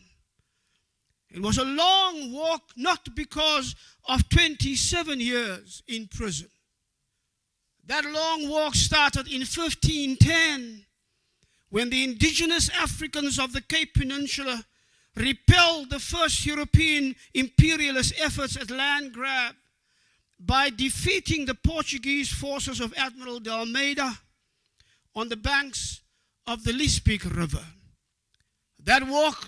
It was a long walk, not because of 27 years in prison. That long walk started in 1510 when the indigenous Africans of the Cape Peninsula repelled the first European imperialist efforts at land grab by defeating the Portuguese forces of Admiral de Almeida on the banks of the Liesbeek River. That walk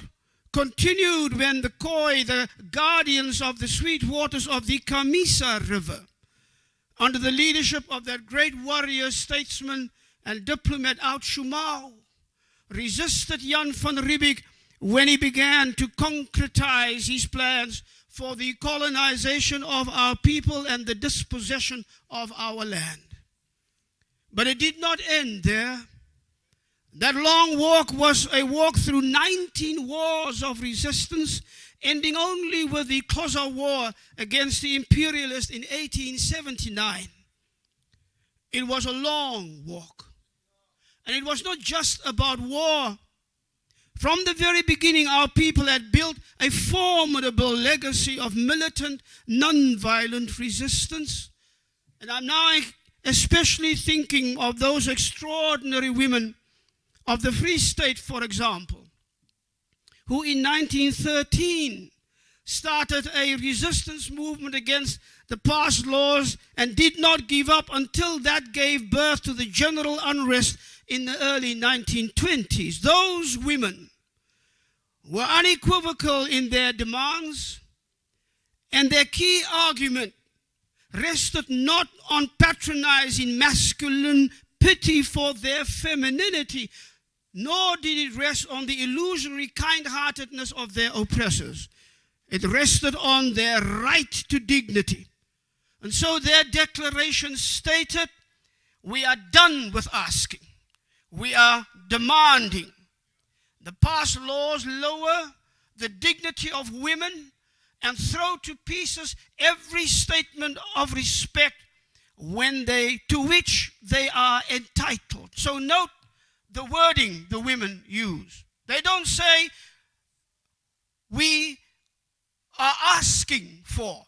continued when the Khoi, the guardians of the sweet waters of the Kamisa River, under the leadership of that great warrior, statesman, and diplomat Oud Shumau, resisted Jan van Riebeeck when he began to concretize his plans for the colonization of our people and the dispossession of our land. But it did not end there. That long walk was a walk through 19 wars of resistance, ending only with the Xhosa War against the imperialists in 1879. It was a long walk. And it was not just about war. From the very beginning, our people had built a formidable legacy of militant, non-violent resistance. And I'm now especially thinking of those extraordinary women of the Free State, for example, who in 1913 started a resistance movement against the past laws and did not give up until that gave birth to the general unrest in the early 1920s. Those women were unequivocal in their demands, and their key argument rested not on patronizing masculine pity for their femininity, nor did it rest on the illusory kind-heartedness of their oppressors. It rested on their right to dignity. And so their declaration stated, we are done with asking. We are demanding. The past laws lower the dignity of women and throw to pieces every statement of respect to which they are entitled. So note the wording the women use. They don't say, we are asking for.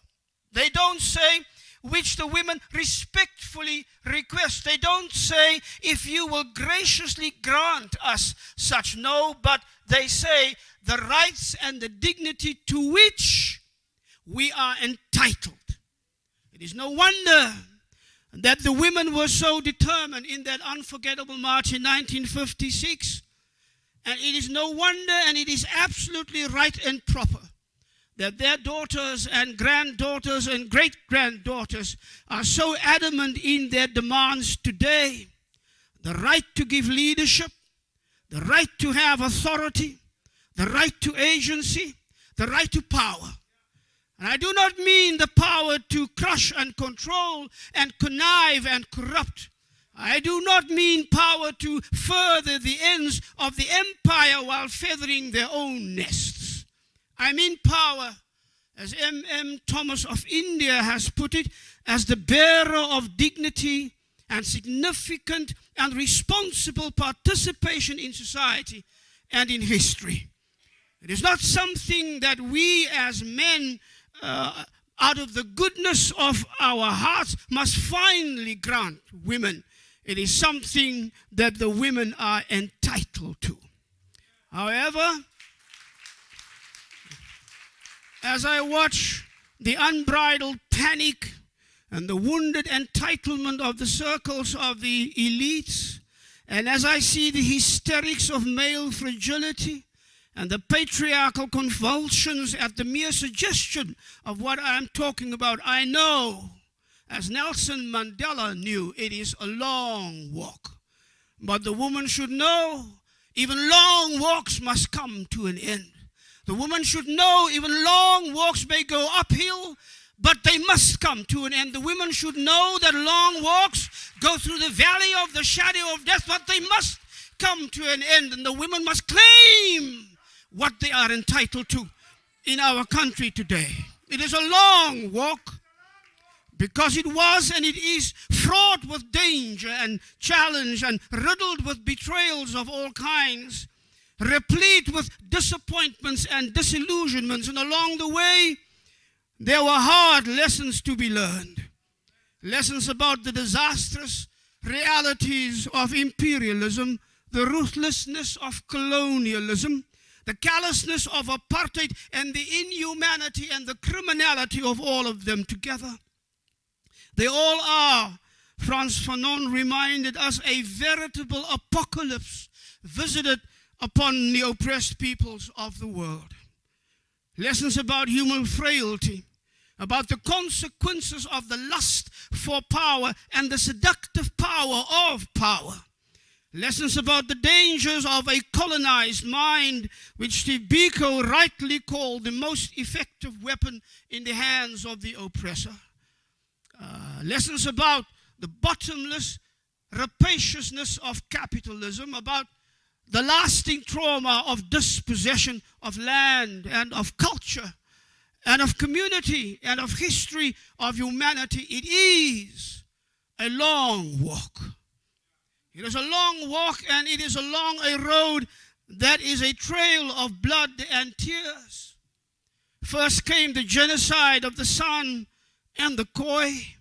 They don't say, which the women respectfully request. They don't say, if you will graciously grant us such. No, but they say, the rights and the dignity to which we are entitled. It is no wonder that the women were so determined in that unforgettable march in 1956. And it is no wonder, and it is absolutely right and proper, that their daughters and granddaughters and great-granddaughters are so adamant in their demands today. The right to give leadership, the right to have authority, the right to agency, the right to power. And I do not mean the power to crush and control and connive and corrupt. I do not mean power to further the ends of the empire while feathering their own nests. I mean power, as M.M. Thomas of India has put it, as the bearer of dignity and significant and responsible participation in society and in history. It is not something that we as men, out of the goodness of our hearts, must finally grant women. It is something that the women are entitled to. However, as I watch the unbridled panic and the wounded entitlement of the circles of the elites, and as I see the hysterics of male fragility and the patriarchal convulsions at the mere suggestion of what I am talking about, I know, as Nelson Mandela knew, it is a long walk. But the woman should know even long walks must come to an end. The woman should know even long walks may go uphill, but they must come to an end. The women should know that long walks go through the valley of the shadow of death, but they must come to an end. And the women must claim what they are entitled to in our country today. It is a long walk because it was and it is fraught with danger and challenge and riddled with betrayals of all kinds, replete with disappointments and disillusionments. And along the way, there were hard lessons to be learned. Lessons about the disastrous realities of imperialism, the ruthlessness of colonialism, the callousness of apartheid, and the inhumanity and the criminality of all of them together. They all are, Frantz Fanon reminded us, a veritable apocalypse visited upon the oppressed peoples of the world. Lessons about human frailty, about the consequences of the lust for power and the seductive power of power. Lessons about the dangers of a colonized mind, which Steve Biko rightly called the most effective weapon in the hands of the oppressor. Lessons about the bottomless rapaciousness of capitalism, about the lasting trauma of dispossession of land and of culture and of community and of history of humanity. It is a long walk. It is a long walk, and it is along a road that is a trail of blood and tears. First came the genocide of the San and the Khoi.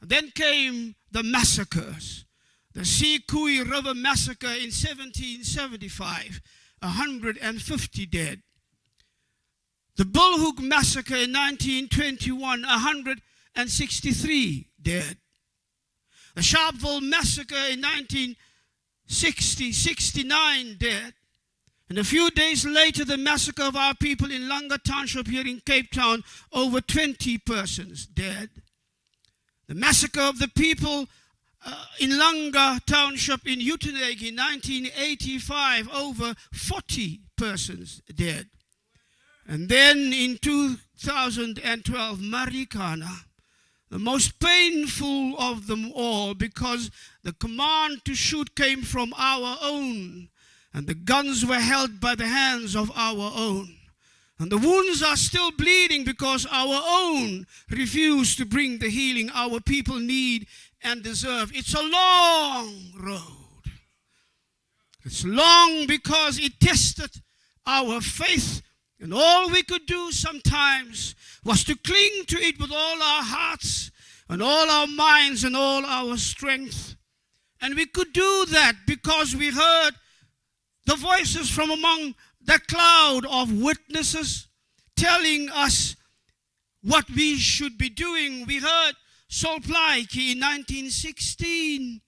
Then came the massacres. The Sikui River Massacre in 1775, 150 dead. The Bulhoek Massacre in 1921, 163 dead. The Sharpeville Massacre in 1960, 69 dead. And a few days later, the massacre of our people in Langa Township here in Cape Town, over 20 persons dead. The massacre of the people in Langa Township in Uitenhage in 1985, over 40 persons dead. And then in 2012, Marikana, the most painful of them all, because the command to shoot came from our own, and the guns were held by the hands of our own. And the wounds are still bleeding because our own refuse to bring the healing our people need and deserve. It's a long road. It's long because it tested our faith, and all we could do sometimes was to cling to it with all our hearts and all our minds and all our strength. And we could do that because we heard the voices from among the cloud of witnesses telling us what we should be doing. We heard Sol Plaatje in 1916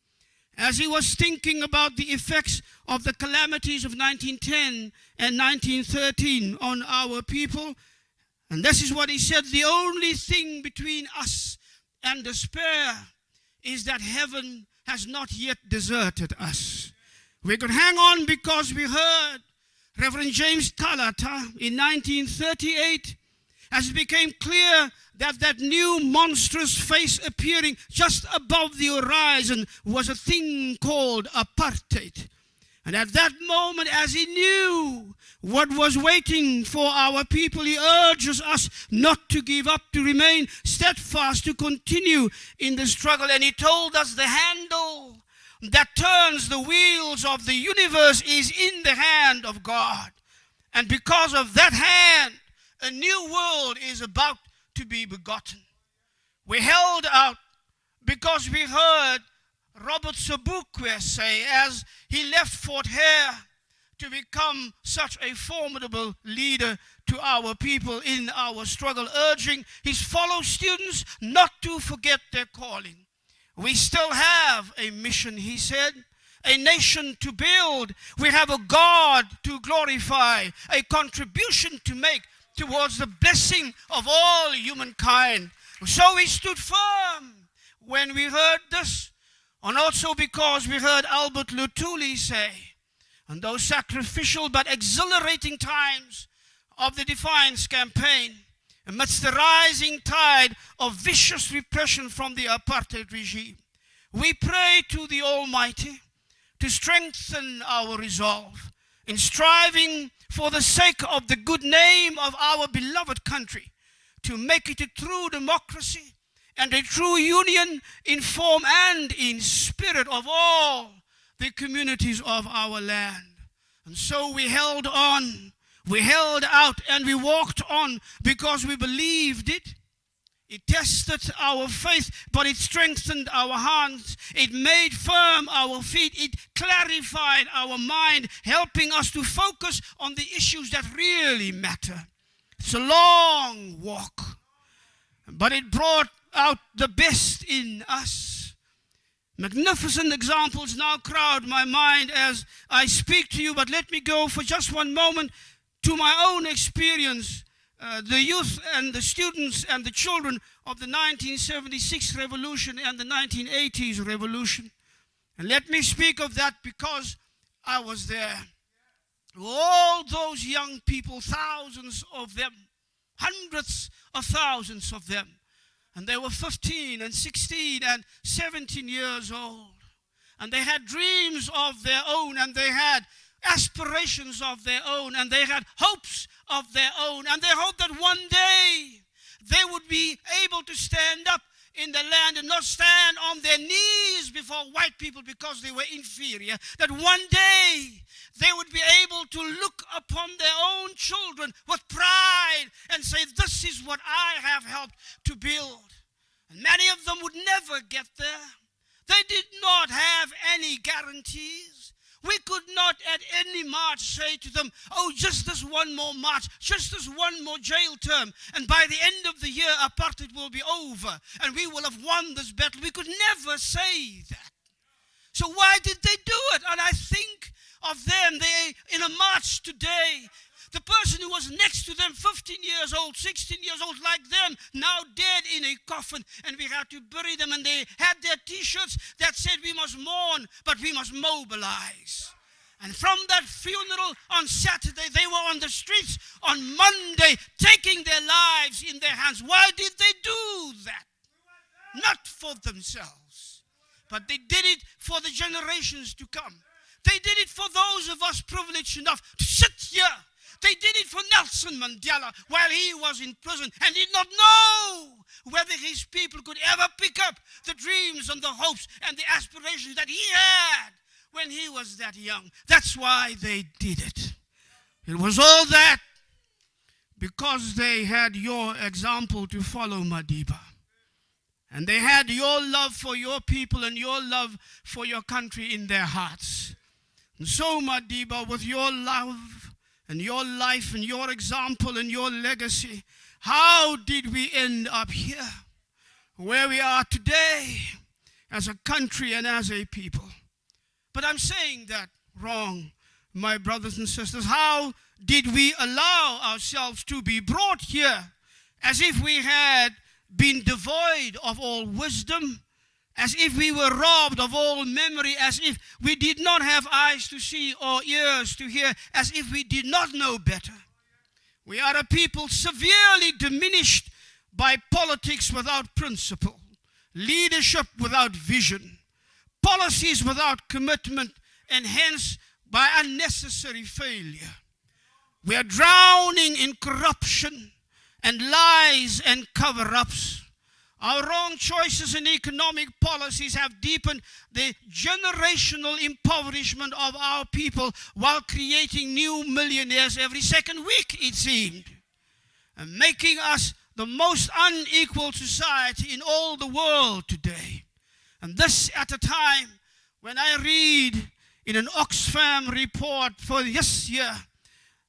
as he was thinking about the effects of the calamities of 1910 and 1913 on our people. And this is what he said: the only thing between us and despair is that heaven has not yet deserted us. We could hang on because we heard Reverend James Talata in 1938, as it became clear that that new monstrous face appearing just above the horizon was a thing called apartheid. And at that moment, as he knew what was waiting for our people, he urges us not to give up, to remain steadfast, to continue in the struggle. And he told us the handle that turns the wheels of the universe is in the hand of God. And because of that hand, a new world is about to be begotten. We held out because we heard Robert Sobukwe say, as he left Fort Hare to become such a formidable leader to our people in our struggle, urging his fellow students not to forget their calling. We still have a mission, he said, a nation to build. We have a God to glorify, a contribution to make towards the blessing of all humankind. So we stood firm when we heard this. and also because we heard Albert Lutuli say, in those sacrificial but exhilarating times of the Defiance campaign, amidst the rising tide of vicious repression from the apartheid regime, we pray to the Almighty to strengthen our resolve in striving for the sake of the good name of our beloved country, to make it a true democracy and a true union in form and in spirit of all the communities of our land. And so we held on, we held out, and we walked on because we believed it. It tested our faith, but it strengthened our hands. It made firm our feet. It clarified our mind, helping us to focus on the issues that really matter. It's a long walk, but it brought out the best in us. Magnificent examples now crowd my mind as I speak to you, but let me go for just one moment to my own experience. The youth and the students and the children of the 1976 revolution and the 1980s revolution. And let me speak of that because I was there. All those young people, thousands of them, hundreds of thousands of them. And they were 15 and 16 and 17 years old. And they had dreams of their own, and they had aspirations of their own, and they had hopes of their own, and they hoped that one day they would be able to stand up in the land and not stand on their knees before white people because they were inferior, that one day they would be able to look upon their own children with pride and say, this is what I have helped to build. And many of them would never get there. They did not have any guarantees. We could not at any march say to them, oh, just this one more march, just this one more jail term, and by the end of the year, apartheid will be over, and we will have won this battle. We could never say that. So why did they do it? And I think of them, they in a march today, the person who was next to them, 15 years old, 16 years old, like them, now dead in a coffin, and we had to bury them, and they had their T-shirts that said, we must mourn, but we must mobilize. And from that funeral on Saturday, they were on the streets on Monday, taking their lives in their hands. Why did they do that? Not for themselves, but they did it for the generations to come. They did it for those of us privileged enough to sit here. They did it for Nelson Mandela while he was in prison and did not know whether his people could ever pick up the dreams and the hopes and the aspirations that he had when he was that young. That's why they did it. It was all that because they had your example to follow, Madiba. And they had your love for your people and your love for your country in their hearts. And so, Madiba, with your love and your life and your example and your legacy, how did we end up here, where we are today as a country and as a people? But I'm saying that wrong, my brothers and sisters. How did we allow ourselves to be brought here as if we had been devoid of all wisdom, as if we were robbed of all memory, as if we did not have eyes to see or ears to hear, as if we did not know better? We are a people severely diminished by politics without principle, leadership without vision, policies without commitment, and hence by unnecessary failure. We are drowning in corruption and lies and cover-ups. Our wrong choices in economic policies have deepened the generational impoverishment of our people while creating new millionaires every second week, it seemed, and making us the most unequal society in all the world today. And this at a time when I read in an Oxfam report for this year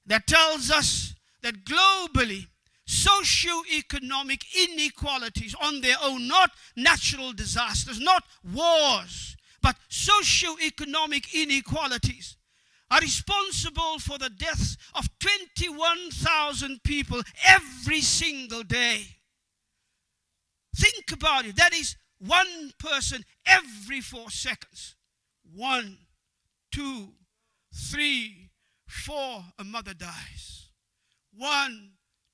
that tells us that globally, socio-economic inequalities on their own, not natural disasters, not wars, but socio-economic inequalities are responsible for the deaths of 21,000 people every single day. Think about it. That is one person every 4 seconds. 1, 2, 3, 4, a mother dies. 1,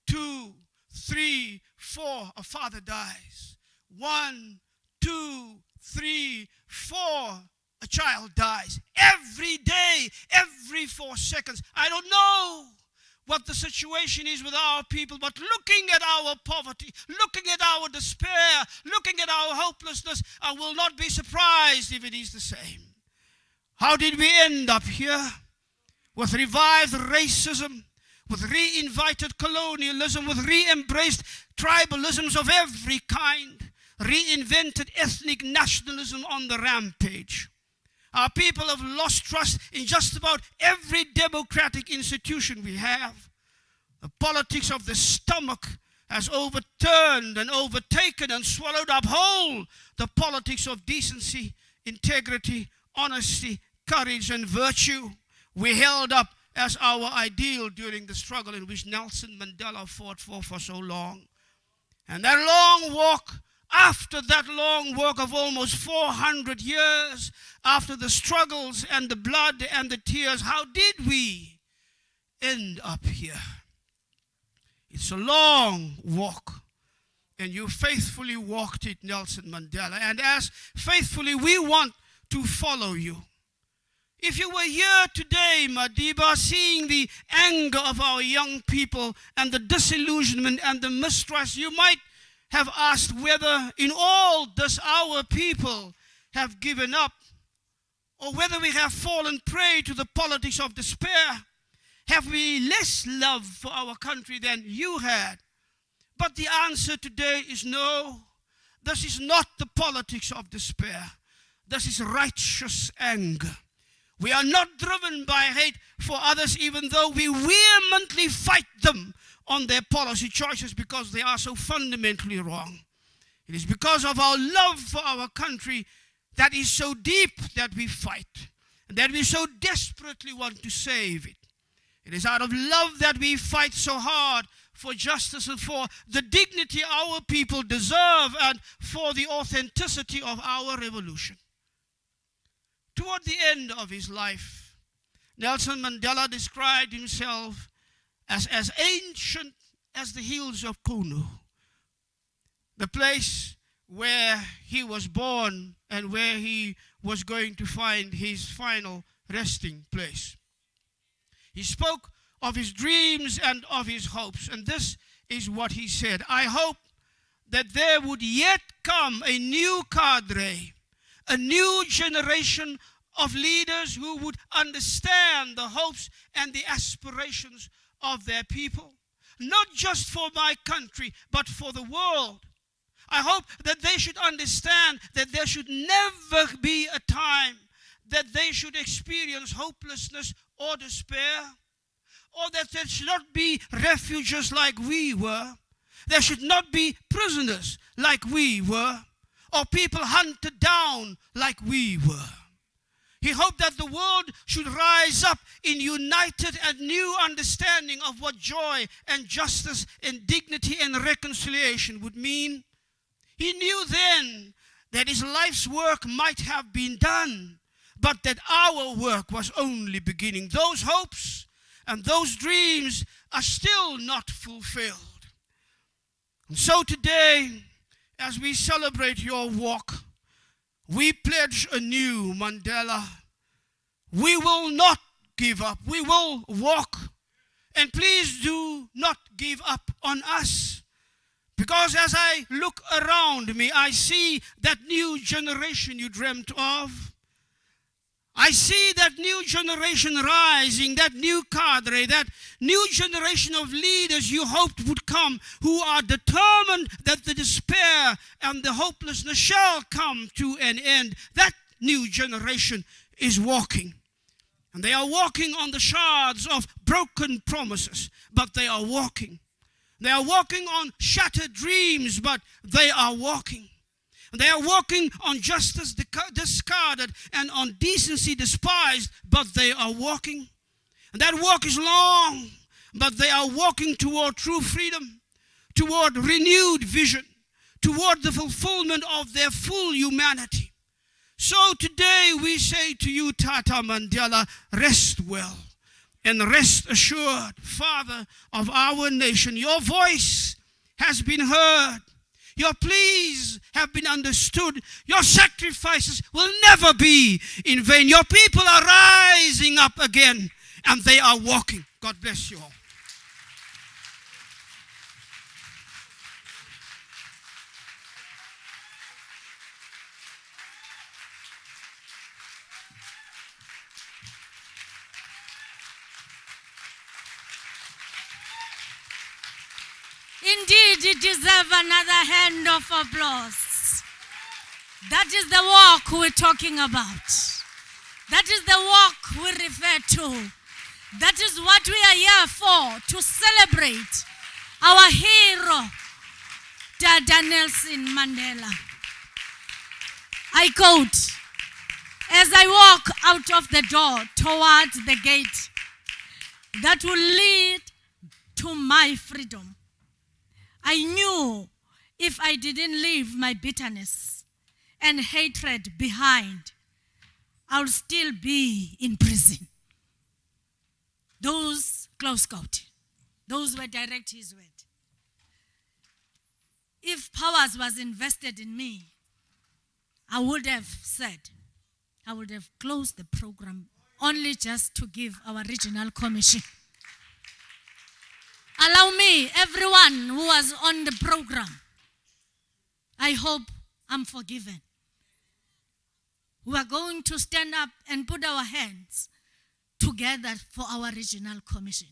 2, 3, 4, a father dies. 1, 2, 3, 4, a child dies. Every day, every 4 seconds. I don't know what the situation is with our people, but looking at our poverty, looking at our despair, looking at our hopelessness, I will not be surprised if it is the same. How did we end up here? With revived racism, with re-invited colonialism, with re-embraced tribalisms of every kind, reinvented ethnic nationalism on the rampage. Our people have lost trust in just about every democratic institution we have. The politics of the stomach has overturned and overtaken and swallowed up whole the politics of decency, integrity, honesty, courage, and virtue we held up as our ideal during the struggle in which Nelson Mandela fought for so long. And that long walk, after that long walk of almost 400 years, after the struggles and the blood and the tears, how did we end up here? It's a long walk, and you faithfully walked it, Nelson Mandela, and as faithfully we want to follow you. If you were here today, Madiba, seeing the anger of our young people and the disillusionment and the mistrust, you might have asked whether in all does our people have given up, or whether we have fallen prey to the politics of despair. Have we less love for our country than you had? But the answer today is no. This is not the politics of despair. This is righteous anger. We are not driven by hate for others, even though we vehemently fight them on their policy choices because they are so fundamentally wrong. It is because of our love for our country that is so deep that we fight, and that we so desperately want to save it. It is out of love that we fight so hard for justice and for the dignity our people deserve and for the authenticity of our revolution. Toward the end of his life, Nelson Mandela described himself as ancient as the hills of Kunu, the place where he was born and where he was going to find his final resting place. He spoke of his dreams and of his hopes, and this is what he said: I hope that there would yet come a new cadre, a new generation of leaders who would understand the hopes and the aspirations of their people, not just for my country, but for the world. I hope that they should understand that there should never be a time that they should experience hopelessness or despair, or that there should not be refugees like we were. There should not be prisoners like we were, or people hunted down like we were. He hoped that the world should rise up in united and new understanding of what joy and justice and dignity and reconciliation would mean. He knew then that his life's work might have been done, but that our work was only beginning. Those hopes and those dreams are still not fulfilled. And so today, as we celebrate your walk, we pledge anew, Mandela, we will not give up. We will walk. And please do not give up on us. Because as I look around me, I see that new generation you dreamt of. I see that new generation rising, that new cadre, that new generation of leaders you hoped would come, who are determined that the despair and the hopelessness shall come to an end. That new generation is walking. And they are walking on the shards of broken promises, but they are walking. They are walking on shattered dreams, but they are walking. They are walking on justice discarded and on decency despised, but they are walking. And that walk is long, but they are walking toward true freedom, toward renewed vision, toward the fulfillment of their full humanity. So today we say to you, Tata Mandela, rest well and rest assured, Father of our nation. Your voice has been heard. Your pleas have been understood. Your sacrifices will never be in vain. Your people are rising up again and they are walking. God bless you all. Indeed, you deserve another hand of applause. That is the walk we're talking about. That is the walk we refer to. That is what we are here for, to celebrate our hero, Dada Nelson Mandela. I quote, as I walk out of the door towards the gate that will lead to my freedom, I knew if I didn't leave my bitterness and hatred behind, I'll still be in prison. Those close quote, those were direct his word. If powers was invested in me, I would have said, I would have closed the program only just to give our regional commission. Allow me, everyone who was on the program, I hope I'm forgiven. We are going to stand up and put our hands together for our regional commission.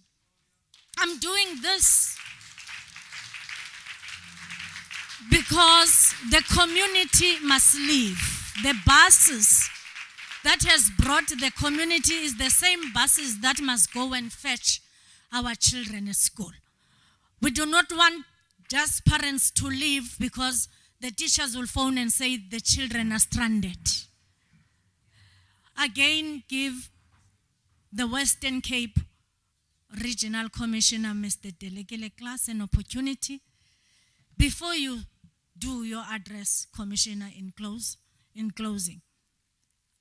I'm doing this because the community must leave. The buses that has brought the community is the same buses that must go and fetch our children at school. We do not want just parents to leave because the teachers will phone and say the children are stranded. Again, give the Western Cape Regional Commissioner, Mr. Delegele Class, an opportunity. Before you do your address, Commissioner, in closing,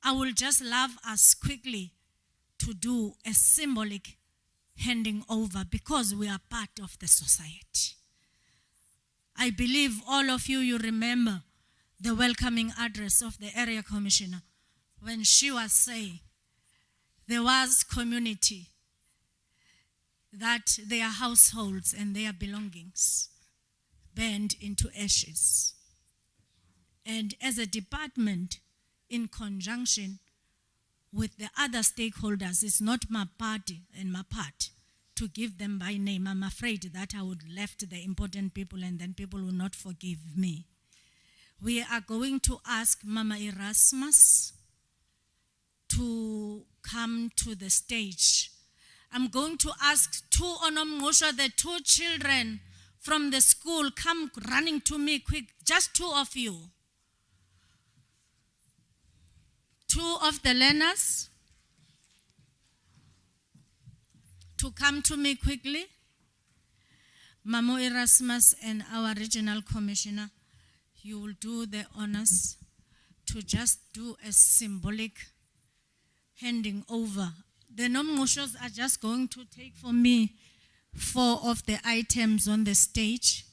I will just love us quickly to do a symbolic handing over because we are part of the society. I believe all of you remember the welcoming address of the area commissioner when she was saying there was community, that their households and their belongings burned into ashes. And as a department, in conjunction with the other stakeholders, it's not my party and my part to give them by name. I'm afraid that I would left the important people and then people will not forgive me. We are going to ask Mama Erasmus to come to the stage. I'm going to ask two Onomngosha, the two children from the school, come running to me quick, just two of you. Two of the learners to come to me quickly. Mamo Erasmus and our regional commissioner, you will do the honors to just do a symbolic handing over. The Nomngoshos are just going to take for me 4 of the items on the stage.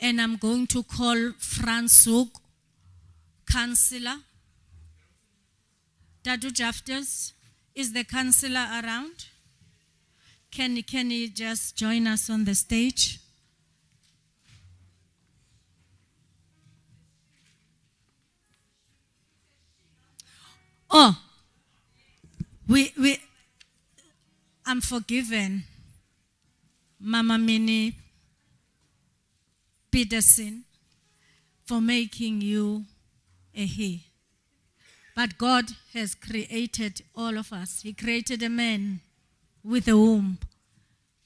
And I'm going to call Franz Zug, Councillor. Dadu Jafters, is the councillor around? Can he just join us on the stage? Oh, I'm forgiven, Mama Minnie Peterson, for making you a he. But God has created all of us. He created a man with a womb.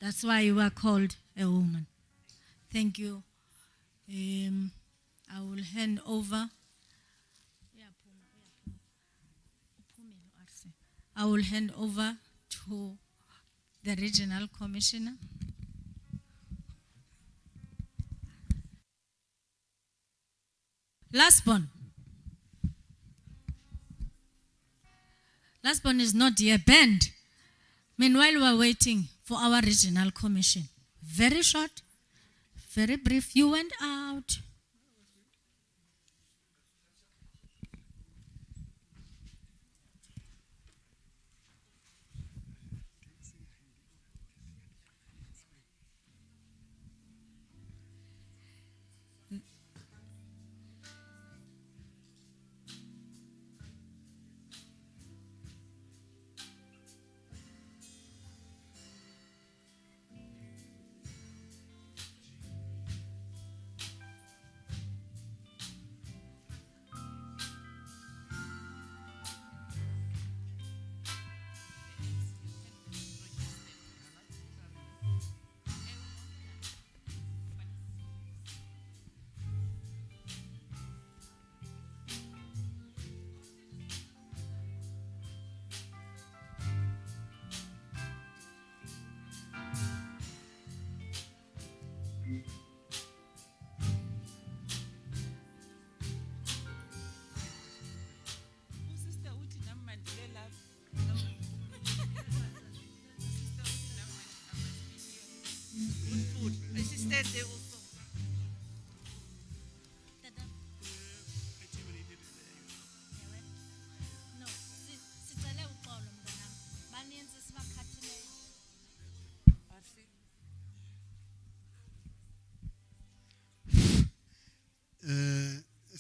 That's why you are called a woman. Thank you. I will hand over. I will hand over to the regional commissioner. Last born. Last born is not here. Band. Meanwhile, we're waiting for our regional commission. Very short, very brief. You went out.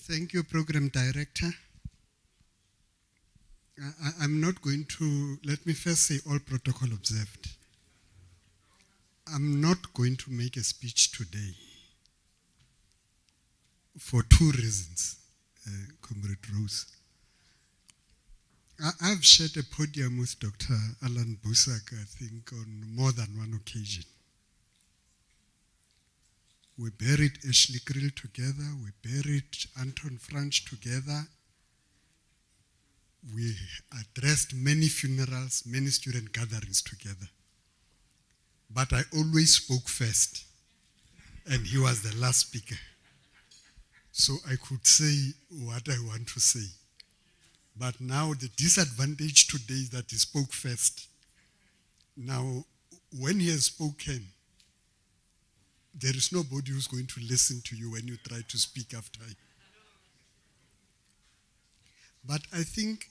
Thank you, Program Director. I'm not going to, let me first say all protocol observed. I'm not going to make a speech today for two reasons, Comrade Rose. I've shared a podium with Dr. Alan Busak, I think, on more than one occasion. We buried Ashley Grill together. We buried Anton Franch together. We addressed many funerals, many student gatherings together. But I always spoke first, and he was the last speaker. So I could say what I want to say. But now the disadvantage today is that he spoke first. Now, when he has spoken, there is nobody who's going to listen to you when you try to speak after him. But I think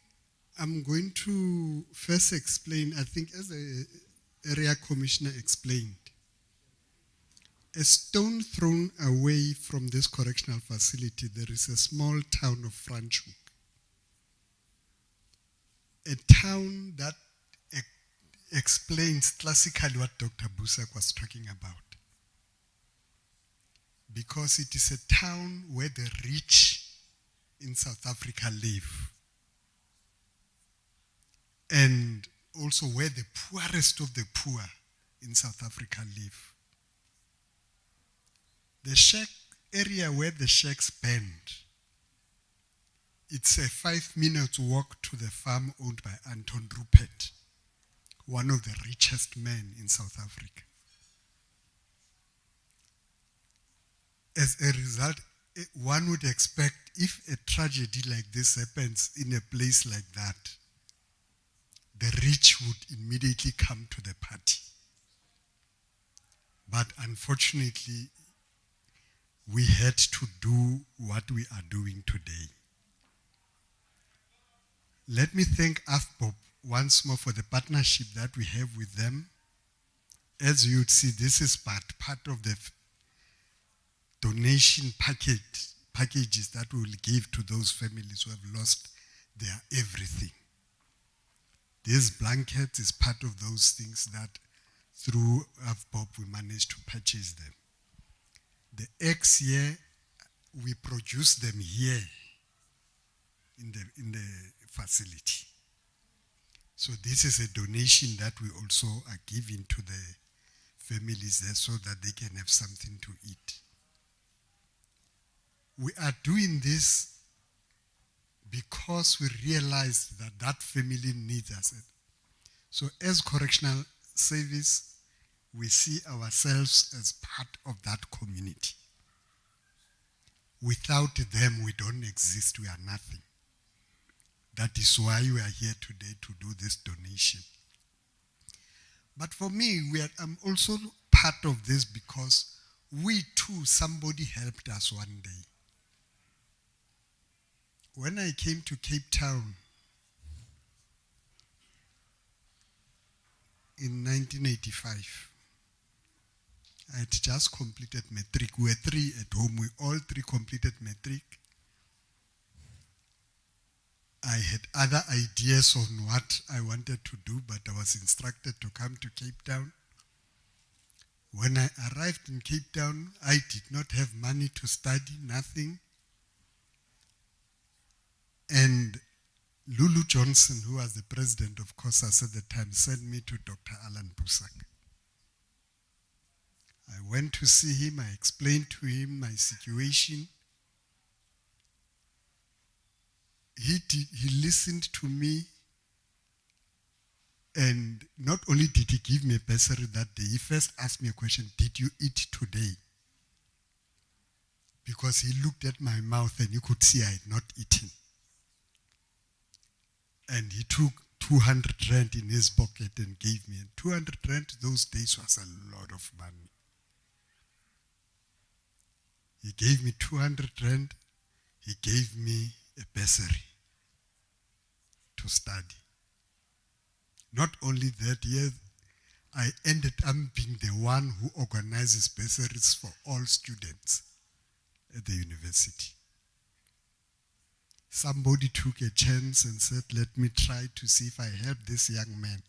I'm going to first explain, I think as the area commissioner explained, a stone thrown away from this correctional facility, there is a small town of Franschhoek. A town that explains classically what Dr. Busak was talking about. Because it is a town where the rich in South Africa live. And also where the poorest of the poor in South Africa live. The shack area where the shacks burned, it's a 5-minute walk to the farm owned by Anton Rupert, one of the richest men in South Africa. As a result, one would expect if a tragedy like this happens in a place like that, the rich would immediately come to the party. But unfortunately, we had to do what we are doing today. Let me thank AFPOP once more for the partnership that we have with them. As you would see, this is part of the donation packages that we will give to those families who have lost their everything. These blankets is part of those things that through AFPOP we managed to purchase them. The eggs here, we produce them here in the facility. So this is a donation that we also are giving to the families there so that they can have something to eat. We are doing this because we realize that that family needs us. So as correctional service, we see ourselves as part of that community. Without them, we don't exist, we are nothing. That is why we are here today to do this donation. But for me, I'm also part of this because we too, somebody helped us one day. When I came to Cape Town in 1985, I had just completed matric. We were three at home. We all three completed matric. I had other ideas on what I wanted to do, but I was instructed to come to Cape Town. When I arrived in Cape Town, I did not have money to study, nothing. And Lulu Johnson, who was the president of COSAS at the time, sent me to Dr. Alan Busak. I went to see him, I explained to him my situation. He listened to me, and not only did he give me a bursary that day, he first asked me a question, did you eat today? Because he looked at my mouth and you could see I had not eaten. And he took 200 rand in his pocket and gave me. And 200 rand those days was a lot of money. He gave me 200 rand. He gave me a bursary to study. Not only that, I ended up being the one who organizes bursaries for all students at the university. Somebody took a chance and said, let me try to see if I help this young man.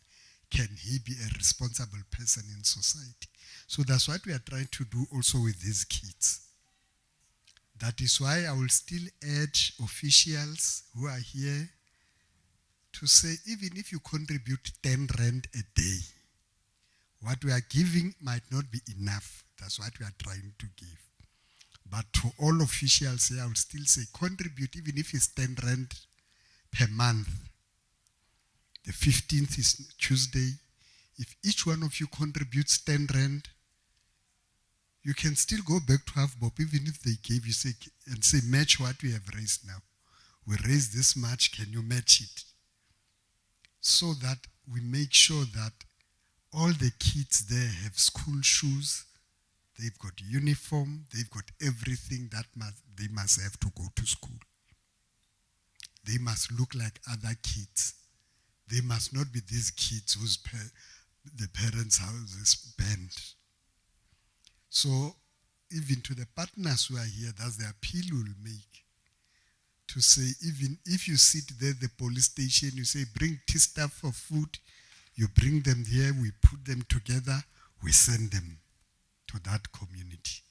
Can he be a responsible person in society? So that's what we are trying to do also with these kids. That is why I will still urge officials who are here to say, even if you contribute 10 rand a day, what we are giving might not be enough. That's what we are trying to give. But to all officials here, I will still say, contribute, even if it's 10 rand per month. The 15th is Tuesday. If each one of you contributes 10 rand, you can still go back to half bob, even if they gave you, say, match what we have raised now. We raised this much, can you match it? So that we make sure that all the kids there have school shoes, they've got uniform, they've got everything that they must have to go to school. They must look like other kids. They must not be these kids whose the parents' houses burned. So even to the partners who are here, that's the appeal we'll make. To say, even if you sit there at the police station, you say, bring tea stuff for food, you bring them here, we put them together, we send them to that community.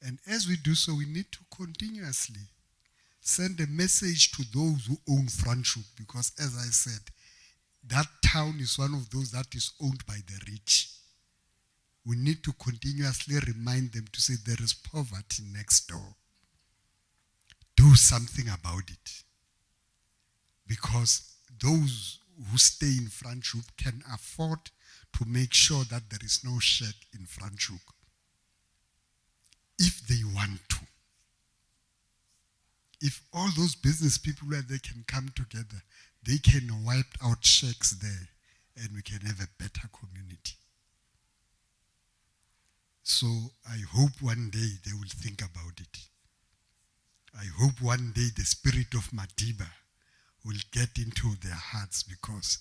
And as we do so, we need to continuously send a message to those who own Franschhoek, because as I said, that town is one of those that is owned by the rich. We need to continuously remind them to say there is poverty next door. Do something about it. Because those who stay in Franschhoek can afford to make sure that there is no shack in Franschhoek. If they want to. If all those business people where they can come together, they can wipe out shacks there and we can have a better community. So I hope one day they will think about it. I hope one day the spirit of Madiba will get into their hearts, because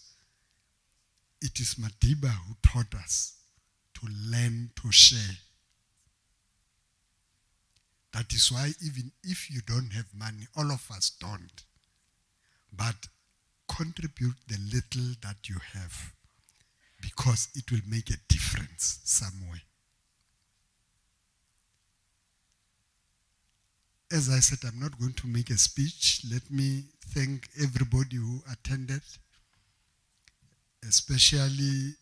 it is Madiba who taught us to learn to share. That is why even if you don't have money, all of us don't. But contribute the little that you have, because it will make a difference somewhere. As I said, I'm not going to make a speech. Let me thank everybody who attended, especially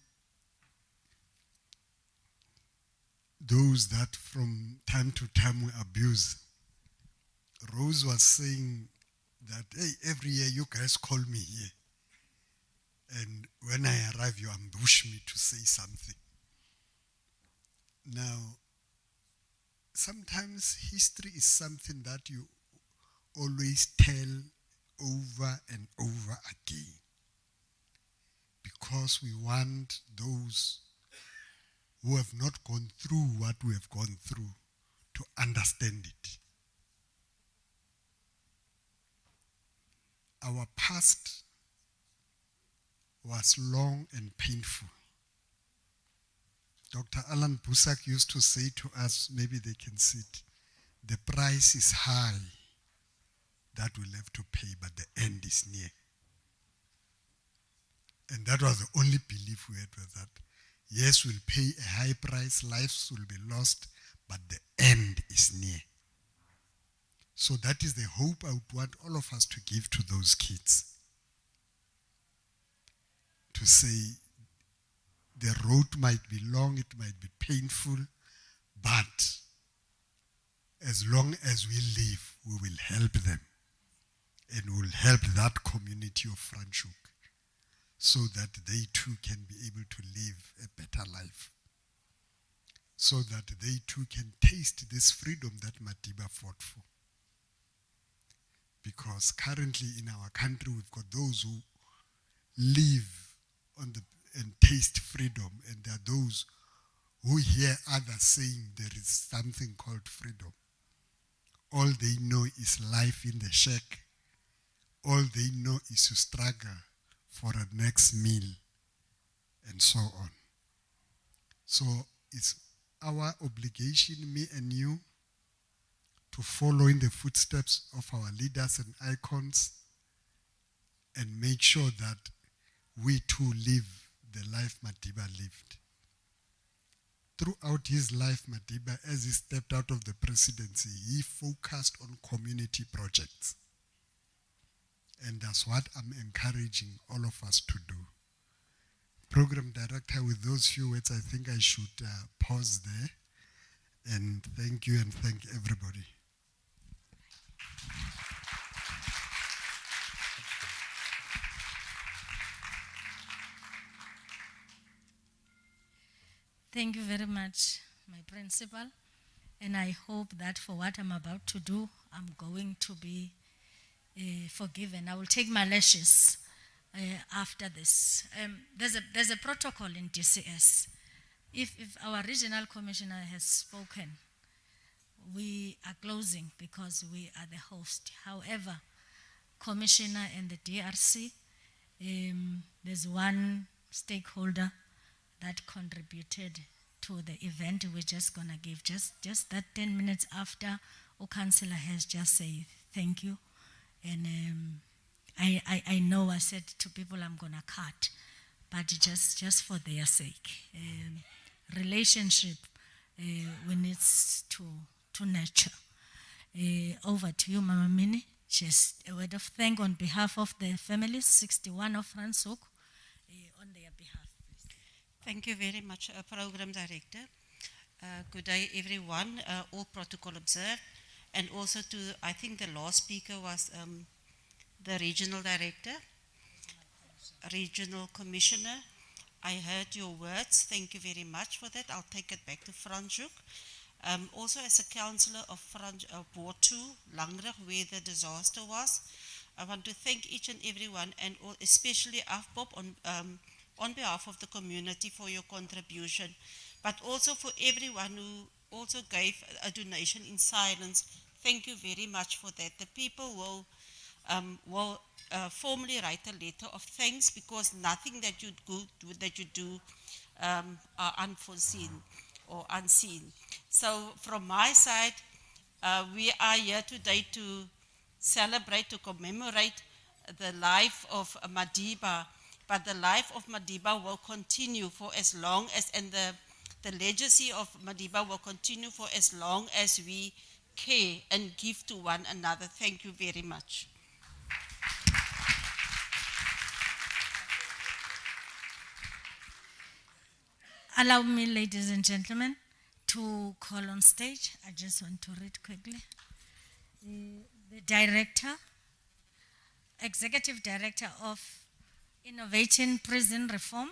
those that from time to time we abuse. Rose was saying that, hey, every year you guys call me here. And when I arrive, you ambush me to say something. Now, sometimes history is something that you always tell over and over again, because we want those who have not gone through what we have gone through to understand it. Our past was long and painful. Dr. Alan Busak used to say to us, maybe they can sit, the price is high that we'll have to pay, but the end is near. And that was the only belief we had, was that, yes, we'll pay a high price, lives will be lost, but the end is near. So that is the hope I would want all of us to give to those kids. To say, the road might be long, it might be painful, but as long as we live, we will help them. And will help that community of Franschhoek, so that they too can be able to live a better life. So that they too can taste this freedom that Madiba fought for. Because currently in our country, we've got those who live on and taste freedom, and there are those who hear others saying there is something called freedom. All they know is life in the shack. All they know is to struggle for a next meal, and so on. So it's our obligation, me and you, to follow in the footsteps of our leaders and icons and make sure that we too live the life Madiba lived. Throughout his life, Madiba, as he stepped out of the presidency, he focused on community projects. And that's what I'm encouraging all of us to do. Program Director, with those few words, I think I should pause there. And thank you and thank everybody. Thank you very much, my principal. And I hope that for what I'm about to do, I'm going to be forgiven. I will take my lashes after this. There's a protocol in DCS. If our regional commissioner has spoken, we are closing because we are the host. However, commissioner and the DRC, there's one stakeholder that contributed to the event we're just gonna give. Just that 10 minutes after, our councillor has just said thank you. And I know I said to people I'm gonna cut, but just for their sake. Relationship we need to nurture. Over to you, Mama Mini. Just a word of thanks on behalf of the families, 61 of Franschhoek, on their behalf. Thank you very much, Program Director. Good day, everyone. All protocol observed. And also to, I think the last speaker was the Regional Director, Regional Commissioner. I heard your words. Thank you very much for that. I'll take it back to Franschhoek. Also as a councillor of Ward 2, Langreg, where the disaster was, I want to thank each and everyone, and especially AFPOP on behalf of the community for your contribution, but also for everyone who also gave a donation in silence. Thank you very much for that. The people will formally write a letter of thanks, because nothing that you do are unforeseen or unseen. So from my side, we are here today to celebrate, to commemorate the life of Madiba, but the life of Madiba will continue for as long as, and the legacy of Madiba will continue for as long as we care and give to one another. Thank you very much. Allow me, ladies and gentlemen, to call on stage. I just want to read quickly. The Director, Executive Director of Innovating Prison Reform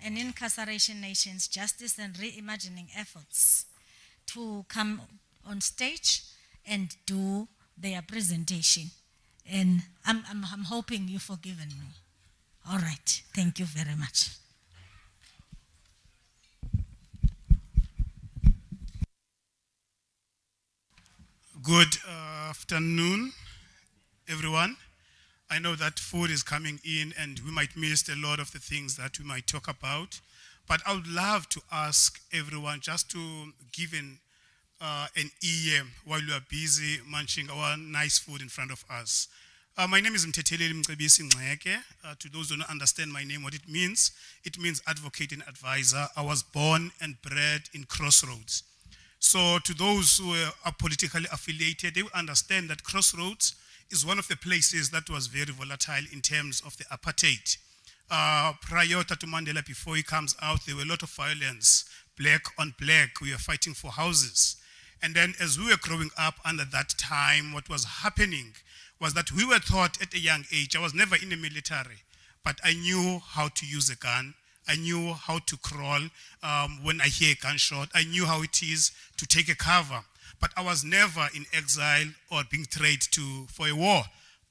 and Incarceration Nations, Justice and Reimagining Efforts, to come on stage and do their presentation. And I'm hoping you've forgiven me. All right. Thank you very much. Good afternoon, everyone. I know that food is coming in and we might miss a lot of the things that we might talk about, but I would love to ask everyone just to give an ear while you are busy munching our nice food in front of us. My name is Mtetheleli Mcebisi Ngceke. To those who don't understand my name, what it means advocate and advisor. I was born and bred in Crossroads. So to those who are politically affiliated, they will understand that Crossroads is one of the places that was very volatile in terms of the apartheid. Prior to Mandela, before he comes out, there were a lot of violence, black on black. We were fighting for houses. And then as we were growing up under that time, what was happening was that we were taught at a young age, I was never in the military, but I knew how to use a gun. I knew how to crawl when I hear a gunshot. I knew how it is to take a cover. But I was never in exile or being trained for a war.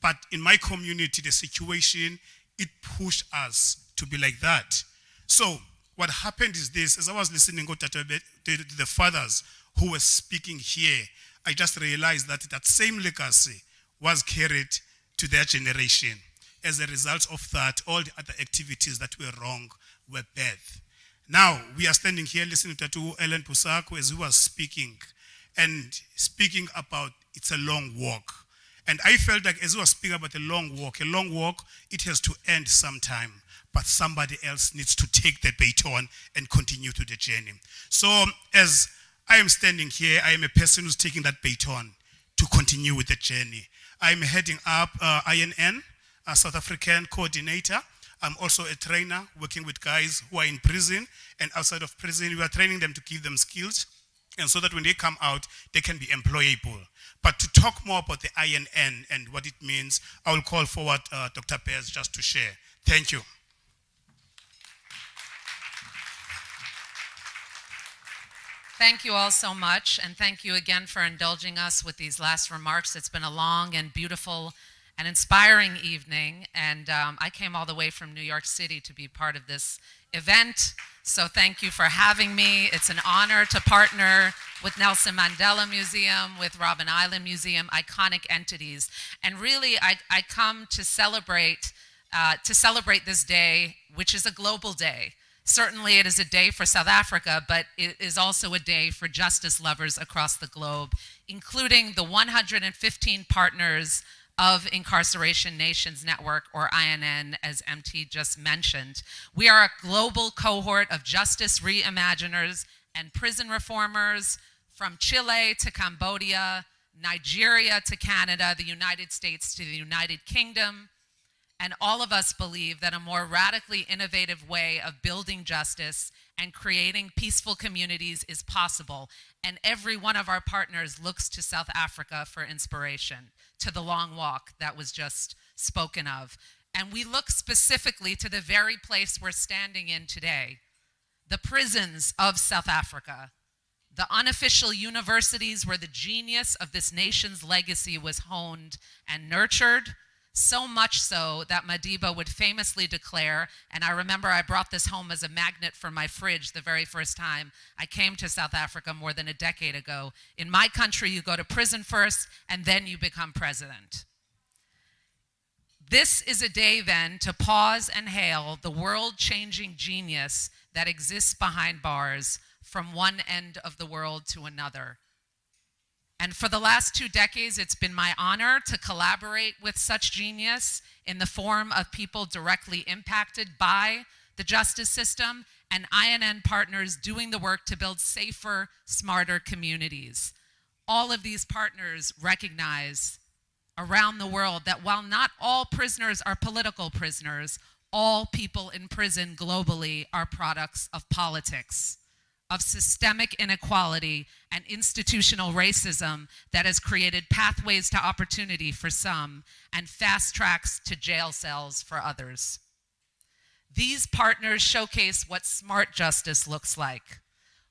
But in my community, the situation, it pushed us to be like that. So what happened is this: as I was listening to the fathers who were speaking here, I just realized that that same legacy was carried to their generation. As a result of that, all the other activities that were wrong were bad. Now, we are standing here listening to Ellen Pusako as he was speaking, and speaking about it's a long walk. And I felt like as he was speaking about a long walk, it has to end sometime. But somebody else needs to take the baton and continue to the journey. So as I am standing here, I am a person who's taking that baton to continue with the journey. I'm heading up INN, a South African coordinator. I'm also a trainer working with guys who are in prison and outside of prison. We are training them to give them skills, and so that when they come out, they can be employable. But to talk more about the INN and what it means, I will call forward Dr. Bears just to share. Thank you. Thank you all so much, and thank you again for indulging us with these last remarks. It's been a long and beautiful and inspiring evening, and I came all the way from New York City to be part of this event, so thank you for having me. It's an honor to partner with Nelson Mandela Museum, with Robben Island Museum, iconic entities, and really I come to celebrate this day, which is a global day. Certainly it is a day for South Africa, but it is also a day for justice lovers across the globe, including the 115 partners of Incarceration Nations Network, or INN, as MT just mentioned. We are a global cohort of justice reimaginers and prison reformers from Chile to Cambodia, Nigeria to Canada, the United States to the United Kingdom. And all of us believe that a more radically innovative way of building justice and creating peaceful communities is possible. And every one of our partners looks to South Africa for inspiration, to the long walk that was just spoken of. And we look specifically to the very place we're standing in today, the prisons of South Africa, the unofficial universities where the genius of this nation's legacy was honed and nurtured. So much so that Madiba would famously declare, and I remember I brought this home as a magnet for my fridge the very first time I came to South Africa more than a decade ago. In my country, you go to prison first, and then you become president. This is a day then to pause and hail the world-changing genius that exists behind bars from one end of the world to another. And for the last 2 decades, it's been my honor to collaborate with such genius in the form of people directly impacted by the justice system and INN partners doing the work to build safer, smarter communities. All of these partners recognize around the world that while not all prisoners are political prisoners, all people in prison globally are products of politics, of systemic inequality and institutional racism that has created pathways to opportunity for some and fast tracks to jail cells for others. These partners showcase what smart justice looks like.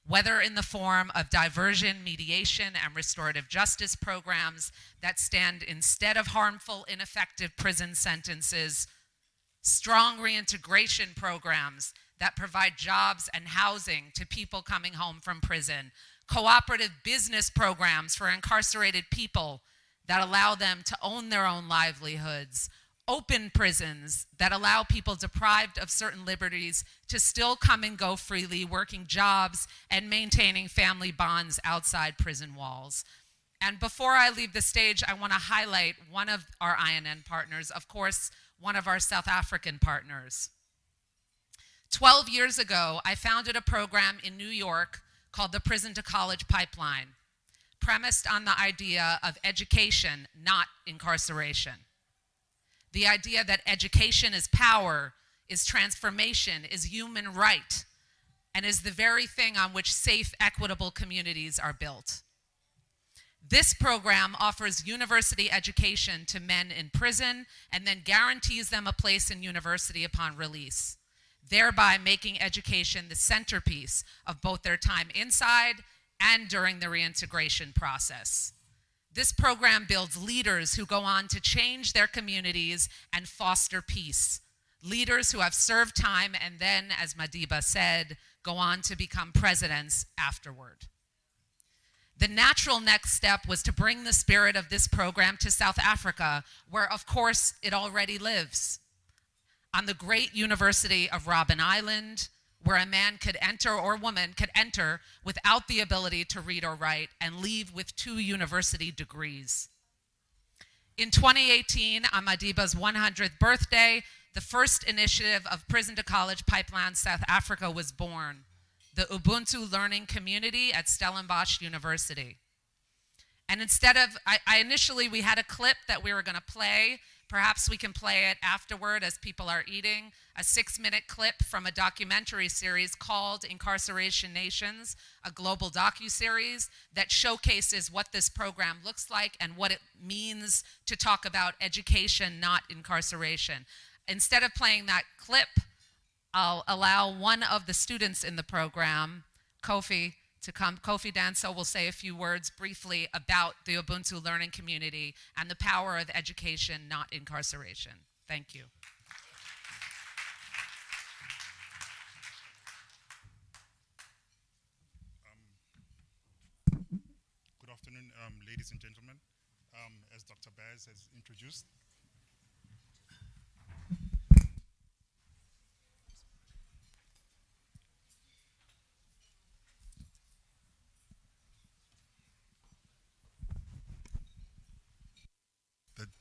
whether in the form of diversion, mediation, and restorative justice programs that stand instead of harmful, ineffective prison sentences, strong reintegration programs that provide jobs and housing to people coming home from prison, cooperative business programs for incarcerated people that allow them to own their own livelihoods, open prisons that allow people deprived of certain liberties to still come and go freely, working jobs and maintaining family bonds outside prison walls. And before I leave the stage, I want to highlight one of our INN partners, of course, one of our South African partners. 12 years ago, I founded a program in New York called the Prison to College Pipeline, premised on the idea of education, not incarceration. The idea that education is power, is transformation, is human right, and is the very thing on which safe, equitable communities are built. This program offers university education to men in prison and then guarantees them a place in university upon release, thereby making education the centerpiece of both their time inside and during the reintegration process. This program builds leaders who go on to change their communities and foster peace. Leaders who have served time and then, as Madiba said, go on to become presidents afterward. The natural next step was to bring the spirit of this program to South Africa, where of course it already lives. On the great University of Robben Island, where a man could enter or woman could enter without the ability to read or write and leave with 2 university degrees. In 2018, on Madiba's 100th birthday, the first initiative of Prison to College Pipeline South Africa was born, the Ubuntu Learning Community at Stellenbosch University. And instead of, initially we had a clip that we were going to play. Perhaps we can play it afterward as people are eating, a 6-minute clip from a documentary series called Incarceration Nations, a global docuseries that showcases what this program looks like and what it means to talk about education, not incarceration. Instead of playing that clip, I'll allow one of the students in the program, Kofi, to come. Kofi Danso will say a few words briefly about the Ubuntu Learning Community and the power of education, not incarceration. Thank you. Good afternoon, ladies and gentlemen. As Dr. Baz has introduced,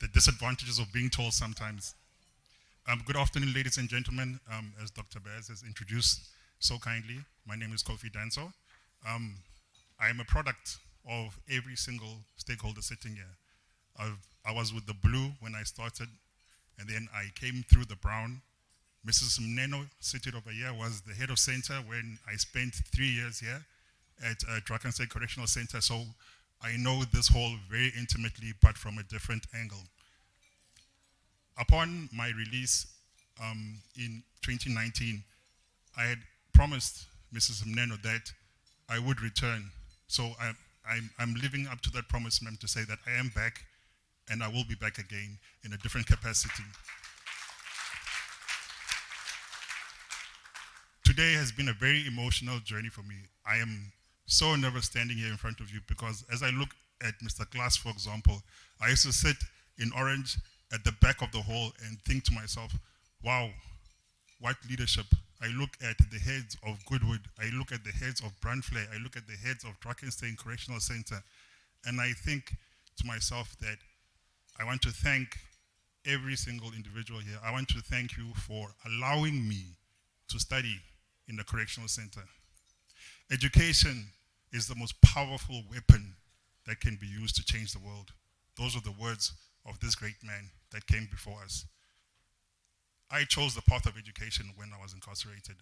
the disadvantages of being told sometimes. Good afternoon, ladies and gentlemen. As Dr. Baz has introduced so kindly, my name is Kofi Danso. I am a product of every single stakeholder sitting here. I was with the blue when I started, and then I came through the brown. Mrs. Mneno, seated over here, was the head of center when I spent 3 years here at Drakenstein Correctional Center. So I know this hall very intimately, but from a different angle. Upon my release in 2019, I had promised Mrs. Mneno that I would return. So I'm living up to that promise, ma'am, to say that I am back and I will be back again in a different capacity. Today has been a very emotional journey for me. I am so nervous standing here in front of you because as I look at Mr. Glass, for example, I used to sit in Orange at the back of the hall and think to myself, wow, what leadership. I look at the heads of Goodwood, I look at the heads of Brandflay, I look at the heads of Drakenstein Correctional Center, and I think to myself that I want to thank every single individual here. I want to thank you for allowing me to study in the Correctional Center. Education is the most powerful weapon that can be used to change the world. Those are the words of this great man that came before us. I chose the path of education when I was incarcerated.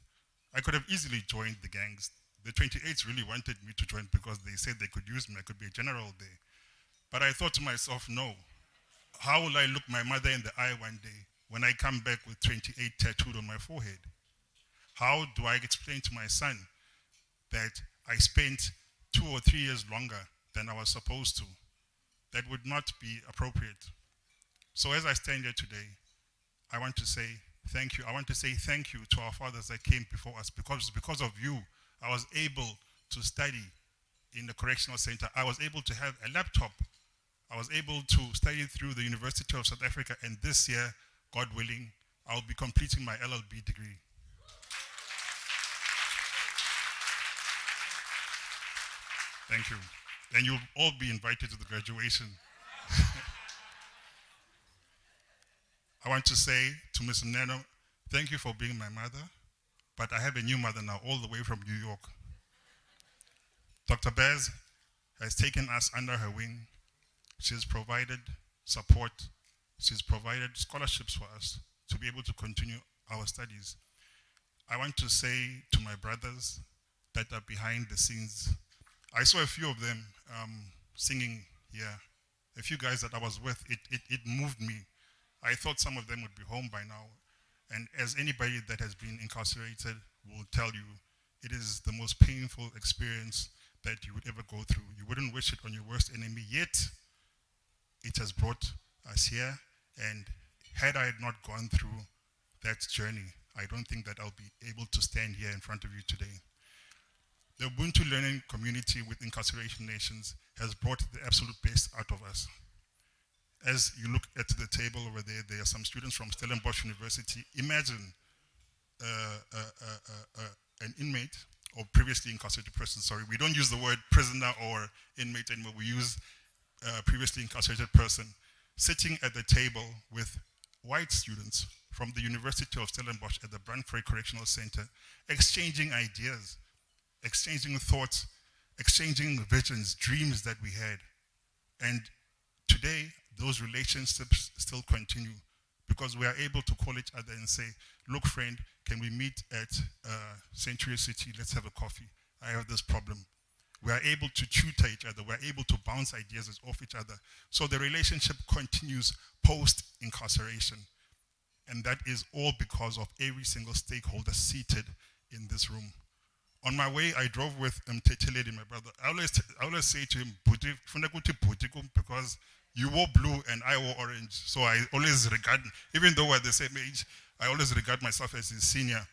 I could have easily joined the gangs. The 28s really wanted me to join because they said they could use me. I could be a general there. But I thought to myself, no. How will I look my mother in the eye one day when I come back with 28 tattooed on my forehead? How do I explain to my son that I spent 2 or 3 years longer than I was supposed to. That would not be appropriate. So as I stand here today, I want to say thank you. I want to say thank you to our fathers that came before us, because of you, I was able to study in the correctional center. I was able to have a laptop. I was able to study through the University of South Africa, and this year, God willing, I'll be completing my LLB degree. Thank you. And you'll all be invited to the graduation. I want to say to Ms. Neno, thank you for being my mother, but I have a new mother now, all the way from New York. Dr. Bez has taken us under her wing. She's provided support. She's provided scholarships for us to be able to continue our studies. I want to say to my brothers that are behind the scenes, I saw a few of them singing here. A few guys that I was with, it moved me. I thought some of them would be home by now. And as anybody that has been incarcerated will tell you, it is the most painful experience that you would ever go through. You wouldn't wish it on your worst enemy, yet it has brought us here. And had I not gone through that journey, I don't think that I'll be able to stand here in front of you today. The Ubuntu learning community with Incarceration Nations has brought the absolute best out of us. As you look at the table over there, there are some students from Stellenbosch University. Imagine an inmate or previously incarcerated person, sorry. We don't use the word prisoner or inmate anymore. We use previously incarcerated person sitting at the table with white students from the University of Stellenbosch at the Brandfrey Correctional Center, exchanging ideas, exchanging thoughts, exchanging visions, dreams that we had. And today, those relationships still continue because we are able to call each other and say, look, friend, can we meet at Century City? Let's have a coffee. I have this problem. We are able to tutor each other. We are able to bounce ideas off each other. So the relationship continues post-incarceration. And that is all because of every single stakeholder seated in this room. On my way, I drove with Teteledi, my brother. I always say to him, because you wore blue and I wore orange. So I always regard, even though we're the same age, I always regard myself as his senior.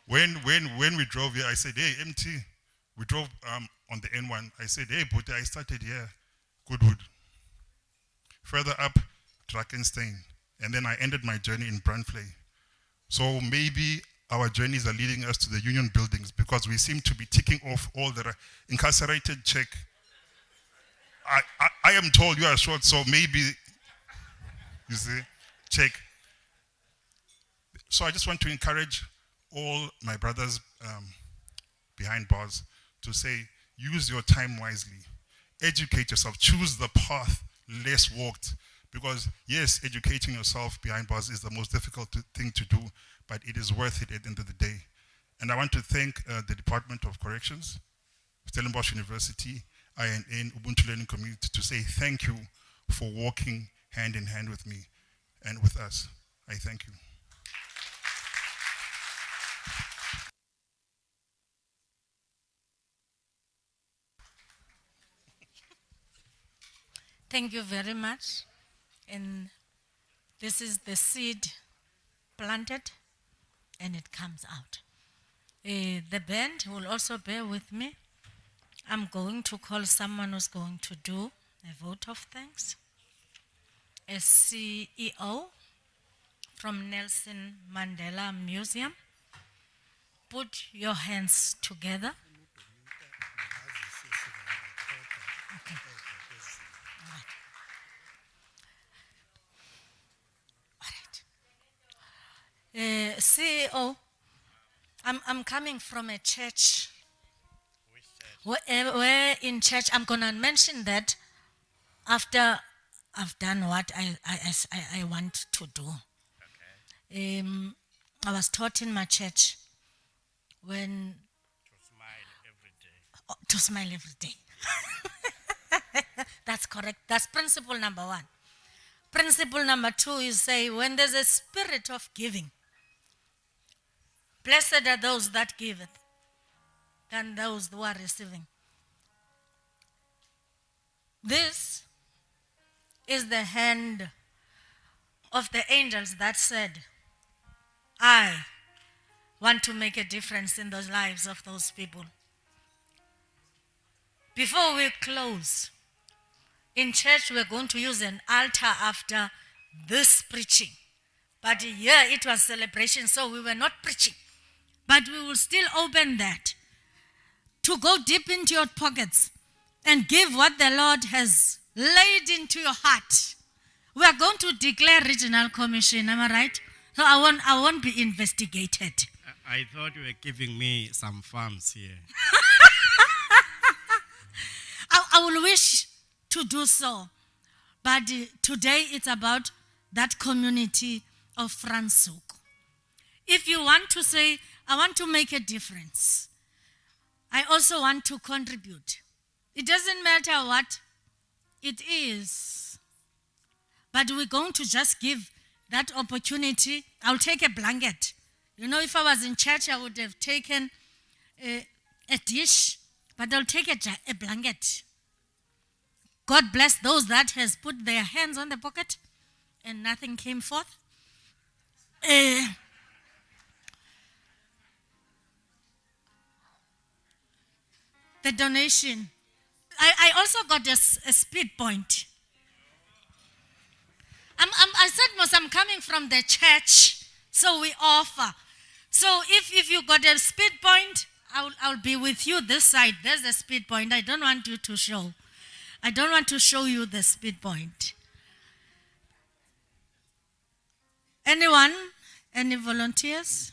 When we drove here, I said, hey, MT, we drove on the N1. I said, hey, but I started here, Goodwood. Further up, Drakenstein. And then I ended my journey in Brandfrey. So maybe our journeys are leading us to the union buildings because we seem to be ticking off all the incarcerated check. I am told you are short, so maybe, you see, check. So I just want to encourage all my brothers behind bars to say, use your time wisely. Educate yourself. Choose the path less walked. Because yes, educating yourself behind bars is the most difficult thing to do, but it is worth it at the end of the day. And I want to thank the Department of Corrections, Stellenbosch University, INN, Ubuntu Learning Community to say thank you for walking hand in hand with me and with us. I thank you. Thank you very much. And this is the seed planted and it comes out. The band will also bear with me. I'm going to call someone who's going to do a vote of thanks. A CEO from Nelson Mandela Museum. Put your hands together. Okay. CEO, I'm coming from a church. Where in church, I'm going to mention that after I've done what I want to do. Okay. I was taught in my church when... To smile every day. That's correct. That's principle number 1. Principle number 2 is say when there's a spirit of giving, Blessed are those that giveth than those who are receiving. This is the hand of the angels that said, I want to make a difference in the lives of those people. Before we close, in church we're going to use an altar after this preaching. But here it was celebration, so we were not preaching. But we will still open that to go deep into your pockets and give what the Lord has laid into your heart. We are going to declare regional commission, am I right? So I won't be investigated. I thought you were giving me some farms here. I will wish to do so. But today it's about that community of Franschhoek. If you want to say, I want to make a difference, I also want to contribute. It doesn't matter what it is, but we're going to just give that opportunity. I'll take a blanket. You know, if I was in church, I would have taken a dish, but I'll take a blanket. God bless those that has put their hands on the pocket and nothing came forth. The donation. I also got a speed point. I said, Mos, I'm coming from the church, so we offer. So if you got a speed point, I'll be with you this side. There's a speed point. I don't want you to show. I don't want to show you the speed point. Anyone? Any volunteers?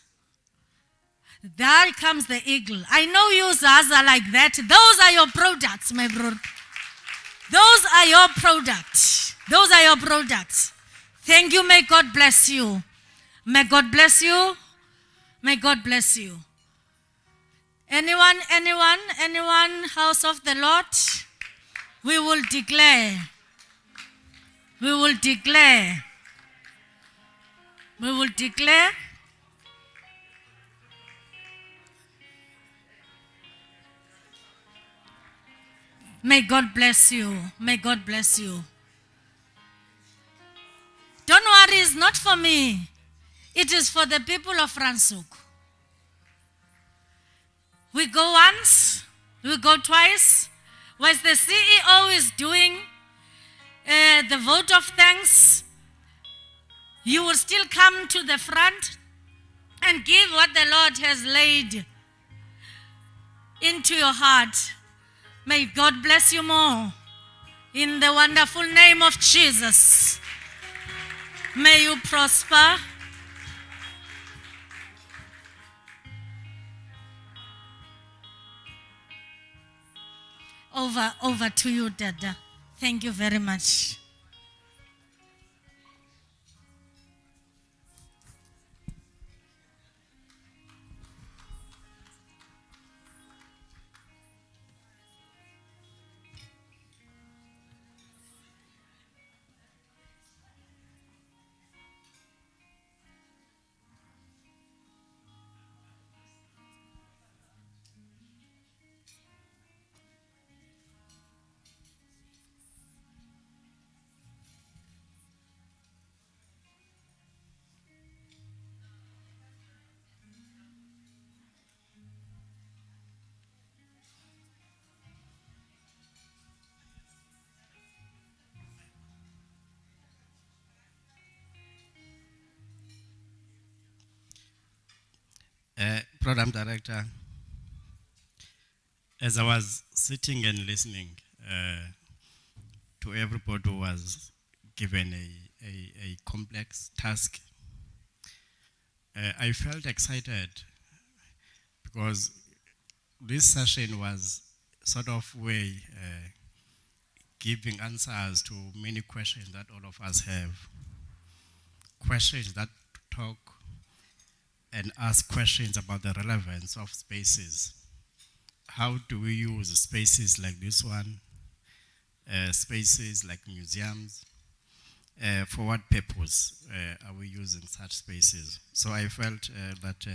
There comes the eagle. I know you Zaza like that. Those are your products, my brother. Those are your products. Those are your products. Thank you. May God bless you. May God bless you. May God bless you. Anyone, house of the Lord? We will declare. We will declare. We will declare. May God bless you. May God bless you. Don't worry, it's not for me. It is for the people of Franschhoek. We go once, we go twice. Whilst the CEO is doing the vote of thanks, you will still come to the front and give what the Lord has laid into your heart. May God bless you more. In the wonderful name of Jesus. May you prosper. Over to you, Dada. Thank you very much. Program Director, as I was sitting and listening to everybody who was given a complex task, I felt excited because this session was sort of way giving answers to many questions that all of us have. Questions that talk and ask questions about the relevance of spaces. How do we use spaces like this one, spaces like museums? For what purpose are we using such spaces? So I felt that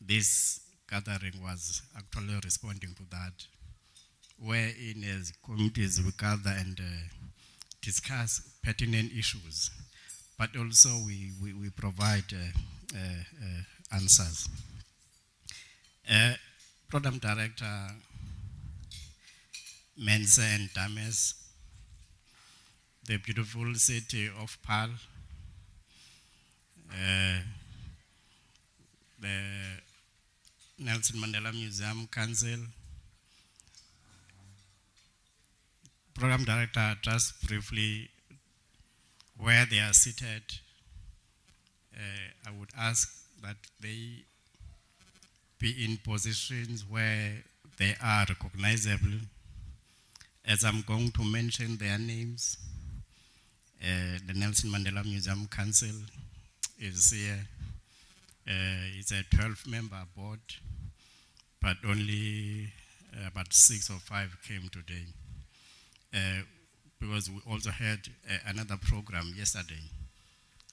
this gathering was actually responding to that, wherein as communities we gather and discuss pertinent issues, but also we provide answers. Program Director Mensa and Dames, the beautiful city of Paarl, the Nelson Mandela Museum Council, Program Director, just briefly where they are seated, I would ask that they be in positions where they are recognizable. As I'm going to mention their names, the Nelson Mandela Museum Council is here. It's a 12-member board, but only about 6 or 5 came today. Because we also had another program yesterday,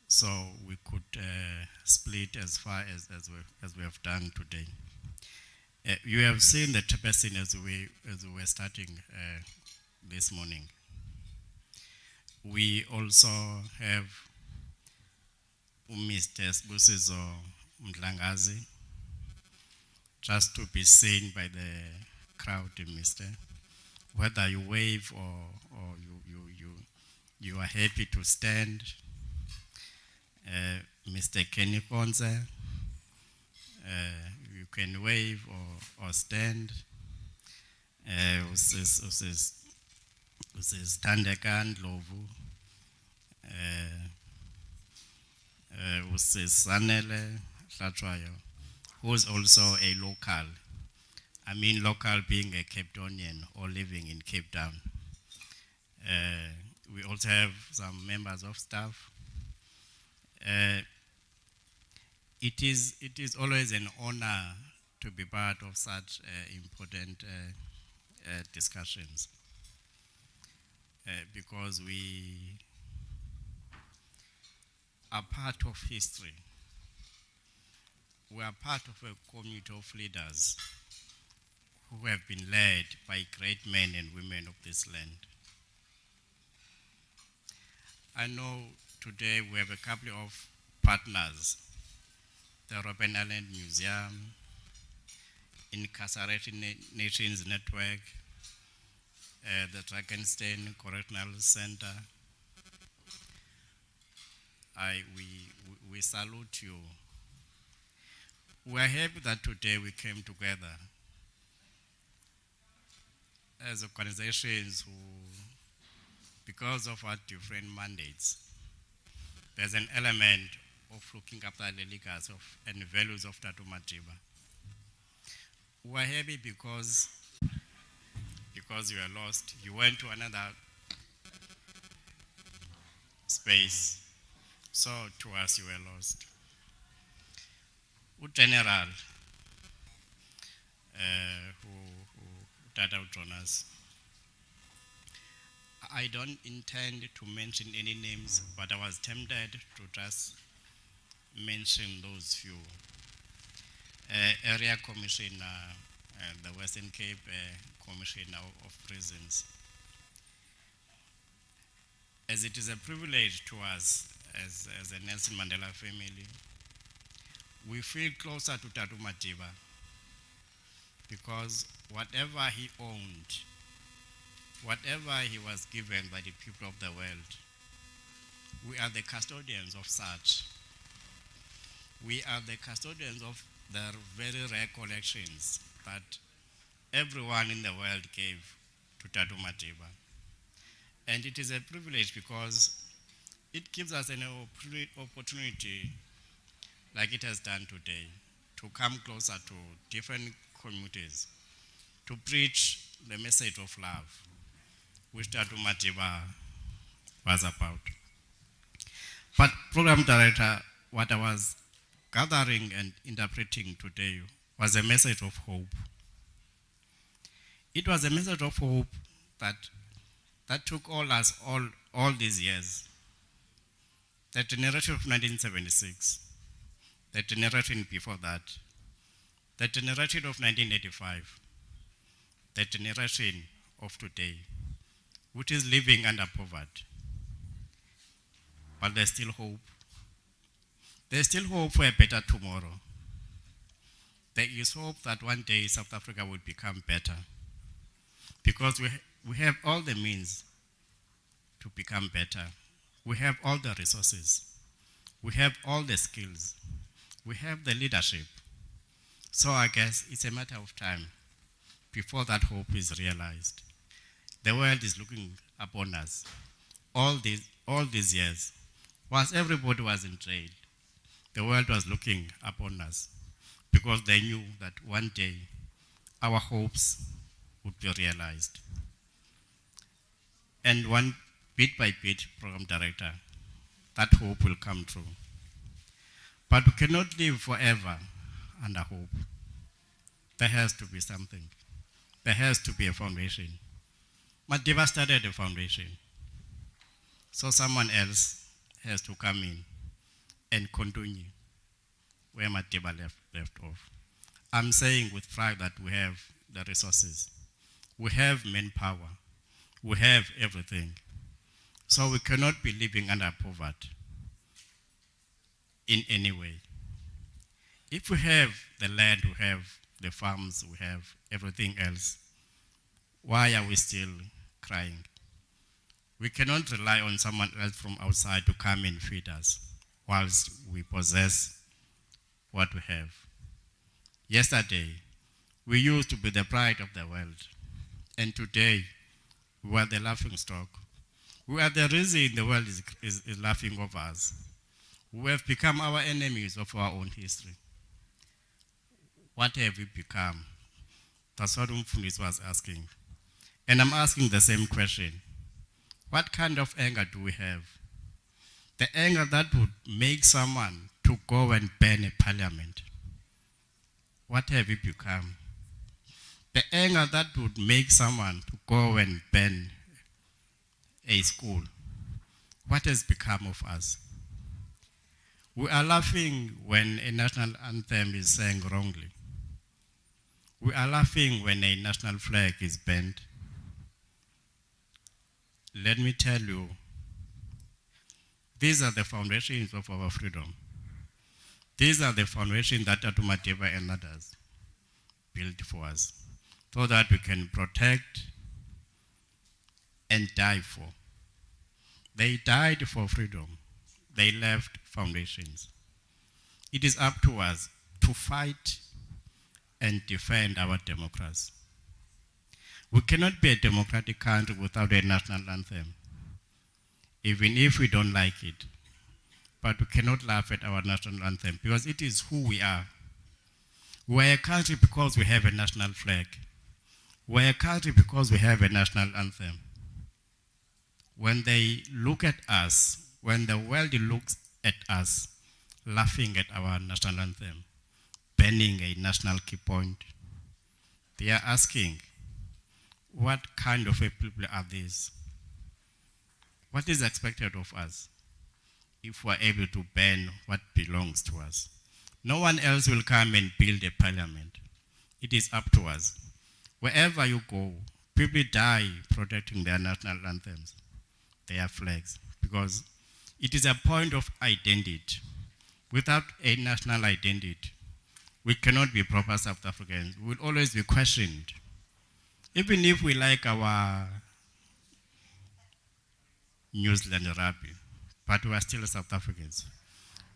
so we could split as far as we have done today. You have seen the tapestry as we were starting this morning. We also have Mr. Sbusizo Mdlangazi, just to be seen by the crowd, Mr. Whether you wave or you are happy to stand. Mr. Kenny Ponze, you can wave or stand. Tandekan Lovu, Sanele Latwayo, who is also a local. I mean local being a Cape Townian or living in Cape Town. We also have some members of staff. It is always an honor to be part of such important discussions because we are part of history. We are part of a community of leaders who have been led by great men and women of this land. I know today we have a couple of partners, the Robben Island Museum, Incarcerated Nations Network, the Drakenstein Correctional Center. We salute you. We are happy that today we came together as organizations who, because of our different mandates, there's an element of looking after the legacy and values of Tatu Matiba. We are happy because you are lost. You went to another space, so to us you were lost. General, who died out on us. I don't intend to mention any names, but I was tempted to just mention those few. Area Commissioner, the Western Cape Commissioner of Prisons. As it is a privilege to us as a Nelson Mandela family, we feel closer to Tatu Matiba because whatever he owned, whatever he was given by the people of the world, we are the custodians of such. We are the custodians of the very rare collections that everyone in the world gave to Tatu Matiba. And it is a privilege because it gives us an opportunity, like it has done today, to come closer to different communities, to preach the message of love, which Tatu Matiba was about. But Program Director, what I was gathering and interpreting today was a message of hope. It was a message of hope that took all these years. The generation of 1976, the generation before that, The generation of 1985, the generation of today, which is living under poverty, but there's still hope. There's still hope for a better tomorrow. There is hope that one day South Africa will become better, because we have all the means to become better. We have all the resources. We have all the skills. We have the leadership. So I guess it's a matter of time before that hope is realized. The world is looking upon us. All these years, whilst everybody was in jail, the world was looking upon us because they knew that one day our hopes would be realized. And one bit by bit, program director, that hope will come true. But we cannot live forever under hope. There has to be something. There has to be a foundation. Mandela started a foundation. So someone else has to come in and continue where Mandela left off. I'm saying with pride that we have the resources. We have manpower. We have everything. So we cannot be living under poverty in any way. If we have the land, we have the farms, we have everything else, why are we still crying? We cannot rely on someone else from outside to come and feed us whilst we possess what we have. Yesterday, we used to be the pride of the world, and today, we are the laughing stock. We are the reason the world is laughing over us. We have become our enemies of our own history. What have we become? That's what Umfundisi was asking. And I'm asking the same question. What kind of anger do we have? The anger that would make someone to go and burn a parliament. What have we become? The anger that would make someone to go and burn a school. What has become of us? We are laughing when a national anthem is sang wrongly. We are laughing when a national flag is burned. Let me tell you, these are the foundations of our freedom. These are the foundations that Atumateva and others built for us, so that we can protect and die for. They died for freedom. They left foundations. It is up to us to fight and defend our democracy. We cannot be a democratic country without a national anthem, even if we don't like it. But we cannot laugh at our national anthem because it is who we are. We are a country because we have a national flag. We are a country because we have a national anthem. When they look at us, when the world looks at us, laughing at our national anthem, burning a national key point, they are asking, what kind of a people are these? What is expected of us if we are able to burn what belongs to us? No one else will come and build a parliament. It is up to us. Wherever you go, people die protecting their national anthems, their flags, because it is a point of identity. Without a national identity, we cannot be proper South Africans. We will always be questioned. Even if we like our New Zealand rugby, but we are still South Africans.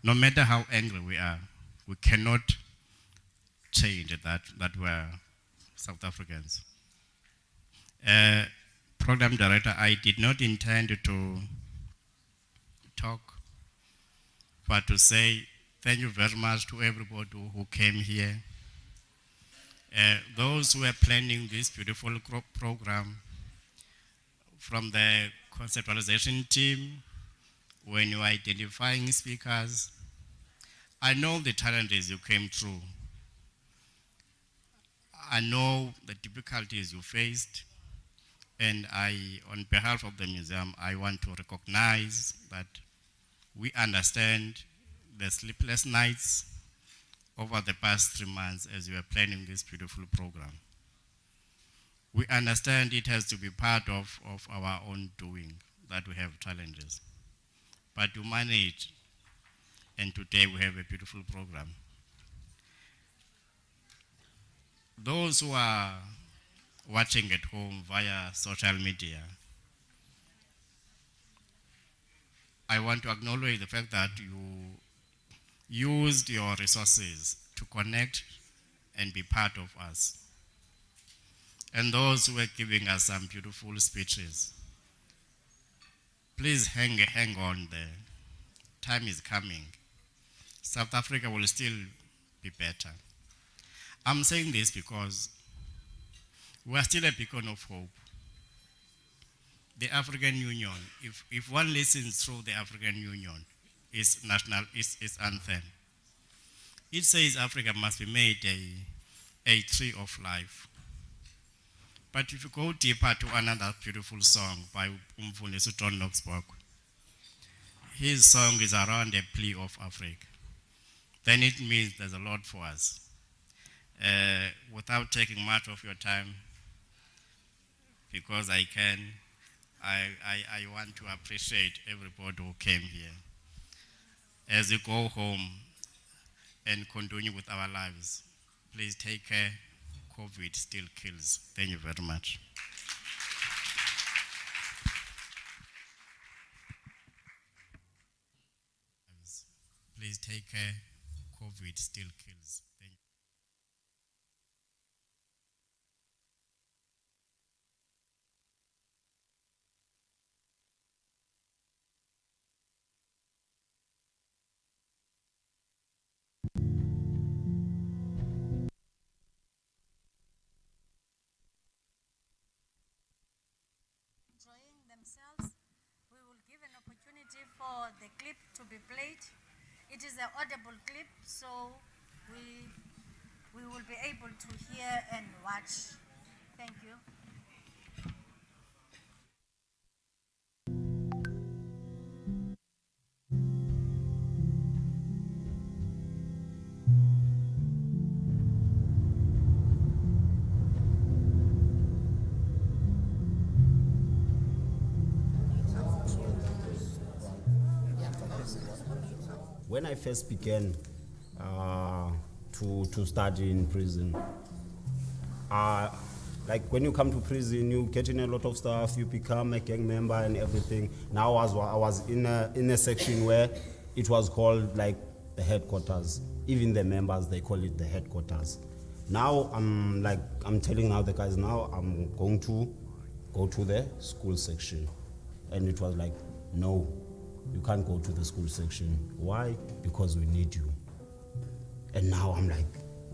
No matter how angry we are, we cannot change that we are South Africans. Program director, I did not intend to talk, but to say thank you very much to everybody who came here. Those who are planning this beautiful program, from the conceptualization team, when you are identifying speakers, I know the challenges you came through. I know the difficulties you faced, and on behalf of the museum, I want to recognize that we understand the sleepless nights, over the past 3 months as we are planning this beautiful program. We understand it has to be part of our own doing, that we have challenges. But to manage, and today we have a beautiful program. Those who are watching at home via social media, I want to acknowledge the fact that you used your resources to connect and be part of us. And those who are giving us some beautiful speeches, please hang on there. Time is coming. South Africa will still be better. I'm saying this because we are still a beacon of hope. The African Union, if one listens through the African Union, its anthem, it says Africa must be made a tree of life. But if you go deeper to another beautiful song by Umfundisi John Knoxburg, his song is around a plea of Africa. Then it means there's a lot for us. Without taking much of your time, because I want to appreciate everybody who came here. As you go home and continue with our lives, please take care. COVID still kills. Thank you very much. Please take care. COVID still kills. Thank you. Enjoying themselves, we will give an opportunity for the clip to be played. It is an audible clip, so we will be able to hear and watch. Thank you. When I first began to study in prison, like when you come to prison, you get in a lot of stuff, you become a gang member and everything. Now I was in a section where it was called like the headquarters. Even the members, they call it the headquarters. Now I'm telling now the guys, now I'm going to go to the school section. And it was like, no, you can't go to the school section. Why? Because we need you. And now I'm like,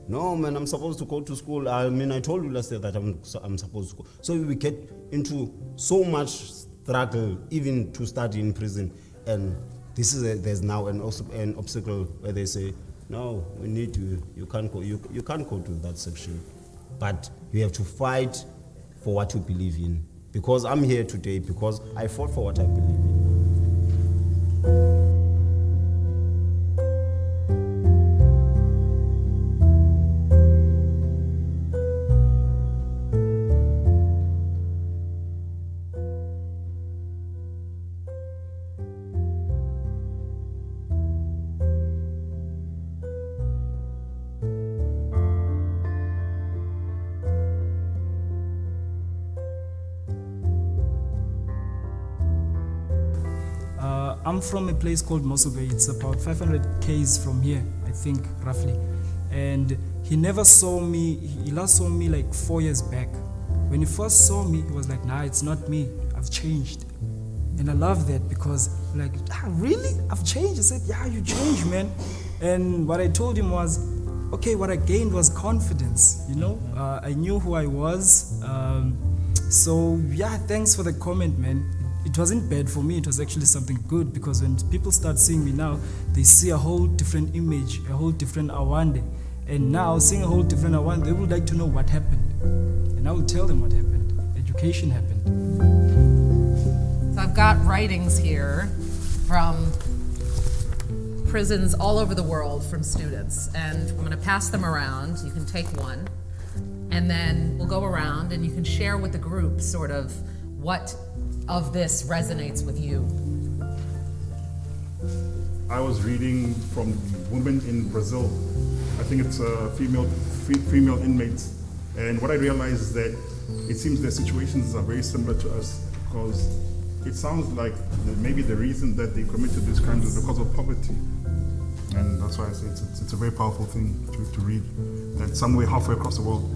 no man, I'm supposed to go to school. I mean, I told you last year that I'm supposed to go. So we get into so much struggle even to study in prison. And there's now an obstacle where they say, no, we need you. You can't go. You can't go to that section. But you have to fight for what you believe in. Because I'm here today because I fought for what I believe in. I'm from a place called Mosobe. It's about 500 k's from here, I think, roughly. And he never saw me. He last saw me like 4 years back. When he first saw me, he was like, nah, it's not me. I've changed. And I love that because like, really? I've changed? I said, yeah, you changed, man. And what I told him was, okay, what I gained was confidence, you know? I knew who I was. So yeah, thanks for the comment, man. It wasn't bad for me, it was actually something good because when people start seeing me now, they see a whole different image, a whole different Awande. And now, seeing a whole different Awande, they would like to know what happened. And I will tell them what happened. Education happened. So I've got writings here from prisons all over the world from students, and I'm going to pass them around. You can take one, and then we'll go around and you can share with the group sort of what of this resonates with you. I was reading from Women in Brazil. I think it's female inmates. And what I realized is that it seems their situations are very similar to us, because it sounds like maybe the reason that they committed this crime is because of poverty. And that's why I say it's a very powerful thing to read, that somewhere halfway across the world,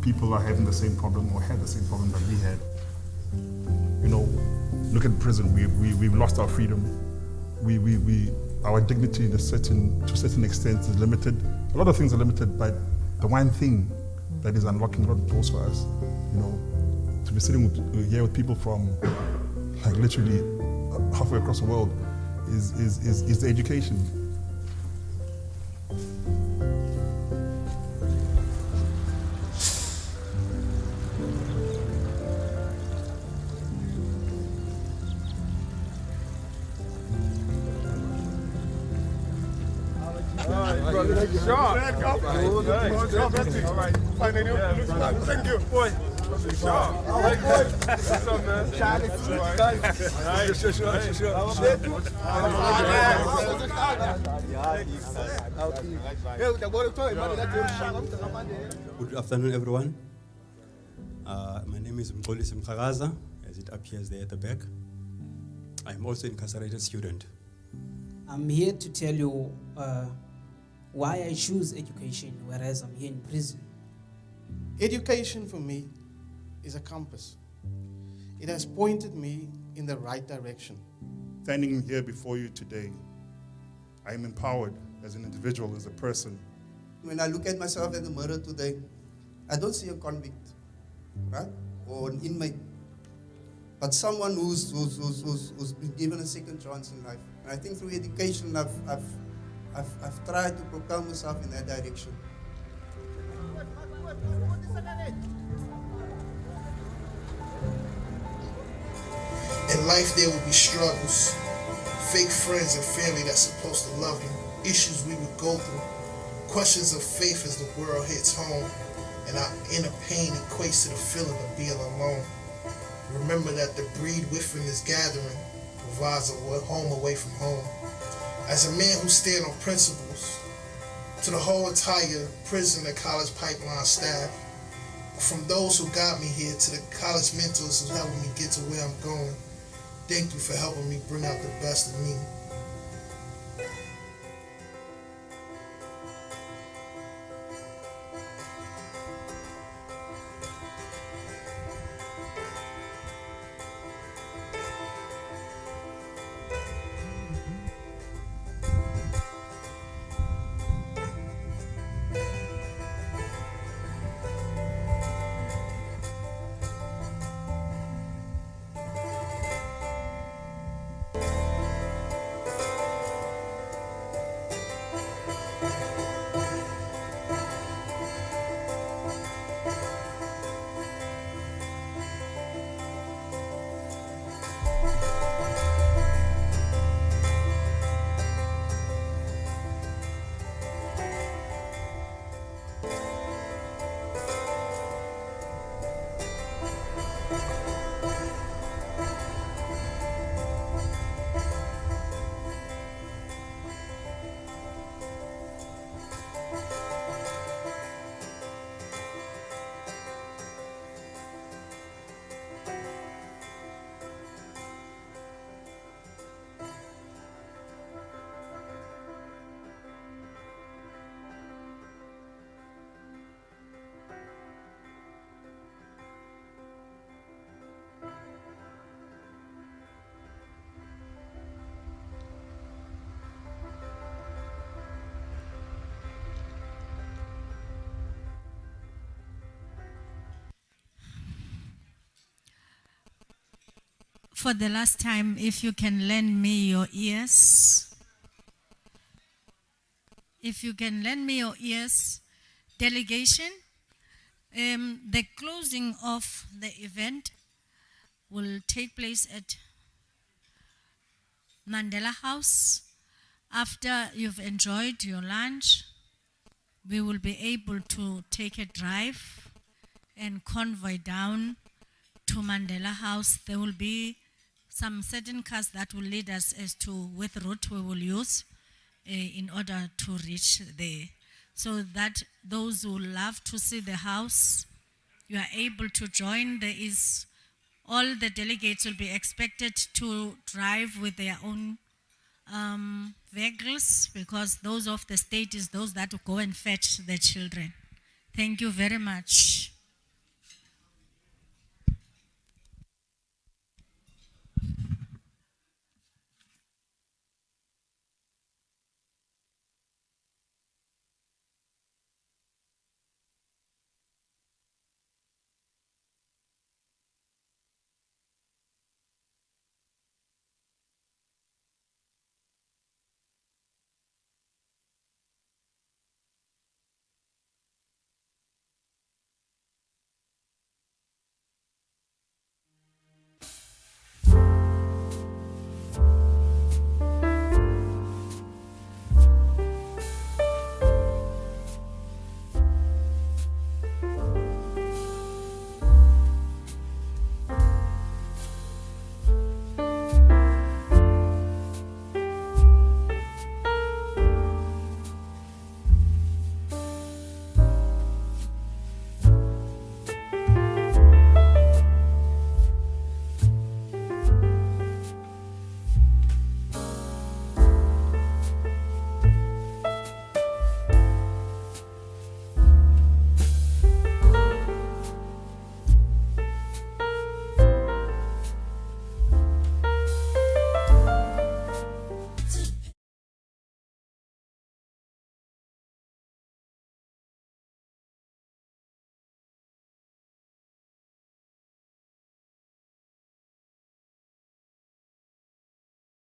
people are having the same problem or had the same problem that we had. You know, look at prison. We've lost our freedom. Our dignity to a certain extent is limited. A lot of things are limited, but the one thing that is unlocking a lot of doors for us, you know, to be sitting here with people from like literally halfway across the world is the education. Thank you. Boy. Good afternoon, everyone. My name is Mqolisi Mkhagaza, as it appears there at the back. I'm also an incarcerated student. I'm here to tell you why I choose education, whereas I'm here in prison. Education for me is a compass. It has pointed me in the right direction. Standing here before you today, I am empowered as an individual, as a person. When I look at myself in the mirror today, I don't see a convict, right? Or an inmate, but someone who's been given a second chance in life. And I think through education, I've tried to propel myself in that direction. In life, there will be struggles, fake friends and family that's supposed to love you, issues we would go through, questions of faith as the world hits home, and our inner pain equates to the feeling of being alone. Remember that the breed within this gathering provides a home away from home. As a man who stands on principles, to the whole entire prison and college pipeline staff, from those who got me here to the college mentors who helped me get to where I'm going, thank you for helping me bring out the best of me. For the last time, if you can lend me your ears. If you can lend me your ears, delegation, the closing of the event will take place at Mandela House After you've enjoyed your lunch, we will be able to take a drive and convoy down to Mandela House. There will be some certain cars that will lead us as to which route we will use in order to reach there. So that those who love to see the house, you are able to join. There is, all the delegates will be expected to drive with their own vehicles, because those of the state is those that will go and fetch the children. Thank you very much.